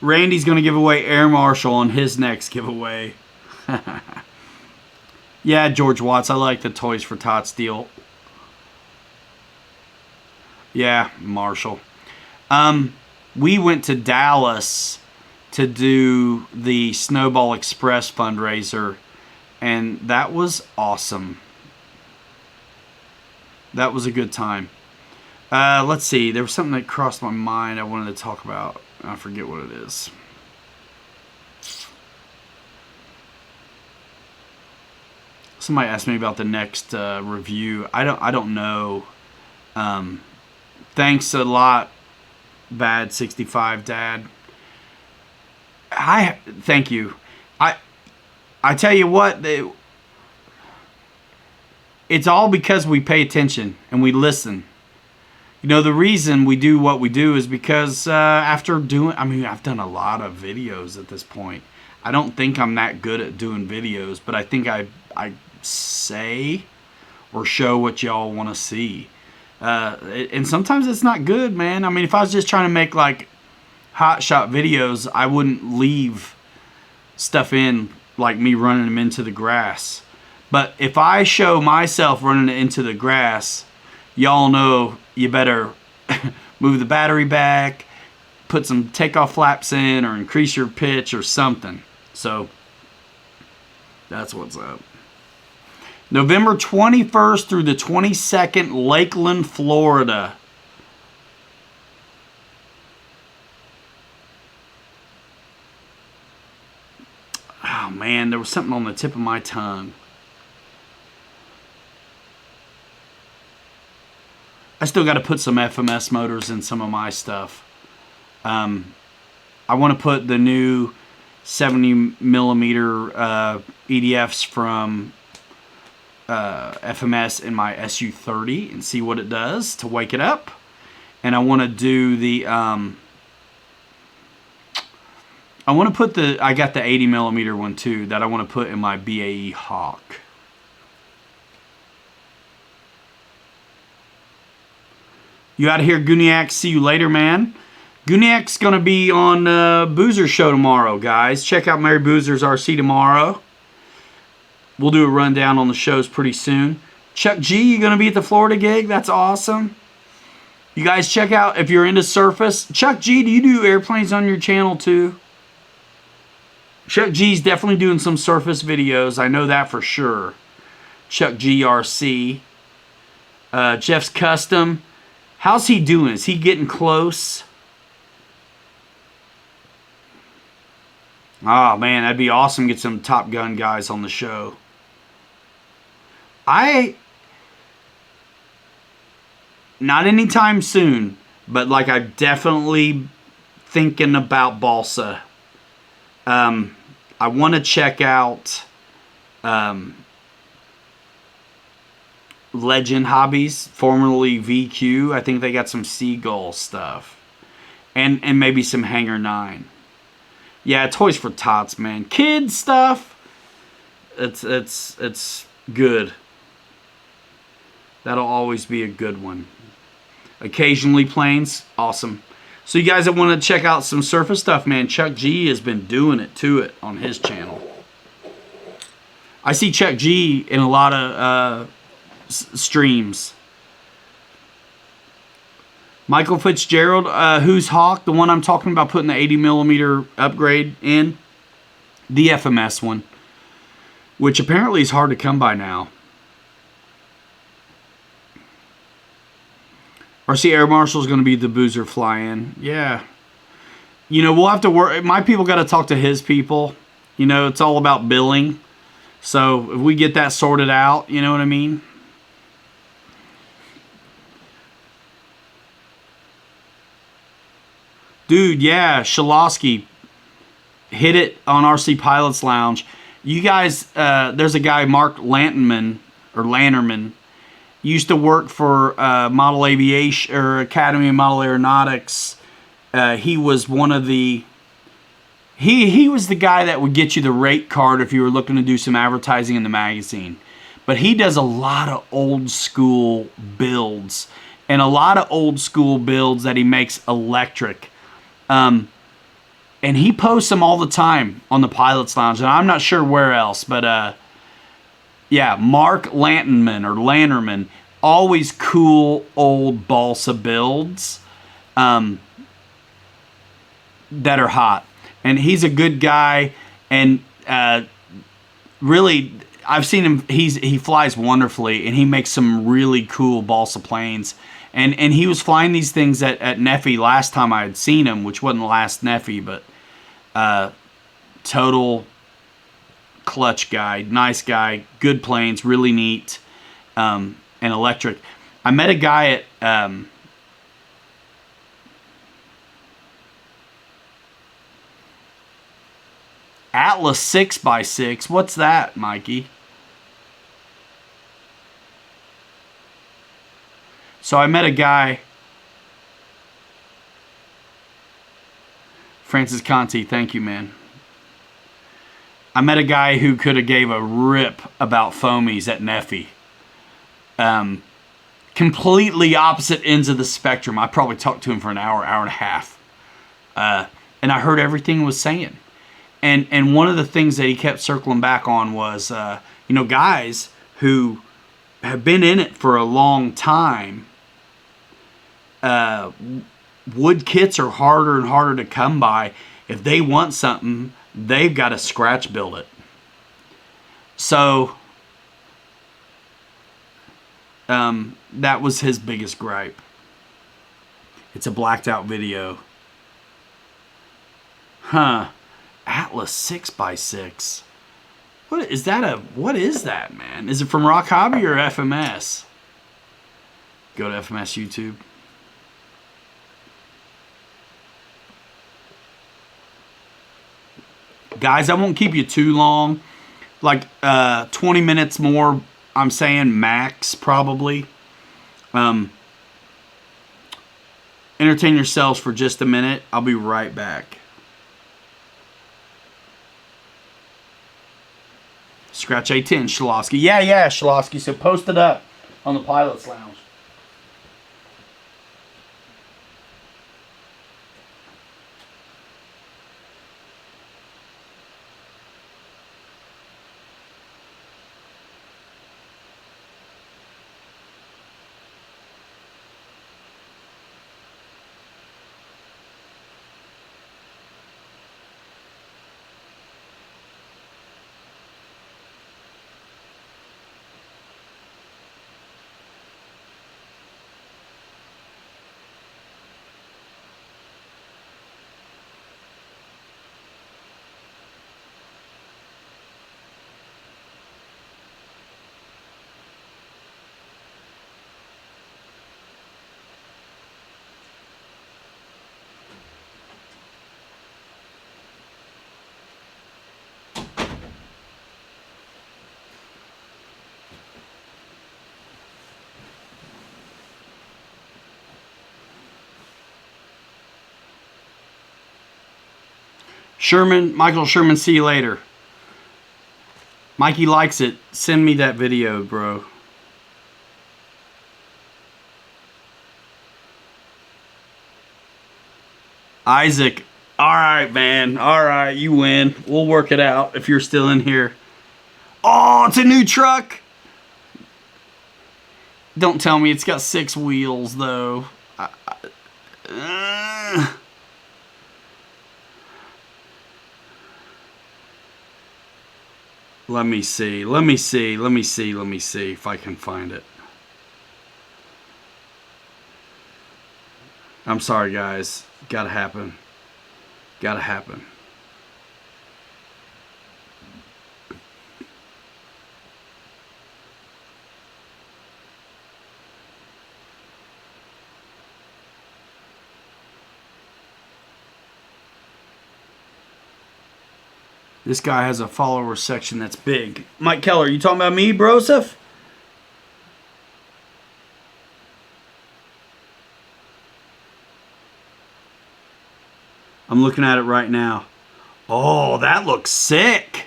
Randy's going to give away Air Marshal on his next giveaway. Yeah, George Watts, I like the Toys for Tots deal. Yeah, Marshall. We went to Dallas to do the Snowball Express fundraiser, and that was awesome. That was a good time. Let's see. There was something that crossed my mind I wanted to talk about. I forget what it is. Somebody asked me about the next review. I don't know. Thanks a lot, Bad 65 Dad. Thank you. I tell you what, it's all because we pay attention and we listen. You know, the reason we do what we do is because I've done a lot of videos at this point. I don't think I'm that good at doing videos, but I think I say or show what y'all want to see. And sometimes it's not good, man. I mean, if I was just trying to make like hot shot videos, I wouldn't leave stuff in like me running them into the grass. But if I show myself running it into the grass, y'all know you better move the battery back, put some takeoff flaps in, or increase your pitch or something. So That's what's up. November 21st through the 22nd, Lakeland, Florida. Oh, man, there was something on the tip of my tongue. I still got to put some FMS motors in some of my stuff. I want to put the new 70 millimeter EDFs from FMS in my SU30 and see what it does to wake it up. And I want to do the I got the 80 millimeter one too that I want to put in my BAE Hawk. You out of here, Guniac. See you later, man. Guniac's going to be on Boozer's show tomorrow, guys. Check out Mary Boozer's RC tomorrow. We'll do a rundown on the shows pretty soon. Chuck G, you going to be at the Florida gig? That's awesome. You guys check out, if you're into surface. Chuck G, do you do airplanes on your channel too? Chuck G's definitely doing some surface videos. I know that for sure. Chuck G RC. Jeff's Custom. How's he doing? Is he getting close? Oh, man, that'd be awesome to get some Top Gun guys on the show. Not anytime soon, but like I'm definitely thinking about balsa. I want to check out Legend Hobbies, formerly VQ. I think they got some Seagull stuff. And maybe some Hanger 9. Yeah, Toys for Tots, man. Kids stuff. It's good. That'll always be a good one. Occasionally planes, awesome. So you guys that want to check out some surface stuff, man, Chuck G has been doing it to it on his channel. I see Chuck G in a lot of streams. Michael Fitzgerald, who's Hawk? The one I'm talking about putting the 80 millimeter upgrade in? The FMS one. Which apparently is hard to come by now. RC Air Marshal is going to be the Boozer fly-in. Yeah. You know, we'll have to work. My people got to talk to his people. You know, it's all about billing. So if we get that sorted out, you know what I mean? Dude, yeah, Shalosky hit it on RC Pilots Lounge. You guys, there's a guy, Mark Lanterman, used to work for Model Aviation or Academy of Model Aeronautics. He was one of the he was the guy that would get you the rate card if you were looking to do some advertising in the magazine. But he does a lot of old school builds and a lot of old school builds that he makes electric. And he posts them all the time on the Pilots Lounge, and I'm not sure where else, but yeah, Mark Lanterman, always cool old balsa builds that are hot. And he's a good guy, and really, I've seen him, he flies wonderfully, and he makes some really cool balsa planes. And he was flying these things at Neffy last time I had seen him, which wasn't the last Neffy, but total clutch guy, nice guy, good planes, really neat, and electric. I met a guy at Atlas 6x6. What's that, Mikey? So I met a guy, Francis Conti, thank you, man. I met a guy who could have gave a rip about foamies at Neffy. Completely opposite ends of the spectrum. I probably talked to him for an hour, hour and a half. And I heard everything he was saying. And one of the things that he kept circling back on was, you know, guys who have been in it for a long time, wood kits are harder and harder to come by. If they want something, they've got to scratch build it. So, that was his biggest gripe. It's a blacked out video. Huh. Atlas 6x6. What is that? What is that, man? Is it from Rock Hobby or FMS? Go to FMS YouTube. Guys, I won't keep you too long. Like 20 minutes more, I'm saying max, probably. Entertain yourselves for just a minute. I'll be right back. Scratch A10, Shalosky. Yeah, Shalosky. So post it up on the Pilot's Lounge. Sherman, Michael Sherman, see you later. Mikey likes it. Send me that video, bro. Isaac, all right, man. All right, you win. We'll work it out if you're still in here. Oh, it's a new truck. Don't tell me it's got 6 wheels, though. Let me see if I can find it. I'm sorry, guys. Gotta happen. This guy has a follower section that's big. Mike Keller, you talking about me, Broseph? I'm looking at it right now. Oh, that looks sick.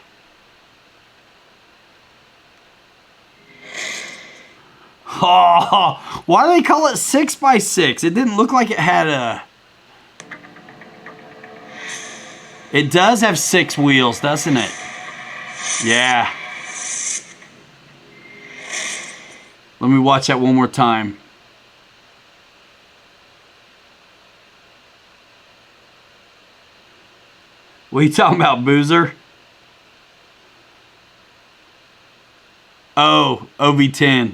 Oh, why do they call it 6x6? It didn't look like it had a... It does have 6 wheels, doesn't it? Yeah. Let me watch that one more time. What are you talking about, Boozer? Oh, OV10.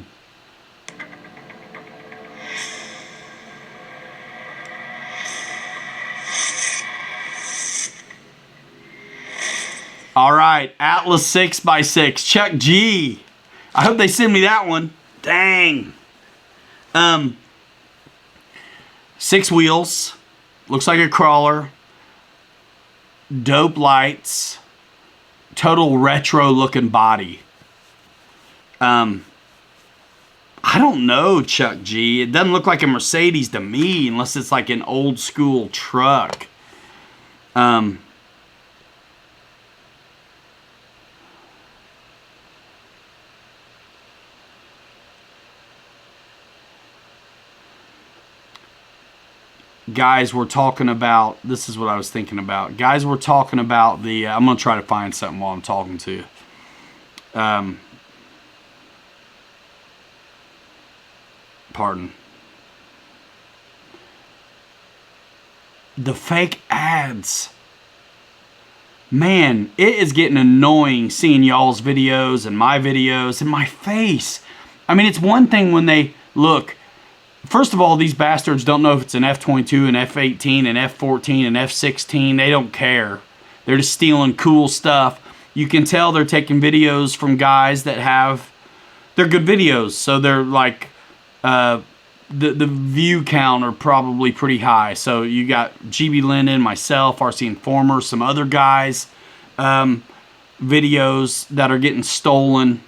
All right, Atlas 6x6, Chuck G. I hope they send me that one. Dang. 6 wheels. Looks like a crawler. Dope lights. Total retro looking body. I don't know, Chuck G. It doesn't look like a Mercedes to me unless it's like an old school truck. Guys, we're talking about, this is what I was thinking about. Guys, we're talking about the, I'm going to try to find something while I'm talking to you. Pardon. The fake ads. man, it is getting annoying seeing y'all's videos and my videos and my face. I mean, it's one thing when they look. First of all, these bastards don't know if it's an F-22, an F-18, an F-14, an F-16. They don't care. They're just stealing cool stuff. You can tell they're taking videos from guys that have, they're good videos. So they're like, the view count are probably pretty high. So you got GB Linden, myself, RC Informer, some other guys, videos that are getting stolen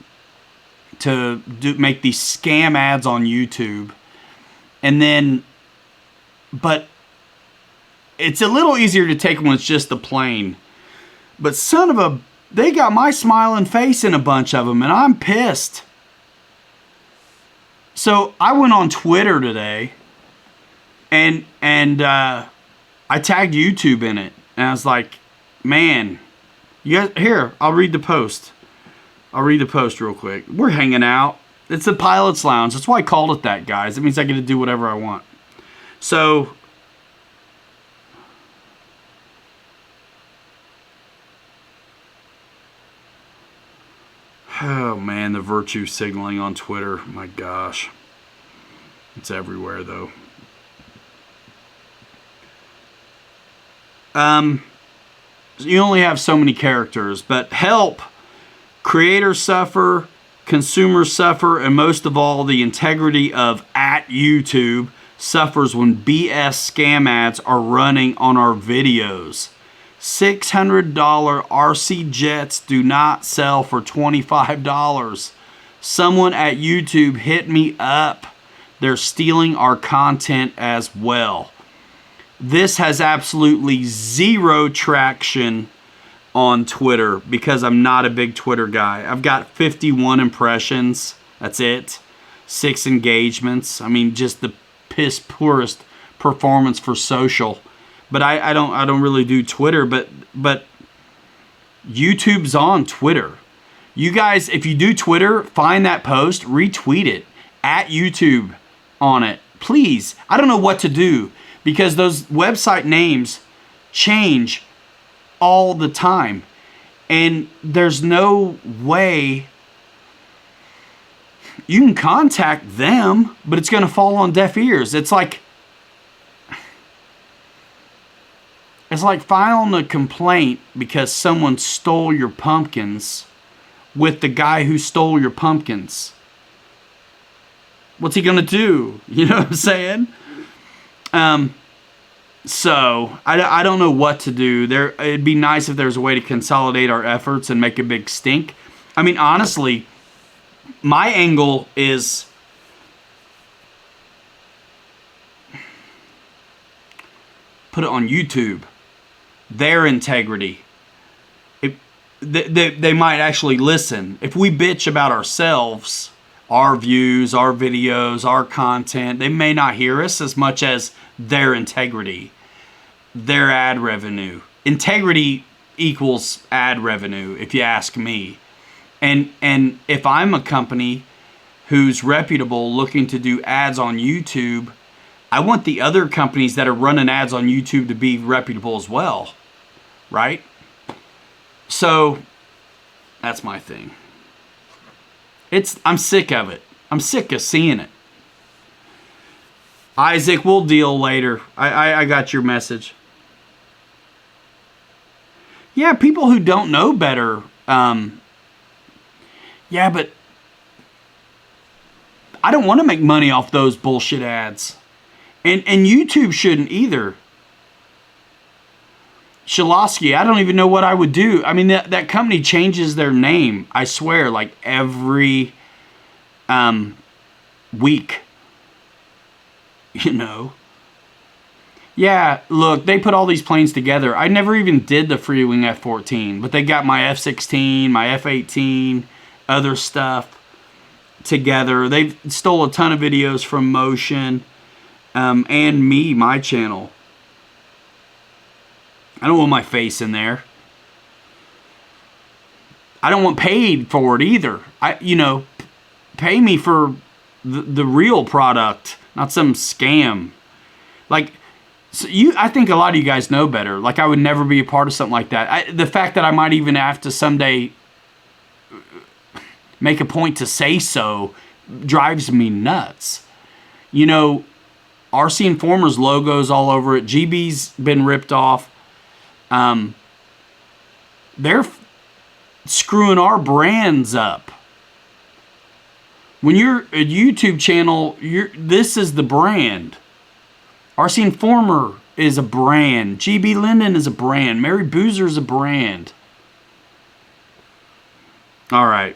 to make these scam ads on YouTube. And then, but it's a little easier to take when it's just the plane. But son of a, they got my smiling face in a bunch of them, and I'm pissed. So I went on Twitter today, and I tagged YouTube in it, and I was like, man, you guys, here, I'll read the post. I'll read the post real quick. We're hanging out. It's the Pilot's Lounge. That's why I called it that, guys. It means I get to do whatever I want. So, oh man, the virtue signaling on Twitter. My gosh. It's everywhere though. You only have so many characters, but help. Creators suffer, consumers suffer, and most of all, the integrity of @YouTube suffers when BS scam ads are running on our videos. $600 RC jets do not sell for $25. Someone at YouTube hit me up. They're stealing our content as well. This has absolutely zero traction on Twitter because I'm not a big Twitter guy. I've got 51 impressions. That's it. 6 engagements. I mean, just the piss poorest performance for social. But I don't really do Twitter, but YouTube's on Twitter. You guys, if you do Twitter, find that post, retweet it, @YouTube on it. Please. I don't know what to do because those website names change all the time. And there's no way you can contact them, but it's going to fall on deaf ears. It's like filing a complaint because someone stole your pumpkins with the guy who stole your pumpkins. What's he going to do? You know what I'm saying? So, I don't know what to do. It'd be nice if there's a way to consolidate our efforts and make a big stink. I mean, honestly, my angle is put it on YouTube. Their integrity. They might actually listen. If we bitch about ourselves, our views, our videos, our content, they may not hear us as much as their integrity, their ad revenue. Integrity equals ad revenue, if you ask me. And if I'm a company who's reputable looking to do ads on YouTube, I want the other companies that are running ads on YouTube to be reputable as well, right? So that's my thing. I'm sick of it. I'm sick of seeing it. Isaac, we'll deal later. I got your message. Yeah, people who don't know better. Yeah, but I don't want to make money off those bullshit ads. And YouTube shouldn't either. Shalosky, I don't even know what I would do. I mean, that company changes their name, I swear, like every week. You know? Yeah, look, they put all these planes together. I never even did the Freewing F-14, but they got my F-16, my F-18, other stuff together. They stole a ton of videos from Motion and me, my channel. I don't want my face in there. I don't want paid for it either. Pay me for the real product, not some scam. Like, So I think a lot of you guys know better. Like, I would never be a part of something like that. The fact that I might even have to someday make a point to say so drives me nuts. You know, RC Informer's logo's all over it. GB's been ripped off. They're screwing our brands up. When you're a YouTube channel, this is the brand. RC Informer is a brand. GB Linden is a brand. Mary Boozer is a brand. All right.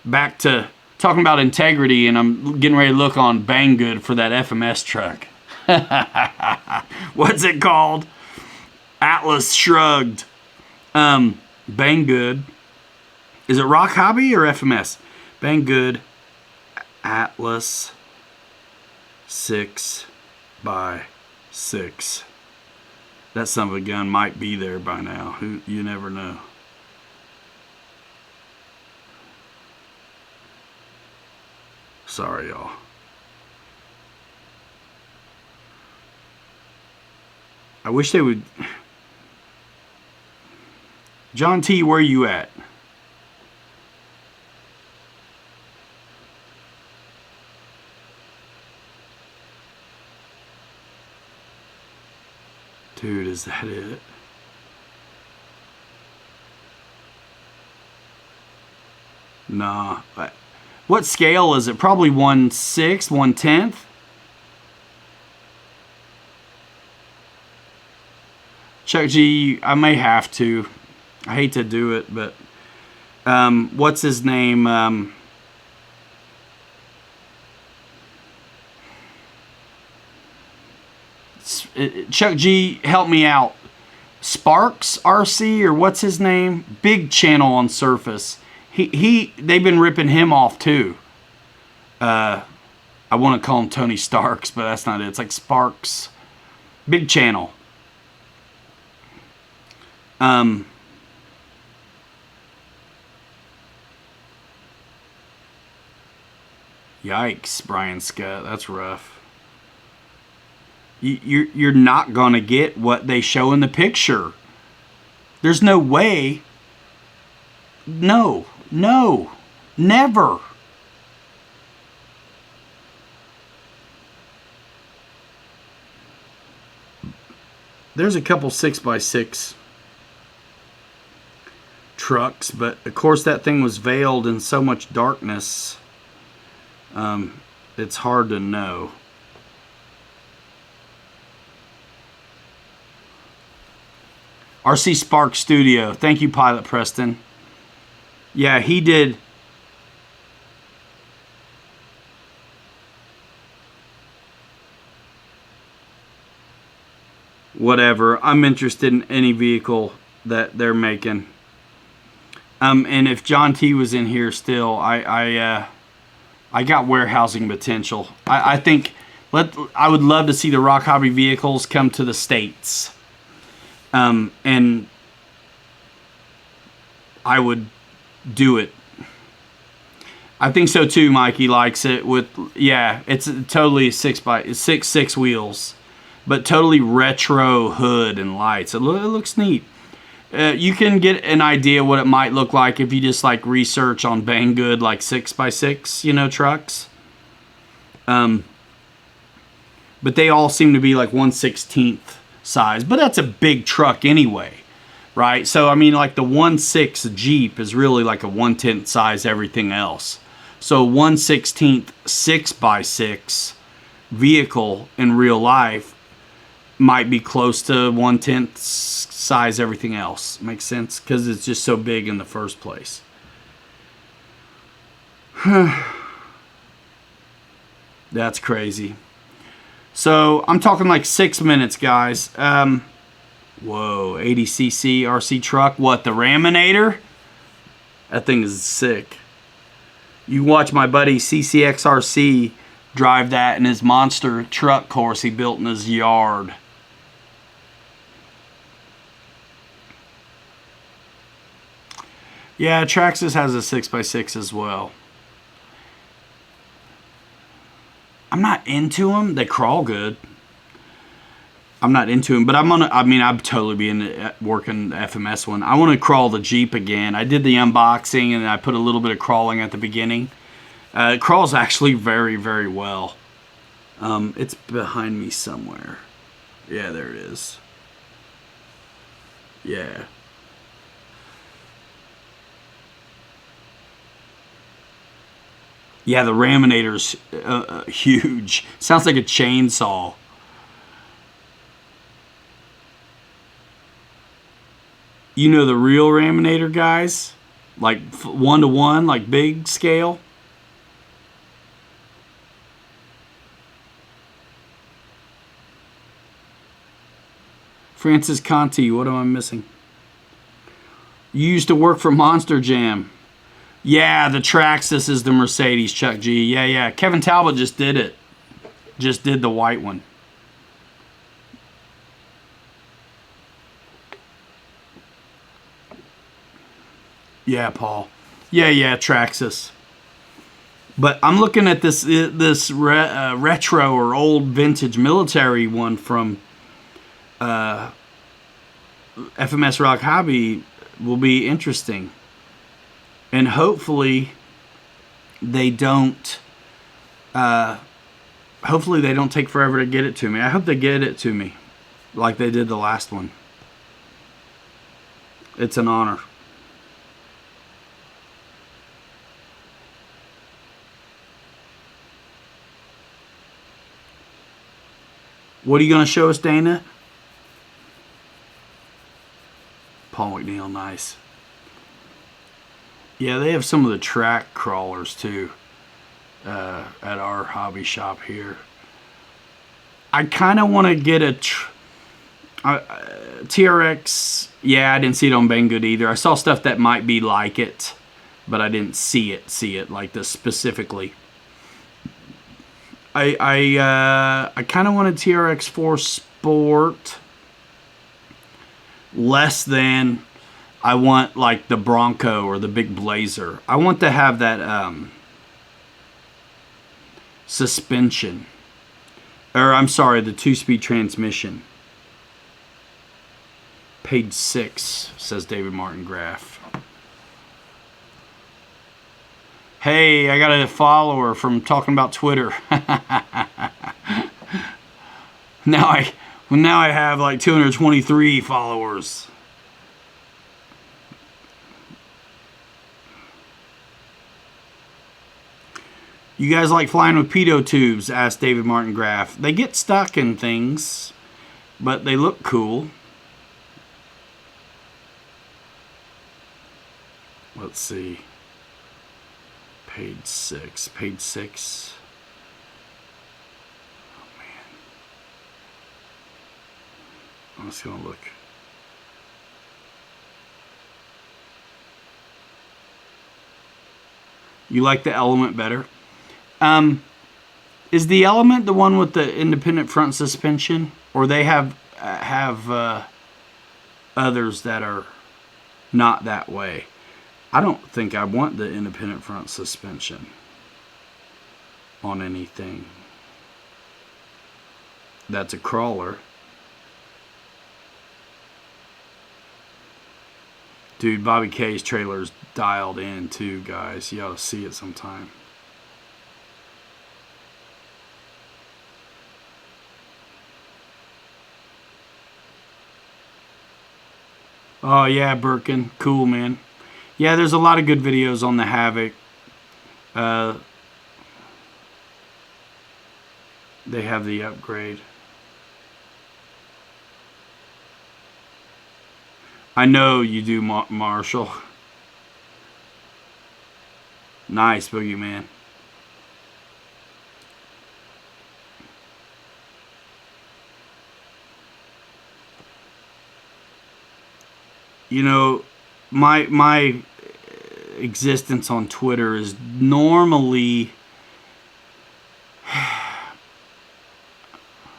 Back to talking about integrity, and I'm getting ready to look on Banggood for that FMS truck. What's it called? Atlas Shrugged. Banggood. Is it Rock Hobby or FMS? Banggood Atlas 6x6. That son of a gun might be there by now. You never know. Sorry, y'all. I wish they would. John T, where you at? Dude, is that it? Nah. What scale is it? Probably 1/6, 1/10? Chuck G, I may have to. I hate to do it, but what's his name? Chuck G, help me out. Sparks RC, or what's his name? Big channel on Surface. They've been ripping him off too. I want to call him Tony Starks, but that's not it. It's like Sparks. Big channel. Yikes, Brian Scott. That's rough. You're not going to get what they show in the picture. There's no way. No, never. There's a couple 6x6 trucks, but of course that thing was veiled in so much darkness. It's hard to know. RC Spark Studio. Thank you, Pilot Preston. Yeah, he did. Whatever. I'm interested in any vehicle that they're making. And if John T was in here still, I got warehousing potential. I think I would love to see the Rock Hobby vehicles come to the States. And I would do it. I think so too. Mikey likes it with, yeah, it's totally 6x6 wheels, but totally retro hood and lights. It looks neat. You can get an idea what it might look like if you just like research on Banggood, like 6x6, trucks. But they all seem to be like 1/16 size, but that's a big truck anyway, right? So I mean, like the 1/6 Jeep is really like a 1/10 size everything else. So 1/16 6x6 vehicle in real life might be close to 1/10 size everything else. Makes sense? Because it's just so big in the first place. That's crazy. So I'm talking like 6 minutes, guys. Whoa, 80cc RC truck. What, the Raminator? That thing is sick. You watch my buddy CCXRC drive that in his monster truck course he built in his yard. Yeah, Traxxas has a 6x6 as well. I'm not into them. They crawl good. I'm not into them, but I'd totally be working the FMS one. I want to crawl the Jeep again. I did the unboxing and I put a little bit of crawling at the beginning. It crawls actually very, very well. It's behind me somewhere. Yeah, there it is. Yeah. Yeah, the Raminator's huge. Sounds like a chainsaw. You know the real Raminator guys? Like 1-to-1, like big scale? Francis Conti, what am I missing? You used to work for Monster Jam. Yeah, the Traxxas is the Mercedes, Chuck G. Yeah. Kevin Talbot just did it. Just did the white one. Yeah, Paul. Yeah, Traxxas. But I'm looking at this retro or old vintage military one from FMS Rock Hobby. Will be interesting. And hopefully they don't take forever to get it to me. I hope they get it to me like they did the last one. It's an honor. What are you going to show us, Dana? Paul McNeil, nice. Yeah, they have some of the track crawlers too at our hobby shop here. I kind of want to get a TRX. Yeah, I didn't see it on Banggood either. I saw stuff that might be like it, but I didn't see it like this specifically. I kind of want a TRX4 Sport less than I want like the Bronco or the big Blazer. I want to have that suspension. Or I'm sorry, the 2-speed transmission. Page 6, says David Martin Graff. Hey, I got a follower from talking about Twitter. Now I have like 223 followers. You guys like flying with pitot tubes? Asked David Martin Graff. They get stuck in things, but they look cool. Let's see. Page 6. Page 6. Oh, man. I'm just going to look. You like the Element better? Is the Element the one with the independent front suspension? Or they have others that are not that way? I don't think I want the independent front suspension on anything. That's a crawler. Dude, Bobby K's trailer's dialed in too, guys. You ought to see it sometime. Oh yeah, Birkin. Cool, man. Yeah, there's a lot of good videos on the Havoc. They have the upgrade. I know you do, Marshall. Nice, Boogeyman. You know, my existence on Twitter is normally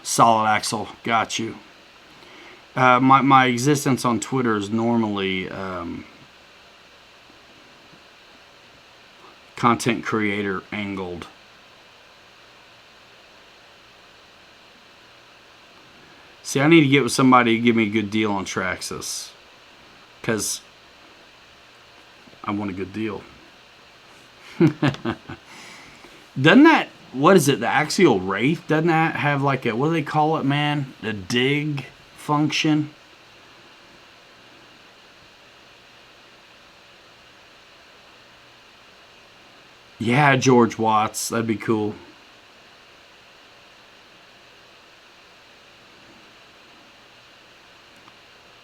Solid Axle. Got you. My existence on Twitter is normally content creator angled. See, I need to get with somebody to give me a good deal on Traxxas. Because I want a good deal. Doesn't that, what is it, the Axial Wraith, doesn't that have like a, what do they call it, man? The dig function? Yeah, George Watts, that'd be cool.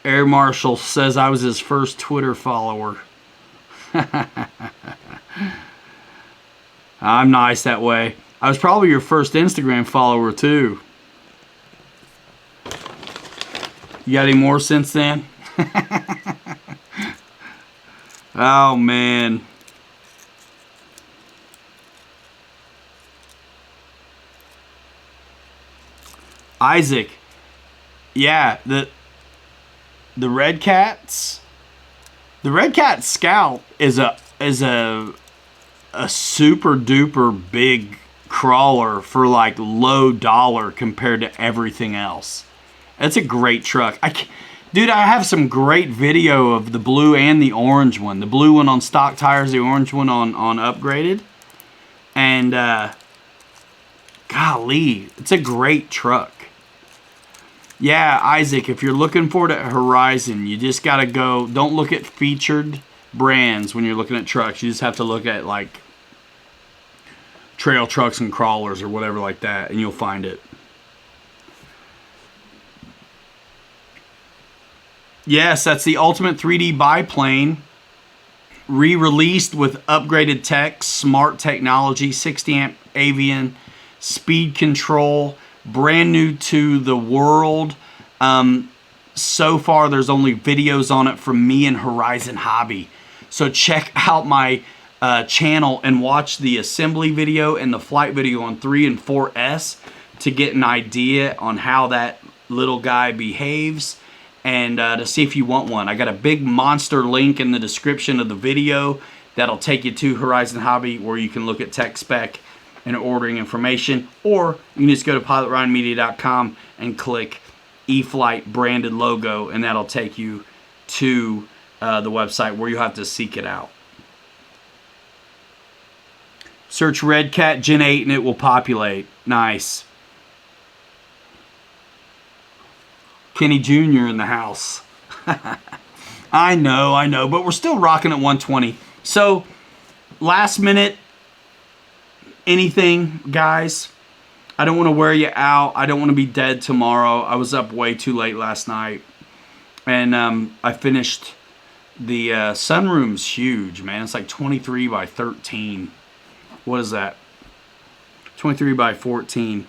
Air Marshal says I was his first Twitter follower. I'm nice that way. I was probably your first Instagram follower too. You got any more since then? Oh man. Isaac. Yeah, the Red Cats. The Red Cat Scout is a super duper big crawler for like low dollar compared to everything else. It's a great truck. Dude, I have some great video of the blue and the orange one. The blue one on stock tires, the orange one on upgraded. And golly, it's a great truck. Yeah, Isaac, if you're looking for it at Horizon, you just got to go. Don't look at featured brands when you're looking at trucks. You just have to look at like trail trucks and crawlers or whatever like that, and you'll find it. Yes, that's the Ultimate 3D biplane. Re-released with upgraded tech, smart technology, 60 amp Avian, speed control, brand new to the world. So far, there's only videos on it from me and Horizon Hobby. So check out my channel and watch the assembly video and the flight video on 3 and 4S to get an idea on how that little guy behaves and to see if you want one. I got a big monster link in the description of the video that'll take you to Horizon Hobby where you can look at tech spec and ordering information, or you can just go to pilotryanmedia.com and click E-Flite branded logo, and that'll take you to the website where you have to seek it out. Search Red Cat Gen 8 and it will populate. Nice. Kenny Jr. in the house. I know, but we're still rocking at 120. So, last minute, anything, guys. I don't want to wear you out. I don't want to be dead tomorrow. I was up way too late last night. And I finished the sunroom's huge, man. It's like 23 by 13. What is that? 23 by 14.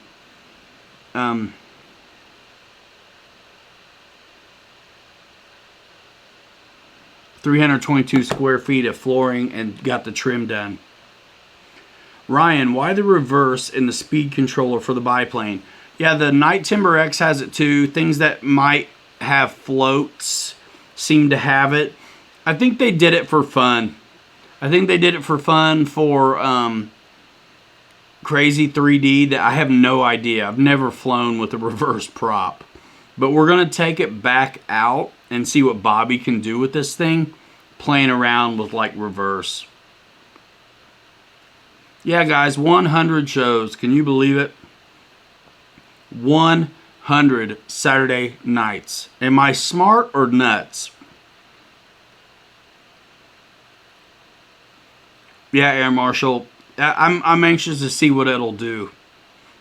322 square feet of flooring and got the trim done. Ryan, why the reverse in the speed controller for the biplane? Yeah, the Night Timber X has it too. Things that might have floats seem to have it. I think they did it for fun. I think they did it for fun for Crazy 3D. That I have no idea. I've never flown with a reverse prop. But we're going to take it back out and see what Bobby can do with this thing. Playing around with like reverse. Yeah, guys, 100 shows. Can you believe it? 100 Saturday nights. Am I smart or nuts? Yeah, Air Marshal. I'm anxious to see what it'll do.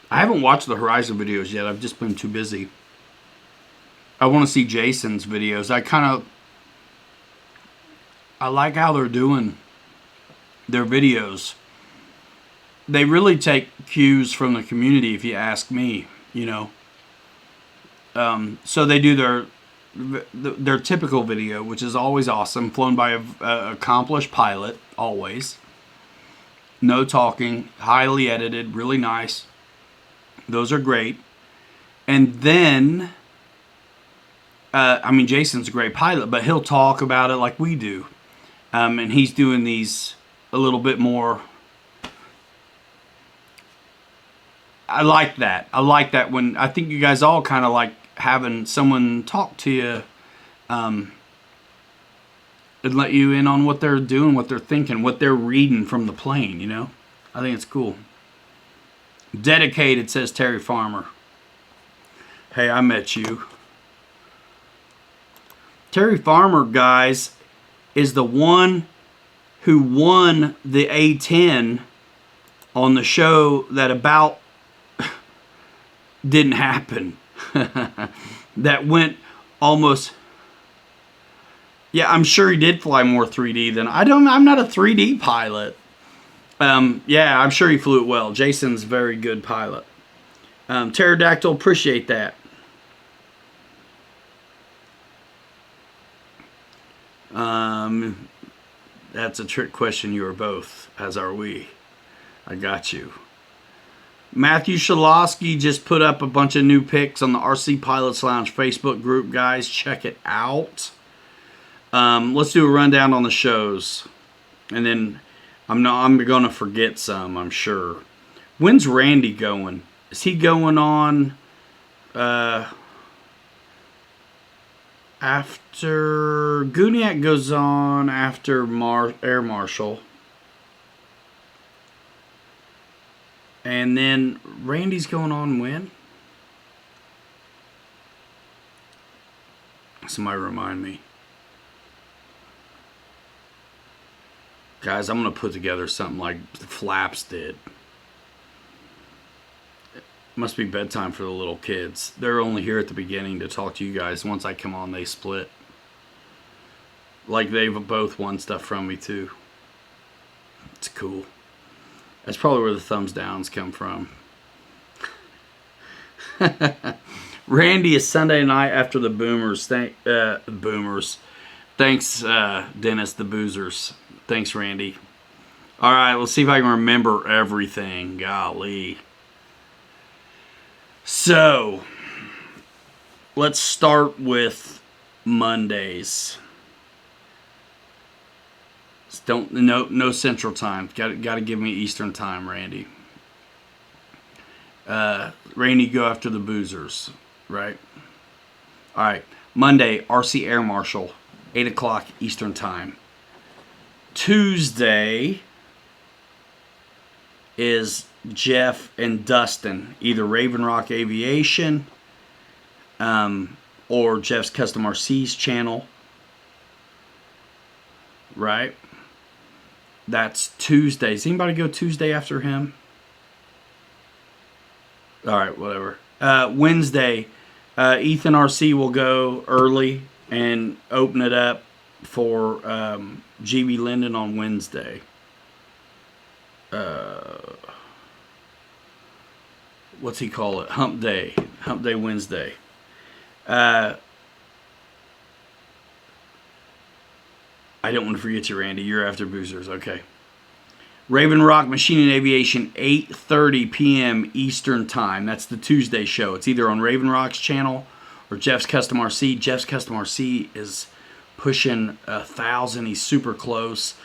I haven't watched the Horizon videos yet. I've just been too busy. I want to see Jason's videos. I like how they're doing their videos. They really take cues from the community, if you ask me, you know. So they do their typical video, which is always awesome, flown by an accomplished pilot, always. No talking, highly edited, really nice. Those are great. And then, Jason's a great pilot, but he'll talk about it like we do. And he's doing these a little bit more. I like that. I like that when I think you guys all kind of like having someone talk to you and let you in on what they're doing, what they're thinking, what they're reading from the plane, you know? I think it's cool. Dedicated, says Terry Farmer. Hey, I met you. Terry Farmer, guys, is the one who won the A10 on the show that about didn't happen. That went almost... Yeah, I'm sure he did fly more 3D than... I'm not a 3D pilot. Yeah, I'm sure he flew it well. Jason's a very good pilot. Pterodactyl, appreciate that. That's a trick question. You are both, as are we. I got you. Matthew Shalosky just put up a bunch of new pics on the RC Pilots Lounge Facebook group, guys. Check it out. Let's do a rundown on the shows, and then I'm going to forget some, I'm sure. When's Randy going? Is he going on after... Guniac goes on after Air Marshal. And then Randy's going on when? Somebody remind me. Guys, I'm going to put together something like the Flaps did. It must be bedtime for the little kids. They're only here at the beginning to talk to you guys. Once I come on, they split. Like they've both won stuff from me too. It's cool. That's probably where the thumbs downs come from. Randy is Sunday night after the Boomers. Boomers. Thanks, Dennis, the Boozers. Thanks, Randy. All right, let's see if I can remember everything. Golly. So, let's start with Mondays. No Central Time. Got to give me Eastern Time, Randy. Randy, go after the Boozers, right? All right. Monday, RC Air Marshal, 8 o'clock Eastern Time. Tuesday is Jeff and Dustin, either Raven Rock Aviation or Jeff's Custom RC's channel, right? That's Tuesday. Does anybody go Tuesday after him? All right, whatever. Wednesday, Ethan RC will go early and open it up for GB Linden on Wednesday. What's he call it? Hump Day Wednesday. I don't want to forget you, Randy. You're after Boozers. Okay. Raven Rock Machine and Aviation, 8:30 p.m. Eastern Time. That's the Tuesday show. It's either on Raven Rock's channel or Jeff's Custom RC. Jeff's Custom RC is pushing 1,000. He's super close.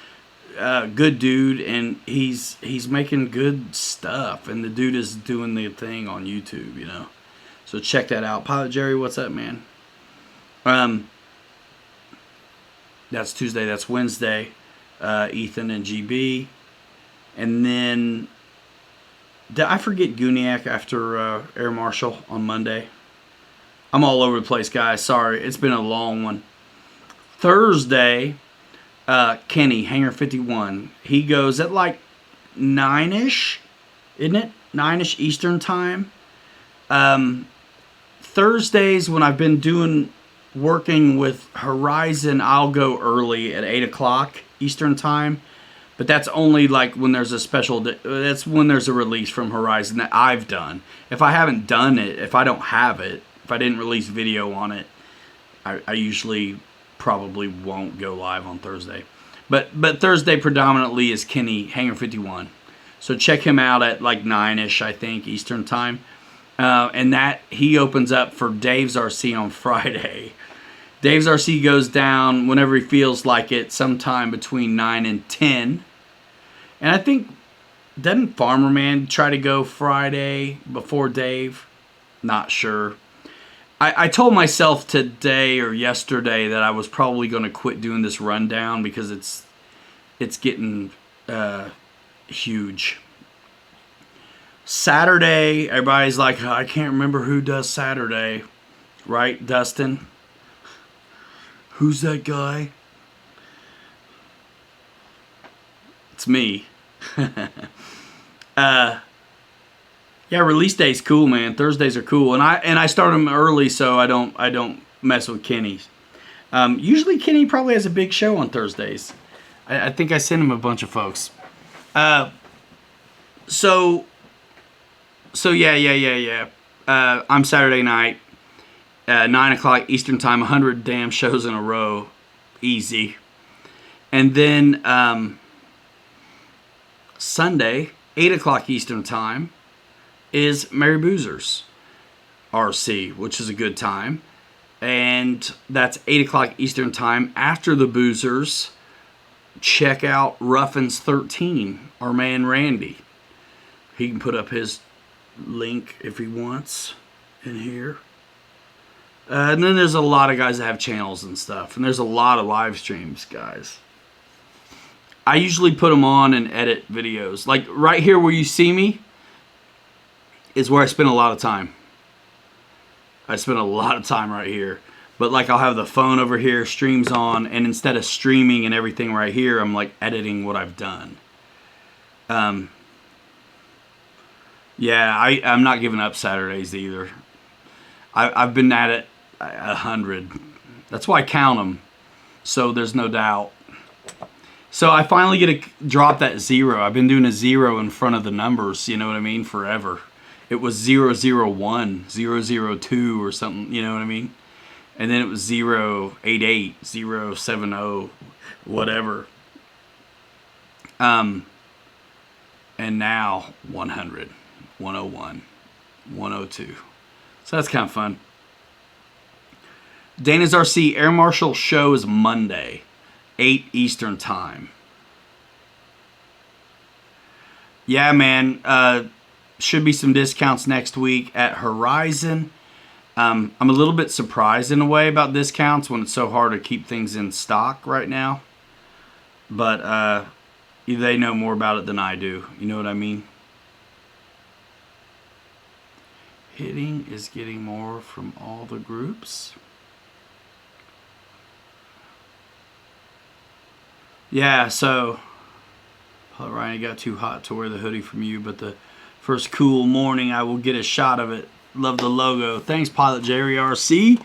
Good dude, and he's making good stuff. And the dude is doing the thing on YouTube, you know. So check that out. Pilot Jerry, what's up, man? That's Tuesday. That's Wednesday. Ethan and GB. And then, did I forget Guniac after Air Marshal on Monday? I'm all over the place, guys. Sorry. It's been a long one. Thursday, Kenny, Hangar 51. He goes at like 9-ish, isn't it? 9-ish Eastern Time. Thursdays, when I've been working with Horizon, I'll go early at 8 o'clock Eastern Time. But that's only like when there's a special... That's when there's a release from Horizon that I've done. If I haven't done it, if I don't have it, if I didn't release video on it, I usually probably won't go live on Thursday. But Thursday predominantly is Kenny, Hangar 51. So check him out at like 9-ish, I think, Eastern Time. And that he opens up for Dave's RC on Friday. Dave's RC goes down whenever he feels like it, sometime between 9 and 10. And I think, doesn't Farmer Man try to go Friday before Dave? Not sure. I told myself today or yesterday that I was probably going to quit doing this rundown because it's getting huge. Saturday, everybody's like, I can't remember who does Saturday. Right, Dustin? Who's that guy? It's me. Yeah, release day's cool, man. Thursdays are cool, and I start them early so I don't mess with Kenny. Usually Kenny probably has a big show on Thursdays. I think I sent him a bunch of folks. So yeah. I'm Saturday night, 9 o'clock Eastern time, 100 damn shows in a row, easy. And then Sunday, 8 o'clock Eastern time, is Mary Boozer's RC, which is a good time. And that's 8 o'clock Eastern time. After the Boozers, check out Ruffins 13, our man Randy. He can put up his link if he wants in here. And then there's a lot of guys that have channels and stuff. And there's a lot of live streams, guys. I usually put them on and edit videos. Like right here where you see me is where I spend a lot of time. I spend a lot of time right here. But like I'll have the phone over here, streams on, and instead of streaming and everything right here, I'm like editing what I've done. Yeah, I'm not giving up Saturdays either. I've been at it 100. That's why I count them. So there's no doubt. So I finally get to drop that 0. I've been doing a 0 in front of the numbers, you know what I mean, forever. It was 001, 002 or something, you know what I mean? And then it was 088, 070, whatever. And now 100, 101, 102. So that's kind of fun. Dana's RC Air Marshal show is Monday, 8 Eastern time. Yeah, man. Should be some discounts next week at Horizon. I'm a little bit surprised in a way about discounts when it's so hard to keep things in stock right now. But they know more about it than I do. You know what I mean? Hitting is getting more from all the groups. Yeah, so Ryan, it got too hot to wear the hoodie from you, but the first cool morning I will get a shot of it. Love the logo. Thanks, Pilot Jerry RC.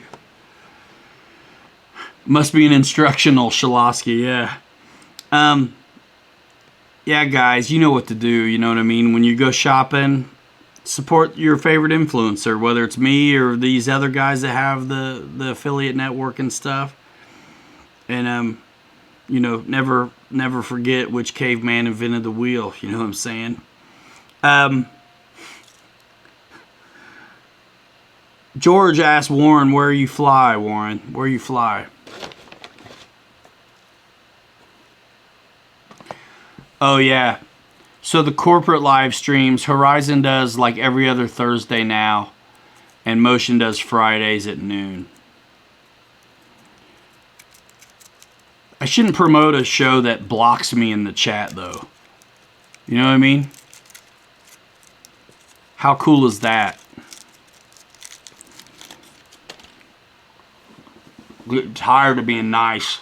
Must be an instructional, Shalosky, yeah. Yeah, guys, you know what to do, you know what I mean? When you go shopping, support your favorite influencer, whether it's me or these other guys that have the affiliate network and stuff. And, you know, never forget which caveman invented the wheel, you know what I'm saying? George asked Warren, where you fly, Warren? Where you fly? Oh, yeah. So the corporate live streams, Horizon does like every other Thursday now, and Motion does Fridays at noon. I shouldn't promote a show that blocks me in the chat, though. You know what I mean? How cool is that? Getting tired of being nice.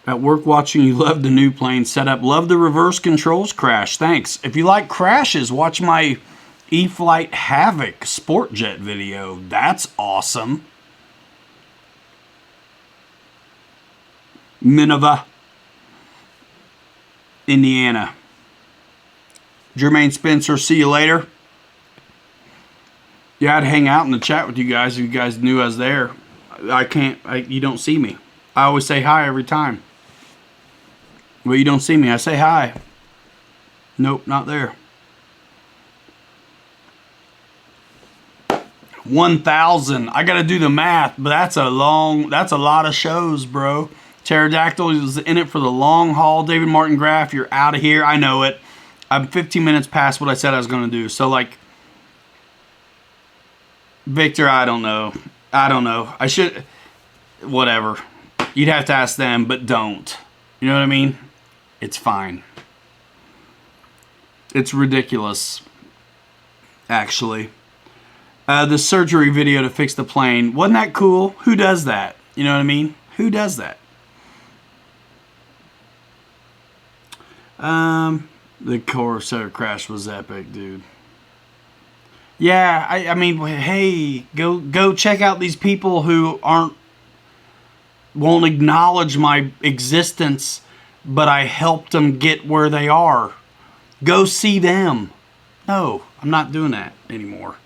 At work watching, you love the new plane setup. Love the reverse controls crash. Thanks. If you like crashes, watch my E-Flight Havoc sport jet video. That's awesome. Minerva, Indiana. Jermaine Spencer, see you later. Yeah, I'd hang out in the chat with you guys if you guys knew I was there. You don't see me. I always say hi every time. But you don't see me. I say hi. Nope, not there. 1,000. I got to do the math, but that's a lot of shows, bro. Pterodactyl is in it for the long haul. David Martin Graff, you're out of here. I know it. I'm 15 minutes past what I said I was going to do. So, like, Victor, I don't know. I should, whatever. You'd have to ask them, but don't. You know what I mean? It's fine. It's ridiculous, actually. The surgery video to fix the plane. Wasn't that cool? Who does that? You know what I mean? Who does that? The Corsair crash was epic, dude. Yeah, I mean, hey, go check out these people who won't acknowledge my existence, but I helped them get where they are. Go see them. No, I'm not doing that anymore.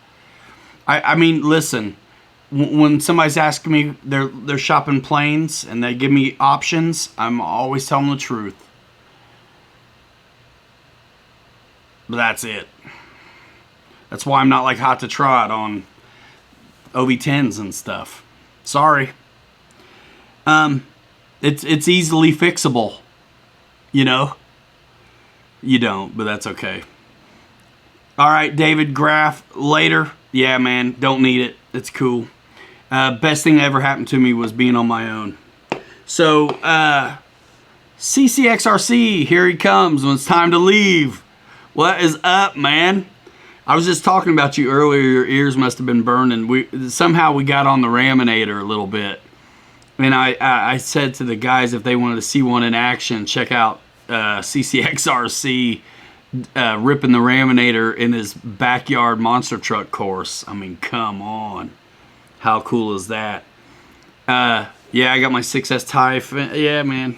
I mean, listen, when somebody's asking me, they're shopping planes and they give me options, I'm always telling them the truth. But that's it. That's why I'm not like hot to trot on OV10s and stuff. Sorry. It's easily fixable. You know? You don't, but that's okay. All right, David Graff, later. Yeah, man, don't need it. It's cool. Best thing that ever happened to me was being on my own. So, CCXRC, here he comes when it's time to leave. What is up, man? I was just talking about you earlier. Your ears must have been burning. Somehow we got on the Raminator a little bit. And I said to the guys if they wanted to see one in action, check out CCXRC ripping the Raminator in his backyard monster truck course. I mean, come on. How cool is that? Yeah, I got my 6S Type. Yeah, man.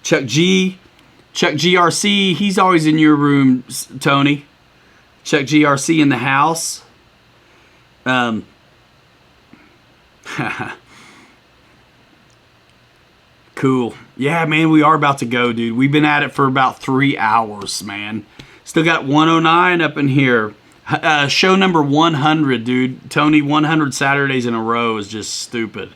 Chuck GRC, he's always in your room, Tony. Chuck GRC in the house. Cool. Yeah, man, we are about to go, dude. We've been at it for about 3 hours, man. Still got 109 up in here. Show number 100, dude. Tony, 100 Saturdays in a row is just stupid.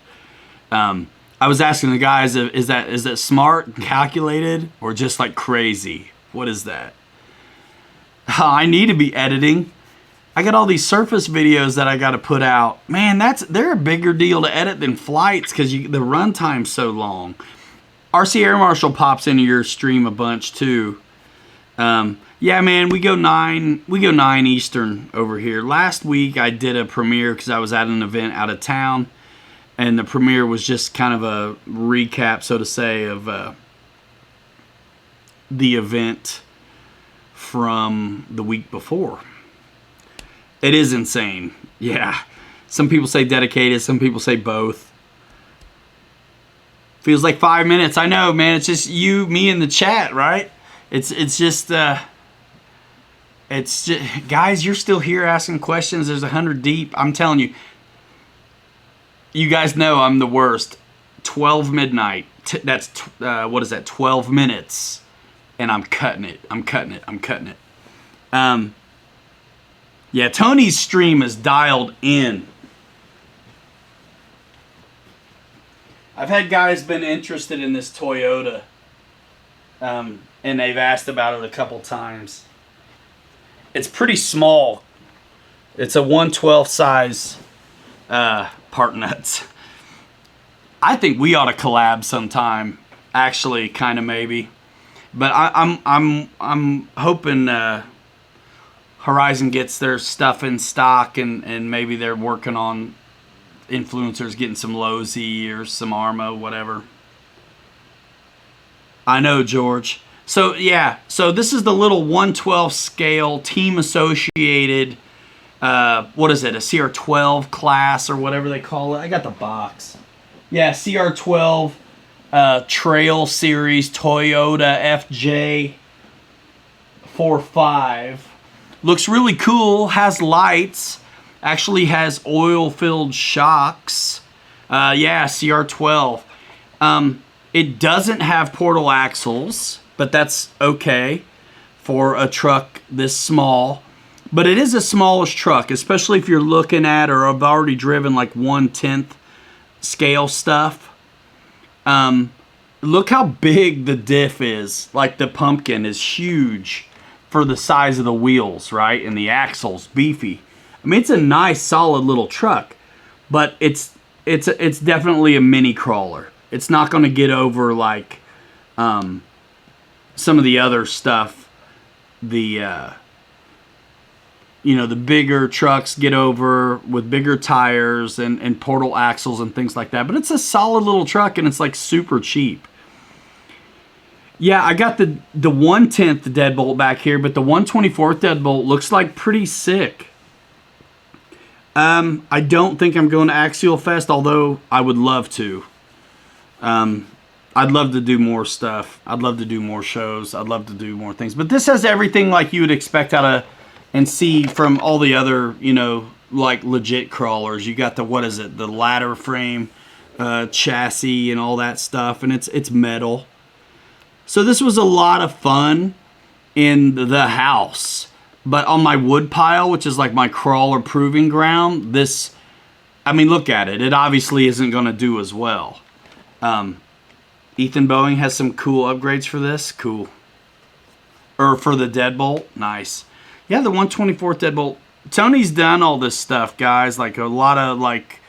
I was asking the guys, is that smart, calculated, or just like crazy? What is that? I need to be editing. I got all these surface videos that I got to put out. Man, they're a bigger deal to edit than flights because the runtime's so long. RC Air Marshal pops into your stream a bunch too. Yeah, man, we go 9 Eastern over here. Last week I did a premiere because I was at an event out of town, and the premiere was just kind of a recap, so to say, of the event from the week before. It is insane. Yeah. Some people say dedicated. Some people say both. Feels like 5 minutes. I know, man. It's just you, me, and the chat, right? It's just guys, you're still here asking questions. There's 100 deep. I'm telling you. You guys know I'm the worst. 12 midnight. That's, what is that? 12 minutes. And I'm cutting it. Yeah, Tony's stream is dialed in. I've had guys been interested in this Toyota, and they've asked about it a couple times. It's pretty small. It's a 1/12 size part nuts. I think we ought to collab sometime. Actually, kind of maybe, but I'm hoping. Horizon gets their stuff in stock, and maybe they're working on influencers getting some Low Z or some Arma, whatever. I know, George. So, yeah. So, this is the little 1/12 scale team associated, what is it, a CR12 class or whatever they call it. I got the box. Yeah, CR12 Trail Series Toyota FJ 45. Looks really cool, has lights, actually has oil-filled shocks. Yeah, CR12. It doesn't have portal axles, but that's okay for a truck this small. But it is a smallish truck, especially if you're looking at or have already driven like 1/10 scale stuff. look how big the diff is. Like the pumpkin is huge for the size of the wheels, right? And the axles, beefy. I mean, it's a nice, solid little truck, but it's definitely a mini crawler. It's not going to get over like some of the other stuff. The the bigger trucks get over with bigger tires and portal axles and things like that. But it's a solid little truck, and it's like super cheap. Yeah, I got the 1/10 deadbolt back here, but the 1/24 deadbolt looks like pretty sick. I don't think I'm going to Axial Fest, although I would love to. I'd love to do more stuff. I'd love to do more shows. I'd love to do more things. But this has everything like you would expect out of and see from all the other, like legit crawlers. You got the, the ladder frame, chassis and all that stuff, and it's metal. So this was a lot of fun in the house. But on my wood pile, which is like my crawler proving ground, this, I mean, look at it. It obviously isn't going to do as well. Ethan Boeing has some cool upgrades for this. Cool. Or for the deadbolt. Nice. Yeah, the 1/24 deadbolt. Tony's done all this stuff, guys. Like a lot of like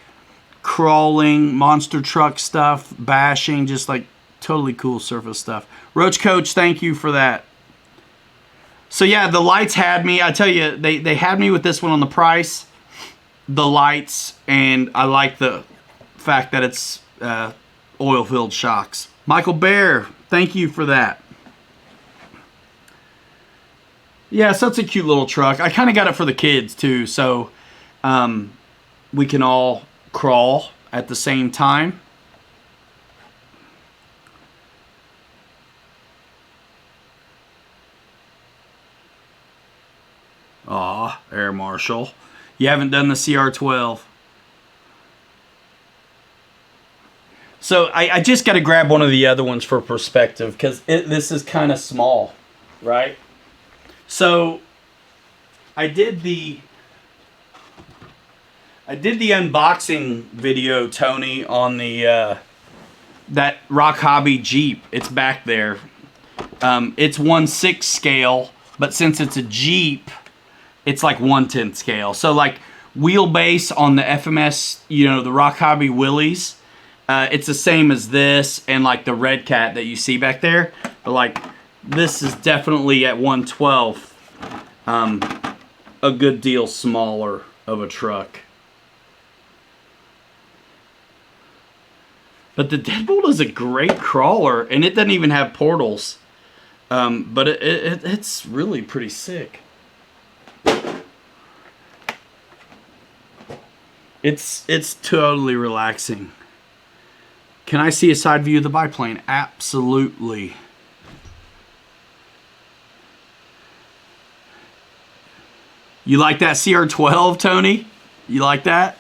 crawling, monster truck stuff, bashing, just like totally cool surface stuff. Roach Coach, thank you for that. So yeah, the lights had me. I tell you, they had me with this one on the price, the lights, and I like the fact that it's oil-filled shocks. Michael Bear, thank you for that. Yeah, so it's a cute little truck. I kind of got it for the kids too, so we can all crawl at the same time. Aw, Air Marshal. You haven't done the CR12. So I just got to grab one of the other ones for perspective because this is kind of small, right? So I did the unboxing video, Tony, on the that Rock Hobby Jeep. It's back there. It's 1/6 scale, but since it's a Jeep, it's like 1/10 scale. So like wheelbase on the FMS, the Rock Hobby Willys, it's the same as this and like the Red Cat that you see back there. But like this is definitely at 1/12, a good deal smaller of a truck. But the Deadbolt is a great crawler, and it doesn't even have portals. But it's really pretty sick. It's totally relaxing. Can I see a side view of the biplane? Absolutely. You like that CR12, Tony? You like that?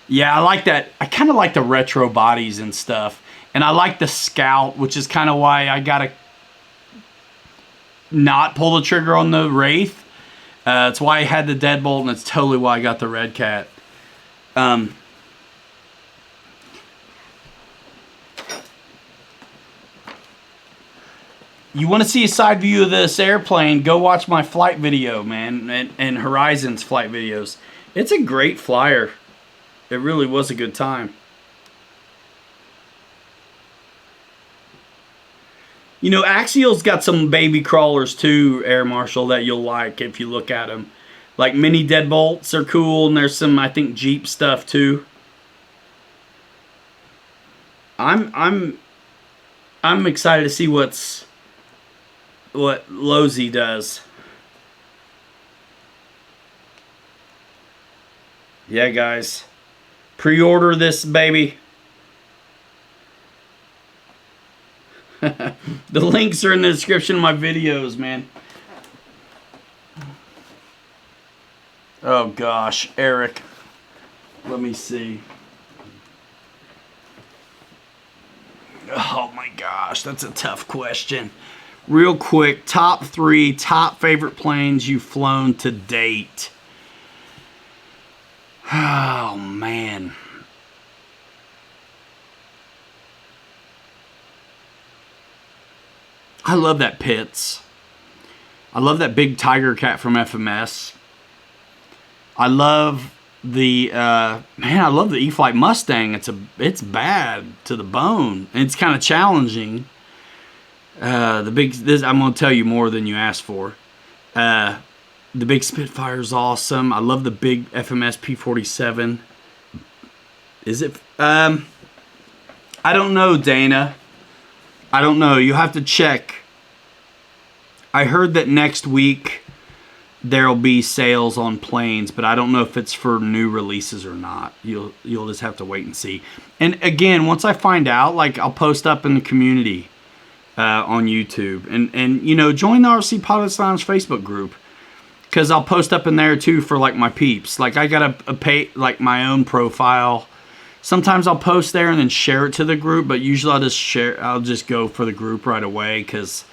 Yeah, I like that. I kind of like the retro bodies and stuff. And I like the Scout, which is kind of why I got to not pull the trigger on the Wraith. That's why I had the Deadbolt, and it's totally why I got the Red Cat. You want to see a side view of this airplane, go watch my flight video, man, and Horizon's flight videos. It's a great flyer. It really was a good time. Axial's got some baby crawlers too, Air Marshal, that you'll like if you look at them. Like mini Deadbolts are cool, and there's some, I think, Jeep stuff too. I'm excited to see what Lozy does. Yeah, guys. Pre-order this baby. The links are in the description of my videos, man. Oh gosh, Eric. Let me see. Oh my gosh, that's a tough question. Real quick, top 3 top favorite planes you've flown to date. Oh man. I love that Pitts. I love that big Tiger Cat from FMS. I love the I love the E-flite Mustang. It's bad to the bone. And it's kind of challenging. I'm gonna tell you more than you asked for. The big Spitfire is awesome. I love the big FMS P47. Is it? I don't know, Dana. I don't know. You have to check. I heard that next week there'll be sales on planes, but I don't know if it's for new releases or not. You'll just have to wait and see. And again, once I find out, like, I'll post up in the community on YouTube, and you know, join the RC Pilots Lounge Facebook group, because I'll post up in there too for like my peeps. Like, I got a pay, like, my own profile. Sometimes I'll post there and then share it to the group, but usually I'll just go for the group right away, because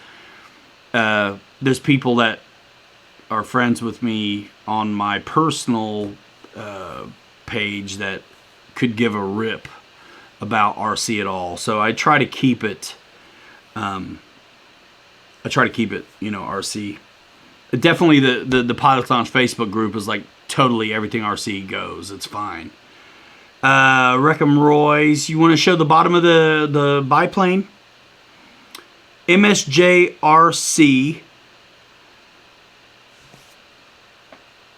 there's people that are friends with me on my personal page that could give a rip about RC at all. So I try to keep it. You know, RC. Definitely the Pilots Lounge Facebook group is like totally everything RC goes. It's fine. Wreckham Roy's. You want to show the bottom of the biplane? MSJRC.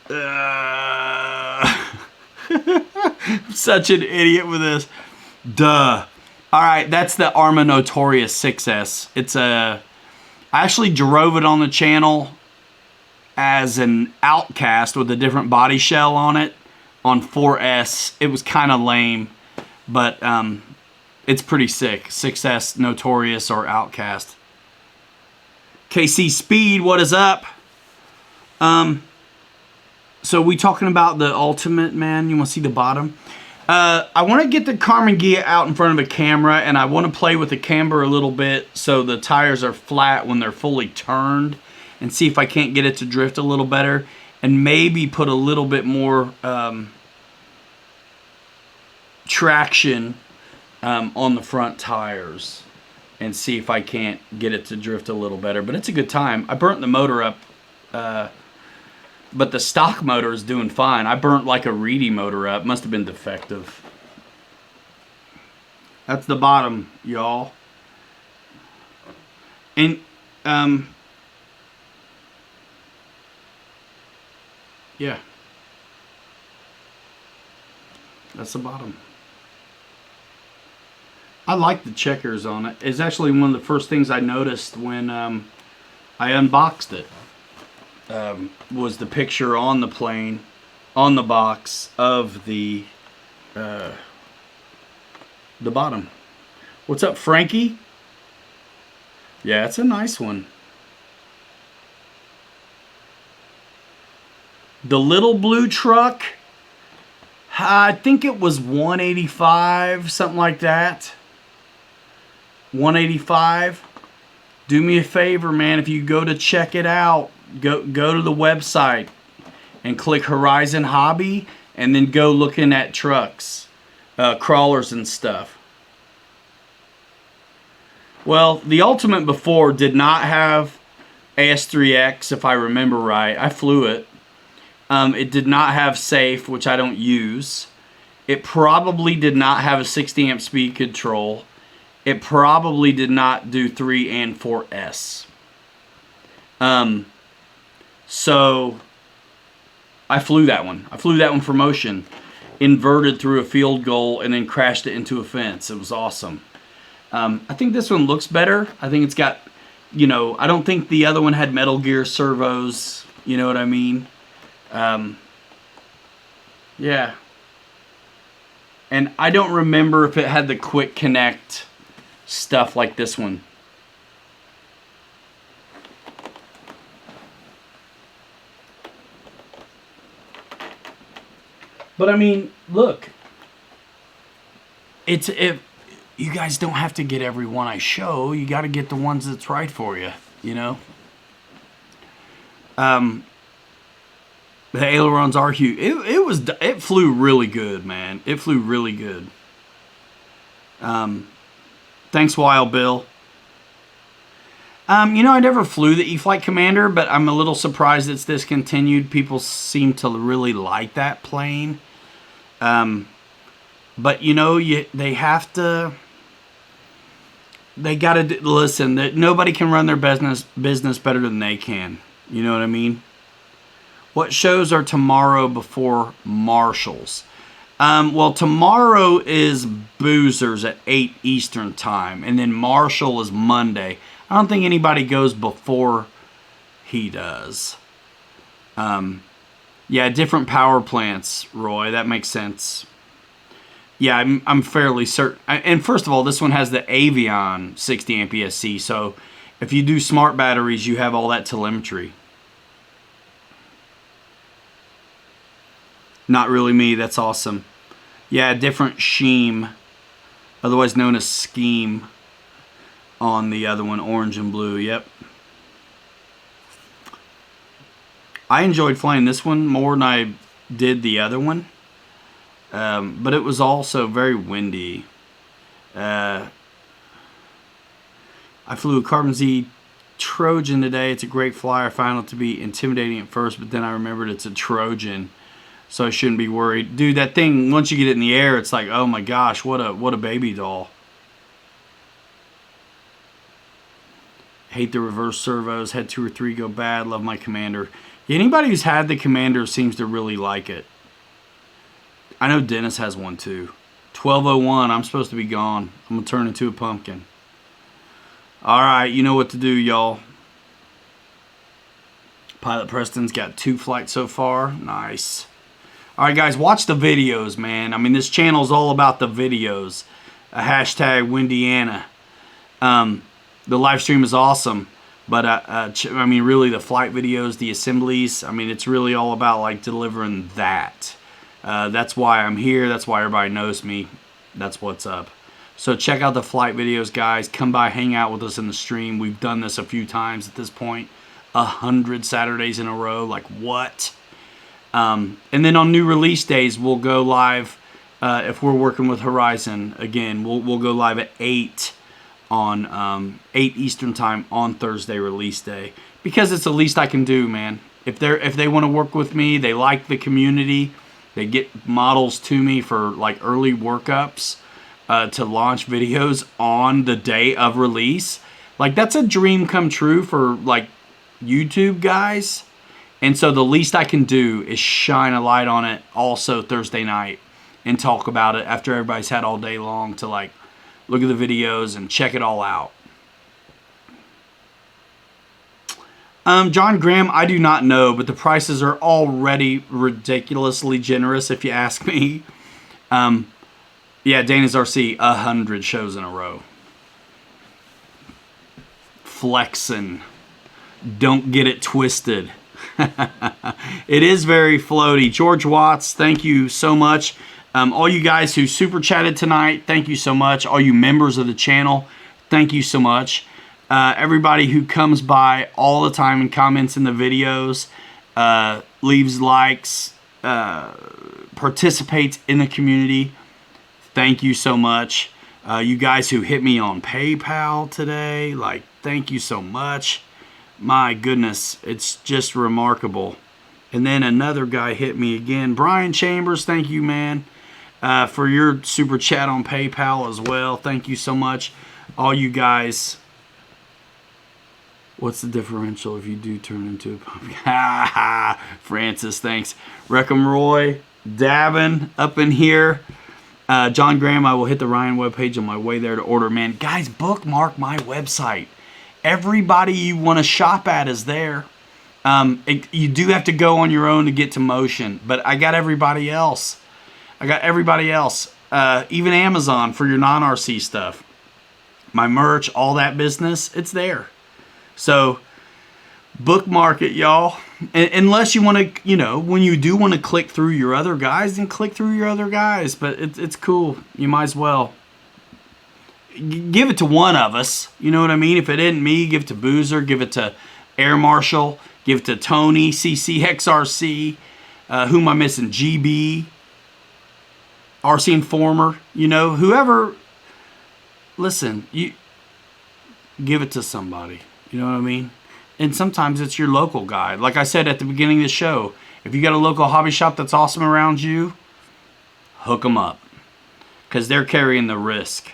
I'm such an idiot with this. Duh. Alright, that's the Arma Notorious 6S. I actually drove it on the channel as an Outcast with a different body shell on it on 4S. It was kind of lame, but it's pretty sick. 6S Notorious or Outcast. KC Speed, what is up? So we talking about the Ultimate, man? You want to see the bottom? I want to get the Karmann Ghia out in front of a camera, and I want to play with the camber a little bit so the tires are flat when they're fully turned, and see if I can't get it to drift a little better, and maybe put a little bit more traction on the front tires, and see if I can't get it to drift a little better. But it's a good time. I burnt the motor up, but the stock motor is doing fine. I burnt like a Reedy motor up. Must have been defective. That's the bottom, y'all. And yeah, that's the bottom. I like the checkers on it. It's actually one of the first things I noticed when I unboxed it. Was the picture on the plane, on the box of the bottom. What's up, Frankie? Yeah, it's a nice one. The little blue truck, I think it was 185, something like that. 185. Do me a favor, man, if you go to check it out, go to the website and click Horizon Hobby, and then go looking at trucks, crawlers and stuff. Well, the Ultimate before did not have AS3X, if I remember right. I flew it. It did not have safe, which I don't use. It probably did not have a 60 amp speed control. It probably did not do 3 and 4S. So I flew that one. I flew that one for motion. Inverted through a field goal and then crashed it into a fence. It was awesome. I think this one looks better. I think it's got, you know, I don't think the other one had Metal Gear servos. You know what I mean? Yeah. And I don't remember if it had the quick connect stuff like this one. But I mean, look, if you guys don't have to get every one I show, you got to get the ones that's right for you, you know. The ailerons are huge. It flew really good, man. It flew really good. Thanks, Wild Bill. I never flew the E-flite Commander, but I'm a little surprised it's discontinued. People seem to really like that plane. But they have to. They gotta listen. That nobody can run their business better than they can. You know what I mean? What shows are tomorrow before Marshall's? Well, tomorrow is Boozers at 8 Eastern time, and then Marshall is Monday. I don't think anybody goes before he does. Yeah, different power plants, Roy. That makes sense. Yeah, I'm fairly certain. And first of all, this one has the Avion 60 amp ESC, so if you do smart batteries, you have all that telemetry. Not really me. That's awesome. Yeah, different scheme, otherwise known as scheme, on the other one, orange and blue. Yep. I enjoyed flying this one more than I did the other one. But it was also very windy. I flew a Carbon Z Trojan today. It's a great flyer. I found it to be intimidating at first, but then I remembered it's a Trojan, so I shouldn't be worried. Dude, that thing, once you get it in the air, it's like, oh my gosh, what a baby doll. Hate the reverse servos. Had 2 or 3 go bad. Love my Commander. Anybody who's had the Commander seems to really like it. I know Dennis has one too. 12:01. I'm supposed to be gone. I'm gonna turn into a pumpkin. All right, you know what to do, y'all. Pilot Preston's got 2 flights so far. Nice. All right, guys, watch the videos, man. I mean, this channel is all about the videos. Hashtag Windiana. The live stream is awesome, but I mean, really, the flight videos, the assemblies. I mean, it's really all about like delivering that. That's why I'm here. That's why everybody knows me. That's what's up. So check out the flight videos, guys. Come by, hang out with us in the stream. We've done this a few times at this point. 100 Saturdays in a row. Like, what? And then on new release days, we'll go live. If we're working with Horizon, again, we'll go live at 8 on 8 Eastern time on Thursday release day. Because it's the least I can do, man. If they want to work with me, they like the community. They get models to me for like early workups to launch videos on the day of release. Like, that's a dream come true for like YouTube guys. And so the least I can do is shine a light on it also Thursday night and talk about it after everybody's had all day long to like look at the videos and check it all out. John Graham, I do not know, but the prices are already ridiculously generous if you ask me. Yeah, Dana's RC, 100 shows in a row. Flexin'. Don't get it twisted. It is very floaty. George Watts, thank you so much. All you guys who super chatted tonight, thank you so much. All you members of the channel, thank you so much. Everybody who comes by all the time and comments in the videos, leaves likes, participates in the community, thank you so much. You guys who hit me on PayPal today, like, thank you so much. My goodness, it's just remarkable. And then another guy hit me again. Brian Chambers, thank you, man, for your super chat on PayPal as well. Thank you so much. All you guys. What's the differential if you do turn into a pumpkin? Francis, thanks. Reckham Roy, Davin up in here. John Graham, I will hit the Ryan webpage on my way there to order. Man, guys, bookmark my website. Everybody you want to shop at is there. You do have to go on your own to get to Motion, but I got everybody else. Even Amazon for your non-RC stuff. My merch, all that business, it's there. So bookmark it, y'all. Unless you want to, when you do want to click through your other guys, then click through your other guys. But it's cool. You might as well give it to one of us. You know what I mean? If it isn't me, give it to Boozer. Give it to Air Marshal. Give it to Tony, CCXRC. Who am I missing? GB. RC Informer. Whoever. Listen, you give it to somebody. You know what I mean? And sometimes it's your local guy. Like I said at the beginning of the show, if you got a local hobby shop that's awesome around you, hook them up. Because they're carrying the risk.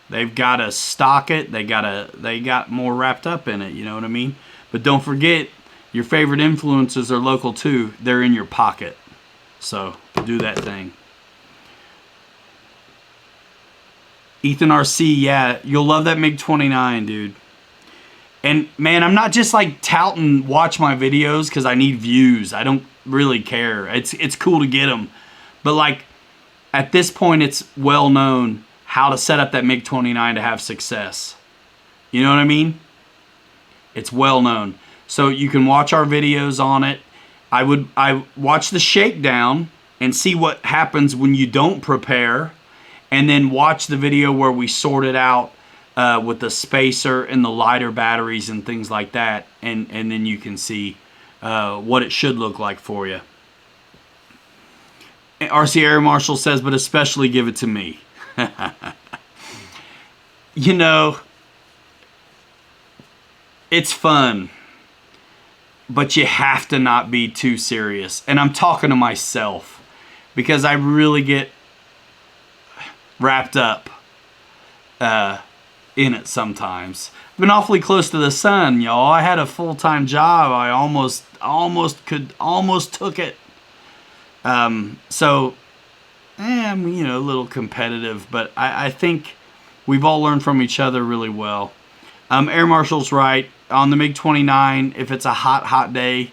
They've got to stock it. They got more wrapped up in it. You know what I mean? But don't forget, your favorite influencers are local too. They're in your pocket. So do that thing. Ethan RC, yeah, you'll love that MiG-29, dude. And man, I'm not just like touting watch my videos because I need views. I don't really care. It's cool to get them. But like at this point, it's well known how to set up that MiG-29 to have success. You know what I mean? It's well known. So you can watch our videos on it. I watch the shakedown and see what happens when you don't prepare, and then watch the video where we sort it out with the spacer and the lighter batteries and things like that, and then you can see what it should look like for you. RC Air Marshal says, but especially give it to me. You know, it's fun, but you have to not be too serious. And I'm talking to myself because I really get wrapped up in it sometimes. I've been awfully close to the sun, y'all. I had a full-time job. I almost took it. So I'm, you know, a little competitive, but I think we've all learned from each other really well. Air Marshal's right. On the MiG-29, if it's a hot day,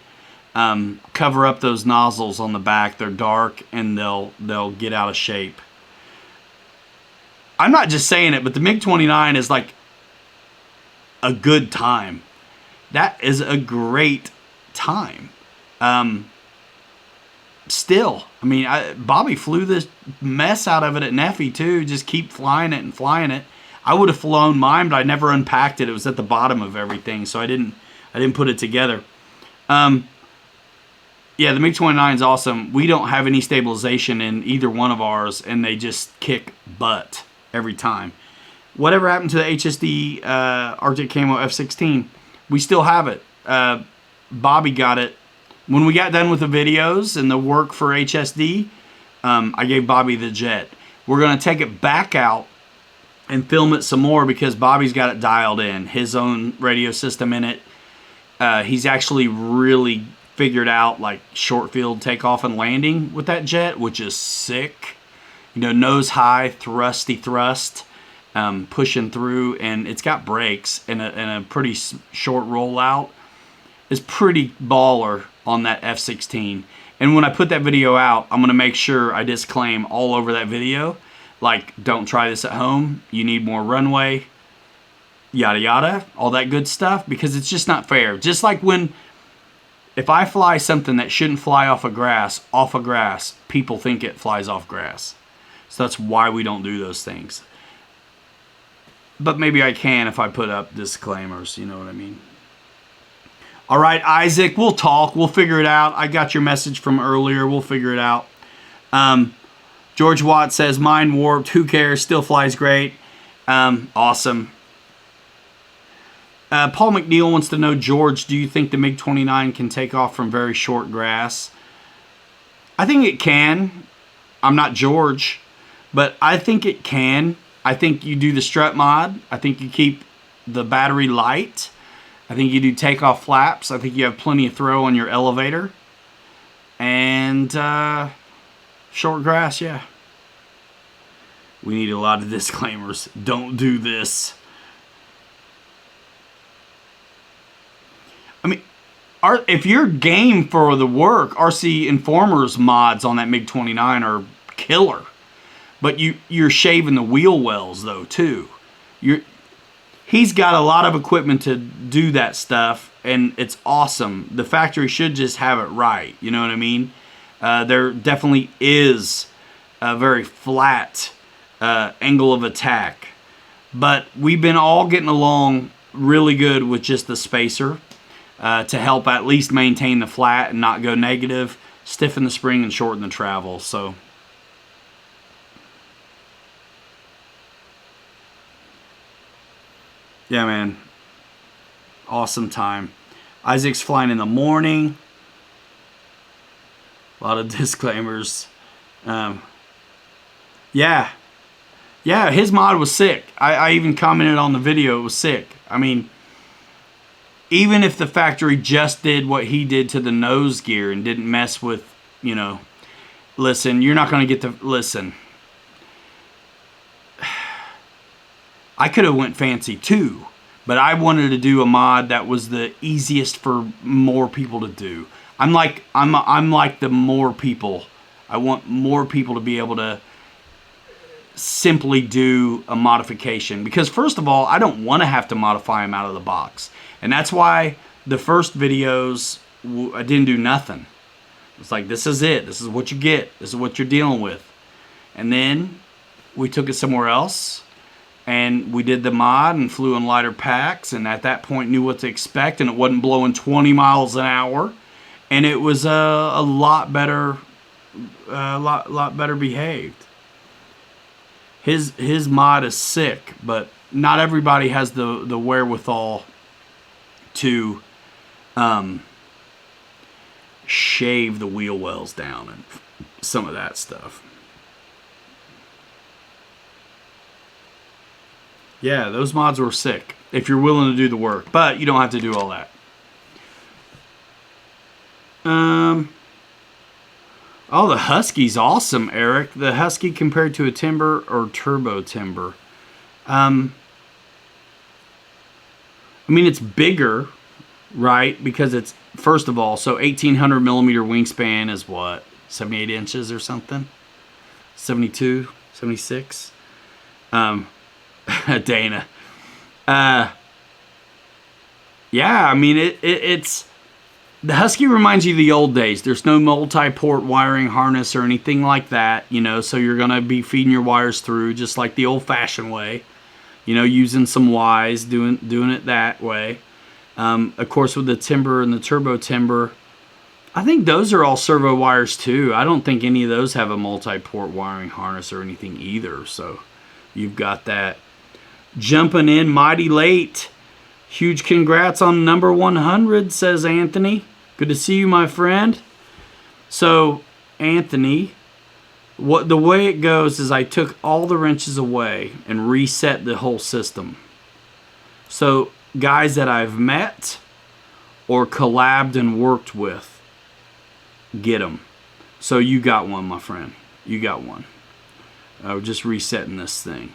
cover up those nozzles on the back. They're dark and they'll get out of shape. I'm not just saying it, but the MiG-29 is like a good time. That is a great time. Still, I mean, Bobby flew this mess out of it at Neffy too. Just keep flying it and flying it. I would have flown mine, but I never unpacked it. It was at the bottom of everything, so I didn't put it together. Yeah, the MiG-29 is awesome. We don't have any stabilization in either one of ours, and they just kick butt every time. Whatever happened to the HSD Arctic Camo F-16? We still have it. Bobby got it. When we got done with the videos and the work for HSD, I gave Bobby the jet. We're going to take it back out and film it some more because Bobby's got it dialed in. His own radio system in it. He's actually really figured out like short field takeoff and landing with that jet, which is sick. You know, nose high, thrusty thrust, pushing through, and it's got brakes and a pretty short rollout. It's pretty baller on that F-16. And when I put that video out, I'm going to make sure I disclaim all over that video, like, don't try this at home, you need more runway, yada yada, all that good stuff, because it's just not fair. Just like if I fly something that shouldn't fly off of grass, people think it flies off grass. So that's why we don't do those things. But maybe I can if I put up disclaimers, you know what I mean? All right, Isaac, we'll talk. We'll figure it out. I got your message from earlier. We'll figure it out. George Watt says, mine warped. Who cares? Still flies great. Awesome. Paul McNeil wants to know, George, do you think the MiG-29 can take off from very short grass? I think it can. I'm not George, but I think it can. I think you do the strut mod. I think you keep the battery light. I think you do takeoff flaps. I think you have plenty of throw on your elevator. And short grass, yeah. We need a lot of disclaimers. Don't do this. I mean, if you're game for the work, RC Informer's mods on that MiG-29 are killer. But you're shaving the wheel wells, though, too. He's got a lot of equipment to do that stuff, and it's awesome. The factory should just have it right, you know what I mean? There definitely is a very flat angle of attack. But we've been all getting along really good with just the spacer to help at least maintain the flat and not go negative, stiffen the spring, and shorten the travel. So yeah, man. Awesome time. Isaac's flying in the morning. A lot of disclaimers. Yeah. Yeah, his mod was sick. I even commented on the video, it was sick. I mean, even if the factory just did what he did to the nose gear and didn't mess with, you know, listen, you're not going to get the, listen. I could have went fancy too, but I wanted to do a mod that was the easiest for more people to do. I'm like the more people. I want more people to be able to simply do a modification, because first of all, I don't want to have to modify them out of the box, and that's why the first videos I didn't do nothing. It's like, this is it, this is what you get, this is what you're dealing with. And then we took it somewhere else and we did the mod and flew in lighter packs, and at that point knew what to expect, and it wasn't blowing 20 miles an hour, and it was a lot better behaved. His mod is sick, but not everybody has the wherewithal to shave the wheel wells down and some of that stuff. Yeah, those mods were sick if you're willing to do the work, but you don't have to do all that. Oh, the Husky's awesome, Eric. The Husky compared to a Timber or Turbo Timber. I mean, it's bigger, right? Because it's, first of all, so 1800 millimeter wingspan is what? 78 inches or something? 72, 76? Dana. Yeah, I mean, it's... The Husky reminds you of the old days. There's no multi-port wiring harness or anything like that, you know, so you're going to be feeding your wires through just like the old-fashioned way, you know, using some Ys, doing it that way. Of course, with the Timber and the Turbo Timber, I think those are all servo wires too. I don't think any of those have a multi-port wiring harness or anything either, so you've got that. Jumping in mighty late. Huge congrats on number 100, says Anthony. Good to see you, my friend. So, Anthony, the way it goes is I took all the wrenches away and reset the whole system. So, guys that I've met or collabed and worked with, get them. So, you got one, my friend. You got one. We're just resetting this thing.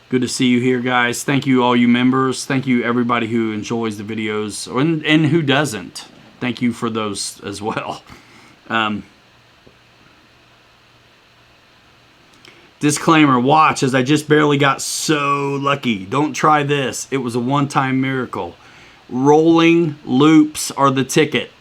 Good to see you here, guys. Thank you, all you members. Thank you, everybody who enjoys the videos and who doesn't. Thank you for those as well. Disclaimer, watch, as I just barely got so lucky. Don't try this. It was a one-time miracle. Rolling loops are the ticket.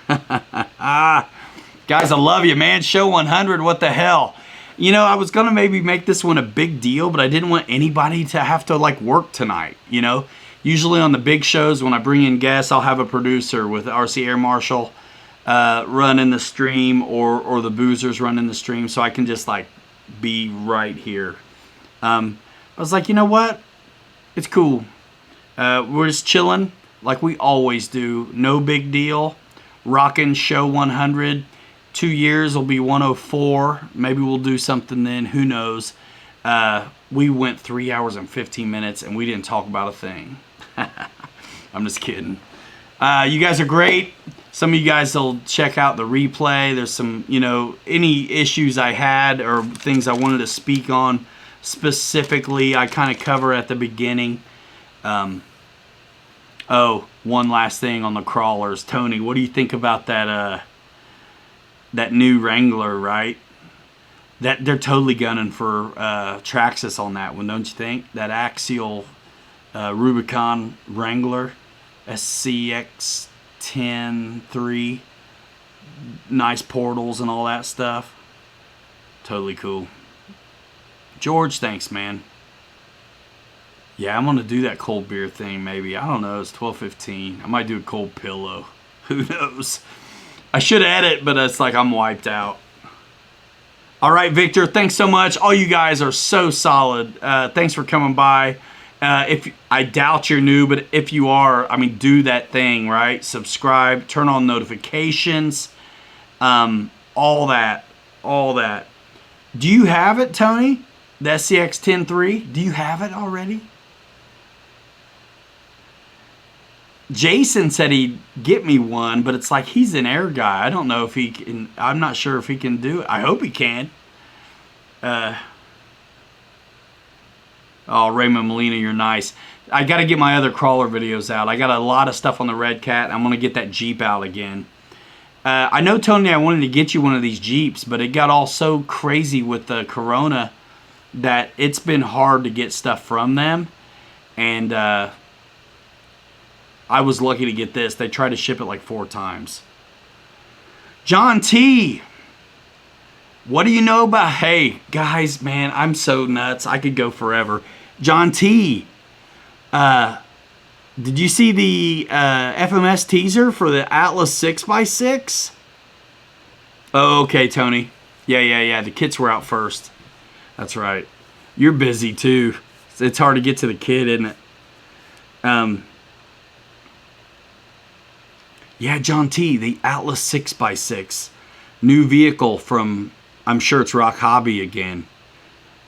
Guys, I love you, man. Show 100, what the hell? You know, I was going to maybe make this one a big deal, but I didn't want anybody to have to, like, work tonight, you know? Usually on the big shows, when I bring in guests, I'll have a producer with RC Air Marshal running the stream or the boozers running the stream, so I can just, like, be right here. I was like, you know what? It's cool. We're just chilling like we always do. No big deal. Rockin' show 100. 2 years will be 104. Maybe we'll do something then. Who knows? We went 3 hours and 15 minutes and we didn't talk about a thing. I'm just kidding. You guys are great. Some of you guys will check out the replay. There's some, you know, any issues I had or things I wanted to speak on specifically, I kind of cover at the beginning. Oh, one last thing on the crawlers. Tony, what do you think about that that new Wrangler, right? That they're totally gunning for Traxxas on that one, don't you think? That axial Rubicon Wrangler SCX 10.3, nice portals and all that stuff. Totally cool. George, thanks, man. Yeah, I'm gonna do that cold beer thing maybe. I don't know, it's 12:15. I might do a cold pillow. Who knows? I should edit, but it's like I'm wiped out. All right, Victor, thanks so much. All you guys are so solid. Thanks for coming by. If I doubt you're new, but if you are, I mean, do that thing, right? Subscribe, turn on notifications, all that, all that. Do you have it, Tony? The SCX 10.3? Do you have it already? Jason said he'd get me one, but it's like he's an air guy. I don't know if he can. I'm not sure if he can do it. I hope he can. Oh, Raymond Molina, you're nice. I got to get my other crawler videos out. I got a lot of stuff on the Red Cat. I'm going to get that Jeep out again. I know, Tony, I wanted to get you one of these Jeeps, but it got all so crazy with the Corona that it's been hard to get stuff from them. And I was lucky to get this. They tried to ship it like 4 times. John T. What do you know about... Hey, guys, man, I'm so nuts. I could go forever. John T. Did you see the FMS teaser for the Atlas 6x6? Oh, okay, Tony. Yeah. The kits were out first. That's right. You're busy, too. It's hard to get to the kit, isn't it? Yeah, John T. The Atlas 6x6. New vehicle from... I'm sure it's Rock Hobby again.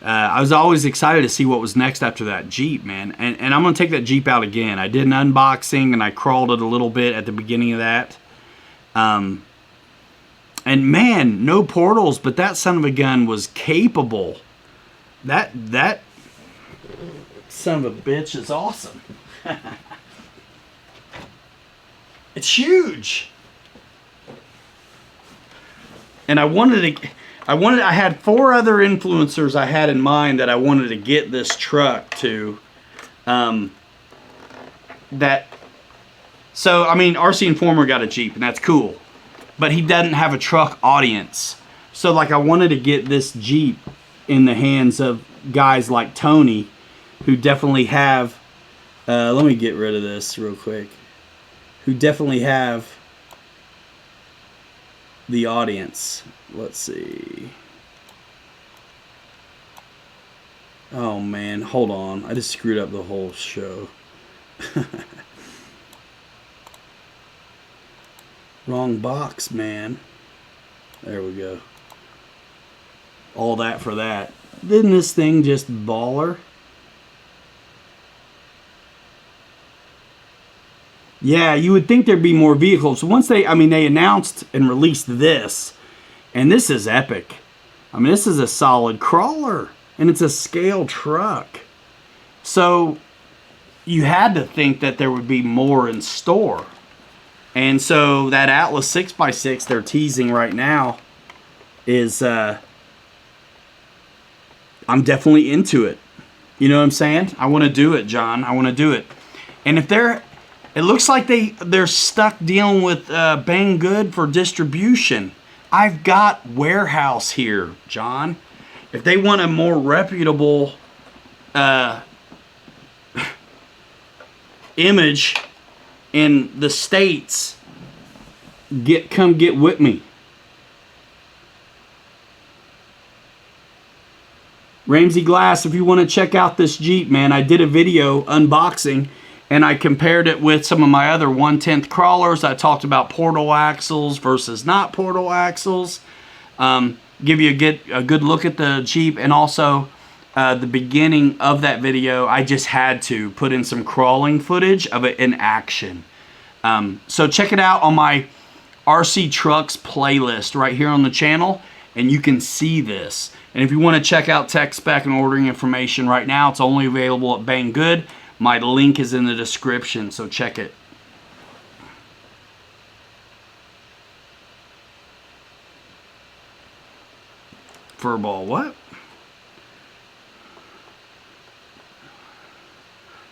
I was always excited to see what was next after that Jeep, man. And I'm going to take that Jeep out again. I did an unboxing and I crawled it a little bit at the beginning of that. And man, no portals, but that son of a gun was capable. That son of a bitch is awesome. It's huge. And I had 4 other influencers I had in mind that I wanted to get this truck to. So, I mean, RC Informer got a Jeep, and that's cool. But he doesn't have a truck audience. So, like, I wanted to get this Jeep in the hands of guys like Tony, who definitely have... let me get rid of this real quick. Who definitely have the audience. Let's see. Oh man, hold on. I just screwed up the whole show. Wrong box, man. There we go. All that for that. Didn't this thing just baller? Yeah, you would think there'd be more vehicles. Once they announced and released this, and this is epic. I mean, this is a solid crawler, and it's a scale truck. So you had to think that there would be more in store. And so that Atlas 6x6 they're teasing right now is, I'm definitely into it. You know what I'm saying? I want to do it, John. I want to do it. And if they're... It looks like they're stuck dealing with Banggood for distribution. I've got Warehouse here, John. If they want a more reputable image in the States, come get with me. Ramsey Glass, if you want to check out this Jeep, man, I did a video unboxing. And I compared it with some of my other 1/10 crawlers. I talked about portal axles versus not portal axles. Give you a good look at the Jeep. And also, the beginning of that video, I just had to put in some crawling footage of it in action. So check it out on my RC Trucks playlist right here on the channel. And you can see this. And if you want to check out tech spec and ordering information right now, it's only available at Banggood. My link is in the description, so check it. Furball, what?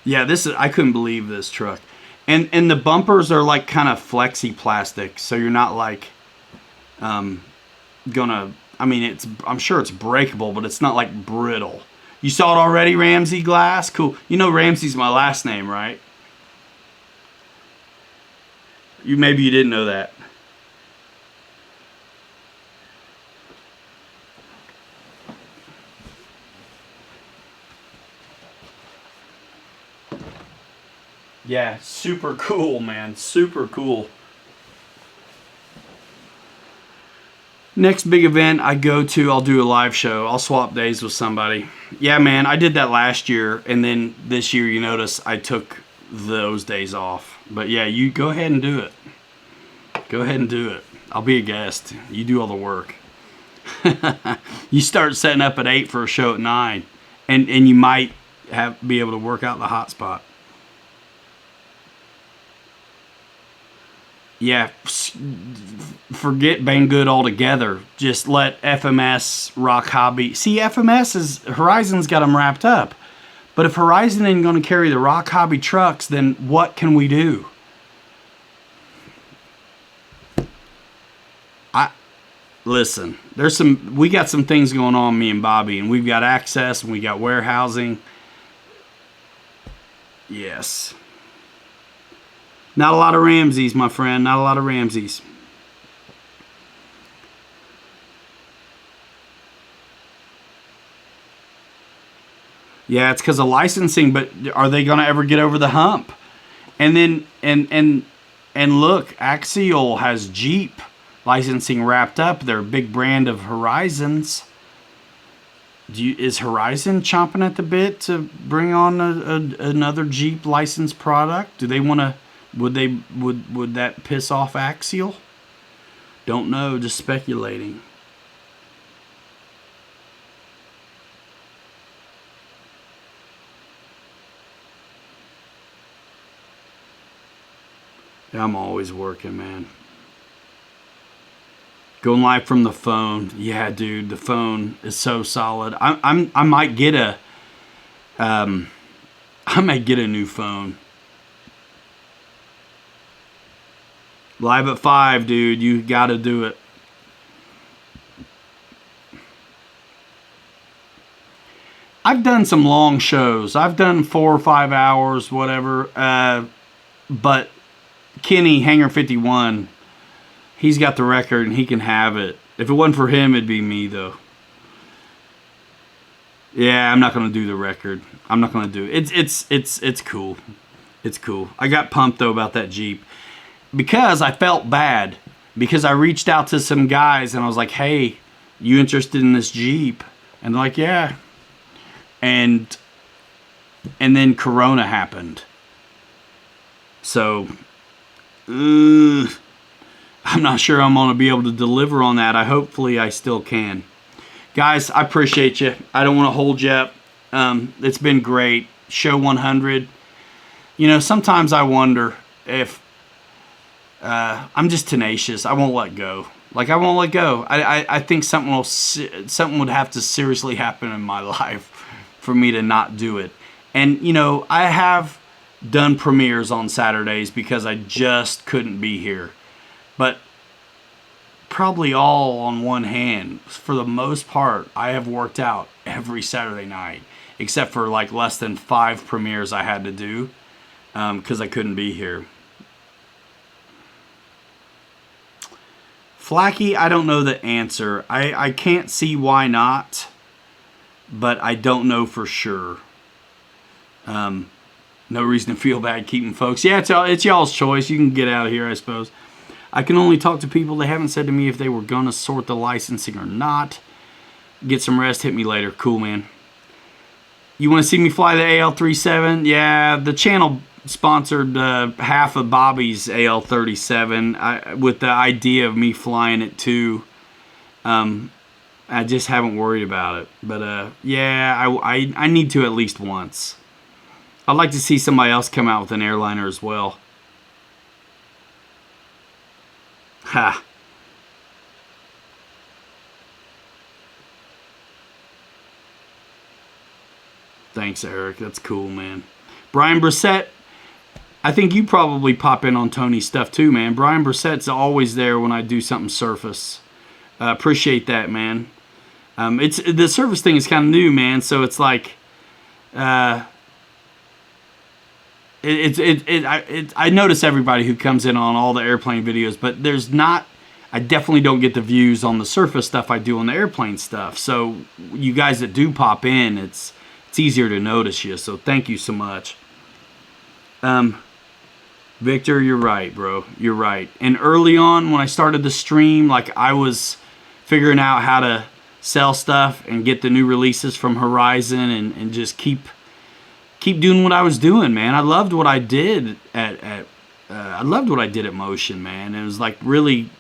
Yeah, I couldn't believe this truck. And the bumpers are like kind of flexi plastic, so you're not like gonna, I mean, I'm sure it's breakable, but it's not like brittle. You saw it already, Ramsey Glass? Cool. You know Ramsey's my last name, right? Maybe you didn't know that. Yeah, super cool, man. Super cool. Next big event I go to, I'll do a live show. I'll swap days with somebody. Yeah, man, I did that last year, and then this year, you notice I took those days off. But yeah, you go ahead and do it. Go ahead and do it. I'll be a guest. You do all the work. You start setting up at 8 for a show at 9, and you might be able to work out the hot spot. Yeah, forget Banggood altogether. Just let FMS rock hobby. See, Horizon's got them wrapped up. But if Horizon ain't going to carry the rock hobby trucks, then what can we do? Listen, we got some things going on, me and Bobby, and we've got access and we got warehousing. Yes. Not a lot of Ramses, my friend. Not a lot of Ramses. Yeah, it's because of licensing, but are they going to ever get over the hump? And then, and look, Axial has Jeep licensing wrapped up. They're a big brand of Horizons. Is Horizon chomping at the bit to bring on another Jeep licensed product? Do they want to? Would that piss off Axial? Don't know. Just speculating. Yeah, I'm always working, man. Going live from the phone. Yeah, dude, the phone is so solid. I might get a new phone. Live at 5, dude. You got to do it. I've done some long shows. I've done 4 or 5 hours, whatever. But Kenny, Hangar 51, he's got the record and he can have it. If it wasn't for him, it'd be me, though. Yeah, I'm not going to do the record. I'm not going to do it. It's cool. It's cool. I got pumped, though, about that Jeep. Because I felt bad. Because I reached out to some guys and I was like, hey, you interested in this Jeep? And they're like, yeah. And then Corona happened. So, I'm not sure I'm going to be able to deliver on that. Hopefully I still can. Guys, I appreciate you. I don't want to hold you up. It's been great. Show 100. You know, sometimes I wonder if I'm just tenacious. I won't let go. Like, I won't let go. I think something would have to seriously happen in my life for me to not do it. And, you know, I have done premieres on Saturdays because I just couldn't be here. But probably all on one hand. For the most part, I have worked out every Saturday night. Except for like less than 5 premieres I had to do. Because I couldn't be here. Flacky, I don't know the answer. I can't see why not. But I don't know for sure. No reason to feel bad keeping folks. Yeah, it's y'all's choice. You can get out of here, I suppose. I can only talk to people. They haven't said to me if they were going to sort the licensing or not. Get some rest. Hit me later. Cool, man. You want to see me fly the AL-37? Yeah, the channel sponsored half of Bobby's AL-37 with the idea of me flying it too. I just haven't worried about it. But, yeah, I need to at least once. I'd like to see somebody else come out with an airliner as well. Ha. Thanks, Eric. That's cool, man. Brian Brissett, I think you probably pop in on Tony's stuff too, man. Brian Brissett's always there when I do something surface. Appreciate that, man. The surface thing is kind of new, man. So it's like, I notice everybody who comes in on all the airplane videos, but there's not. I definitely don't get the views on the surface stuff I do on the airplane stuff. So you guys that do pop in, it's easier to notice you. So thank you so much. Victor, you're right, bro. You're right. And early on when I started the stream, like I was figuring out how to sell stuff and get the new releases from Horizon and just keep doing what I was doing, man. I loved what I did at Motion, man. It was like really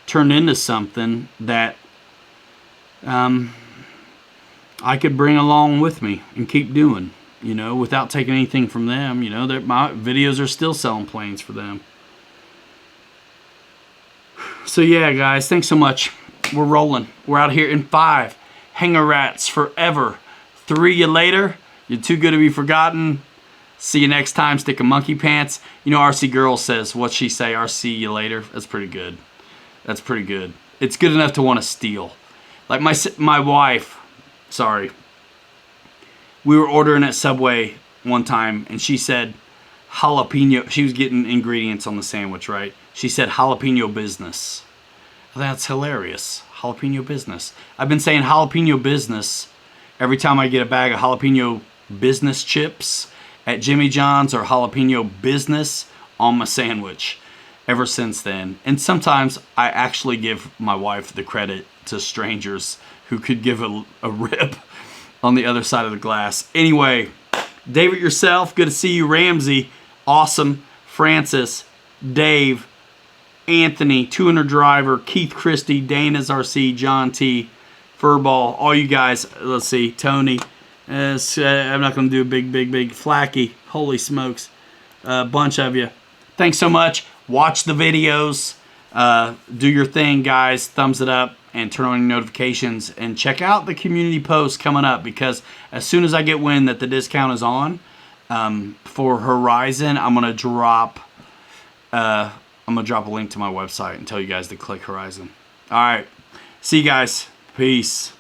turned into something that I could bring along with me and keep doing, you know, without taking anything from them. You know, my videos are still selling planes for them. So yeah, guys, thanks so much. We're rolling. We're out here in 5. Hanger rats forever. 3 you later. You're too good to be forgotten. See you next time. Stick a monkey pants. You know, RC Girl says, what'd she say? RC you later. That's pretty good. That's pretty good. It's good enough to want to steal. Like my wife, sorry. We were ordering at Subway one time, and she said jalapeno. She was getting ingredients on the sandwich, right? She said jalapeno business. That's hilarious. Jalapeno business. I've been saying jalapeno business every time I get a bag of jalapeno business chips at Jimmy John's or jalapeno business on my sandwich ever since then. And sometimes I actually give my wife the credit to strangers who could give a rip on the other side of the glass. Anyway, David yourself, good to see you. Ramsey, awesome. Francis, Dave, Anthony, 200 Driver, Keith Christie, Dana's RC, John T, Furball, all you guys. Let's see, Tony. I'm not going to do a big Flacky. Holy smokes. A bunch of you. Thanks so much. Watch the videos. Do your thing, guys. Thumbs it up and turn on your notifications. And check out the community post coming up, because as soon as I get wind that the discount is on for Horizon, I'm going to drop a link to my website and tell you guys to click Horizon. All right. See you guys. Peace.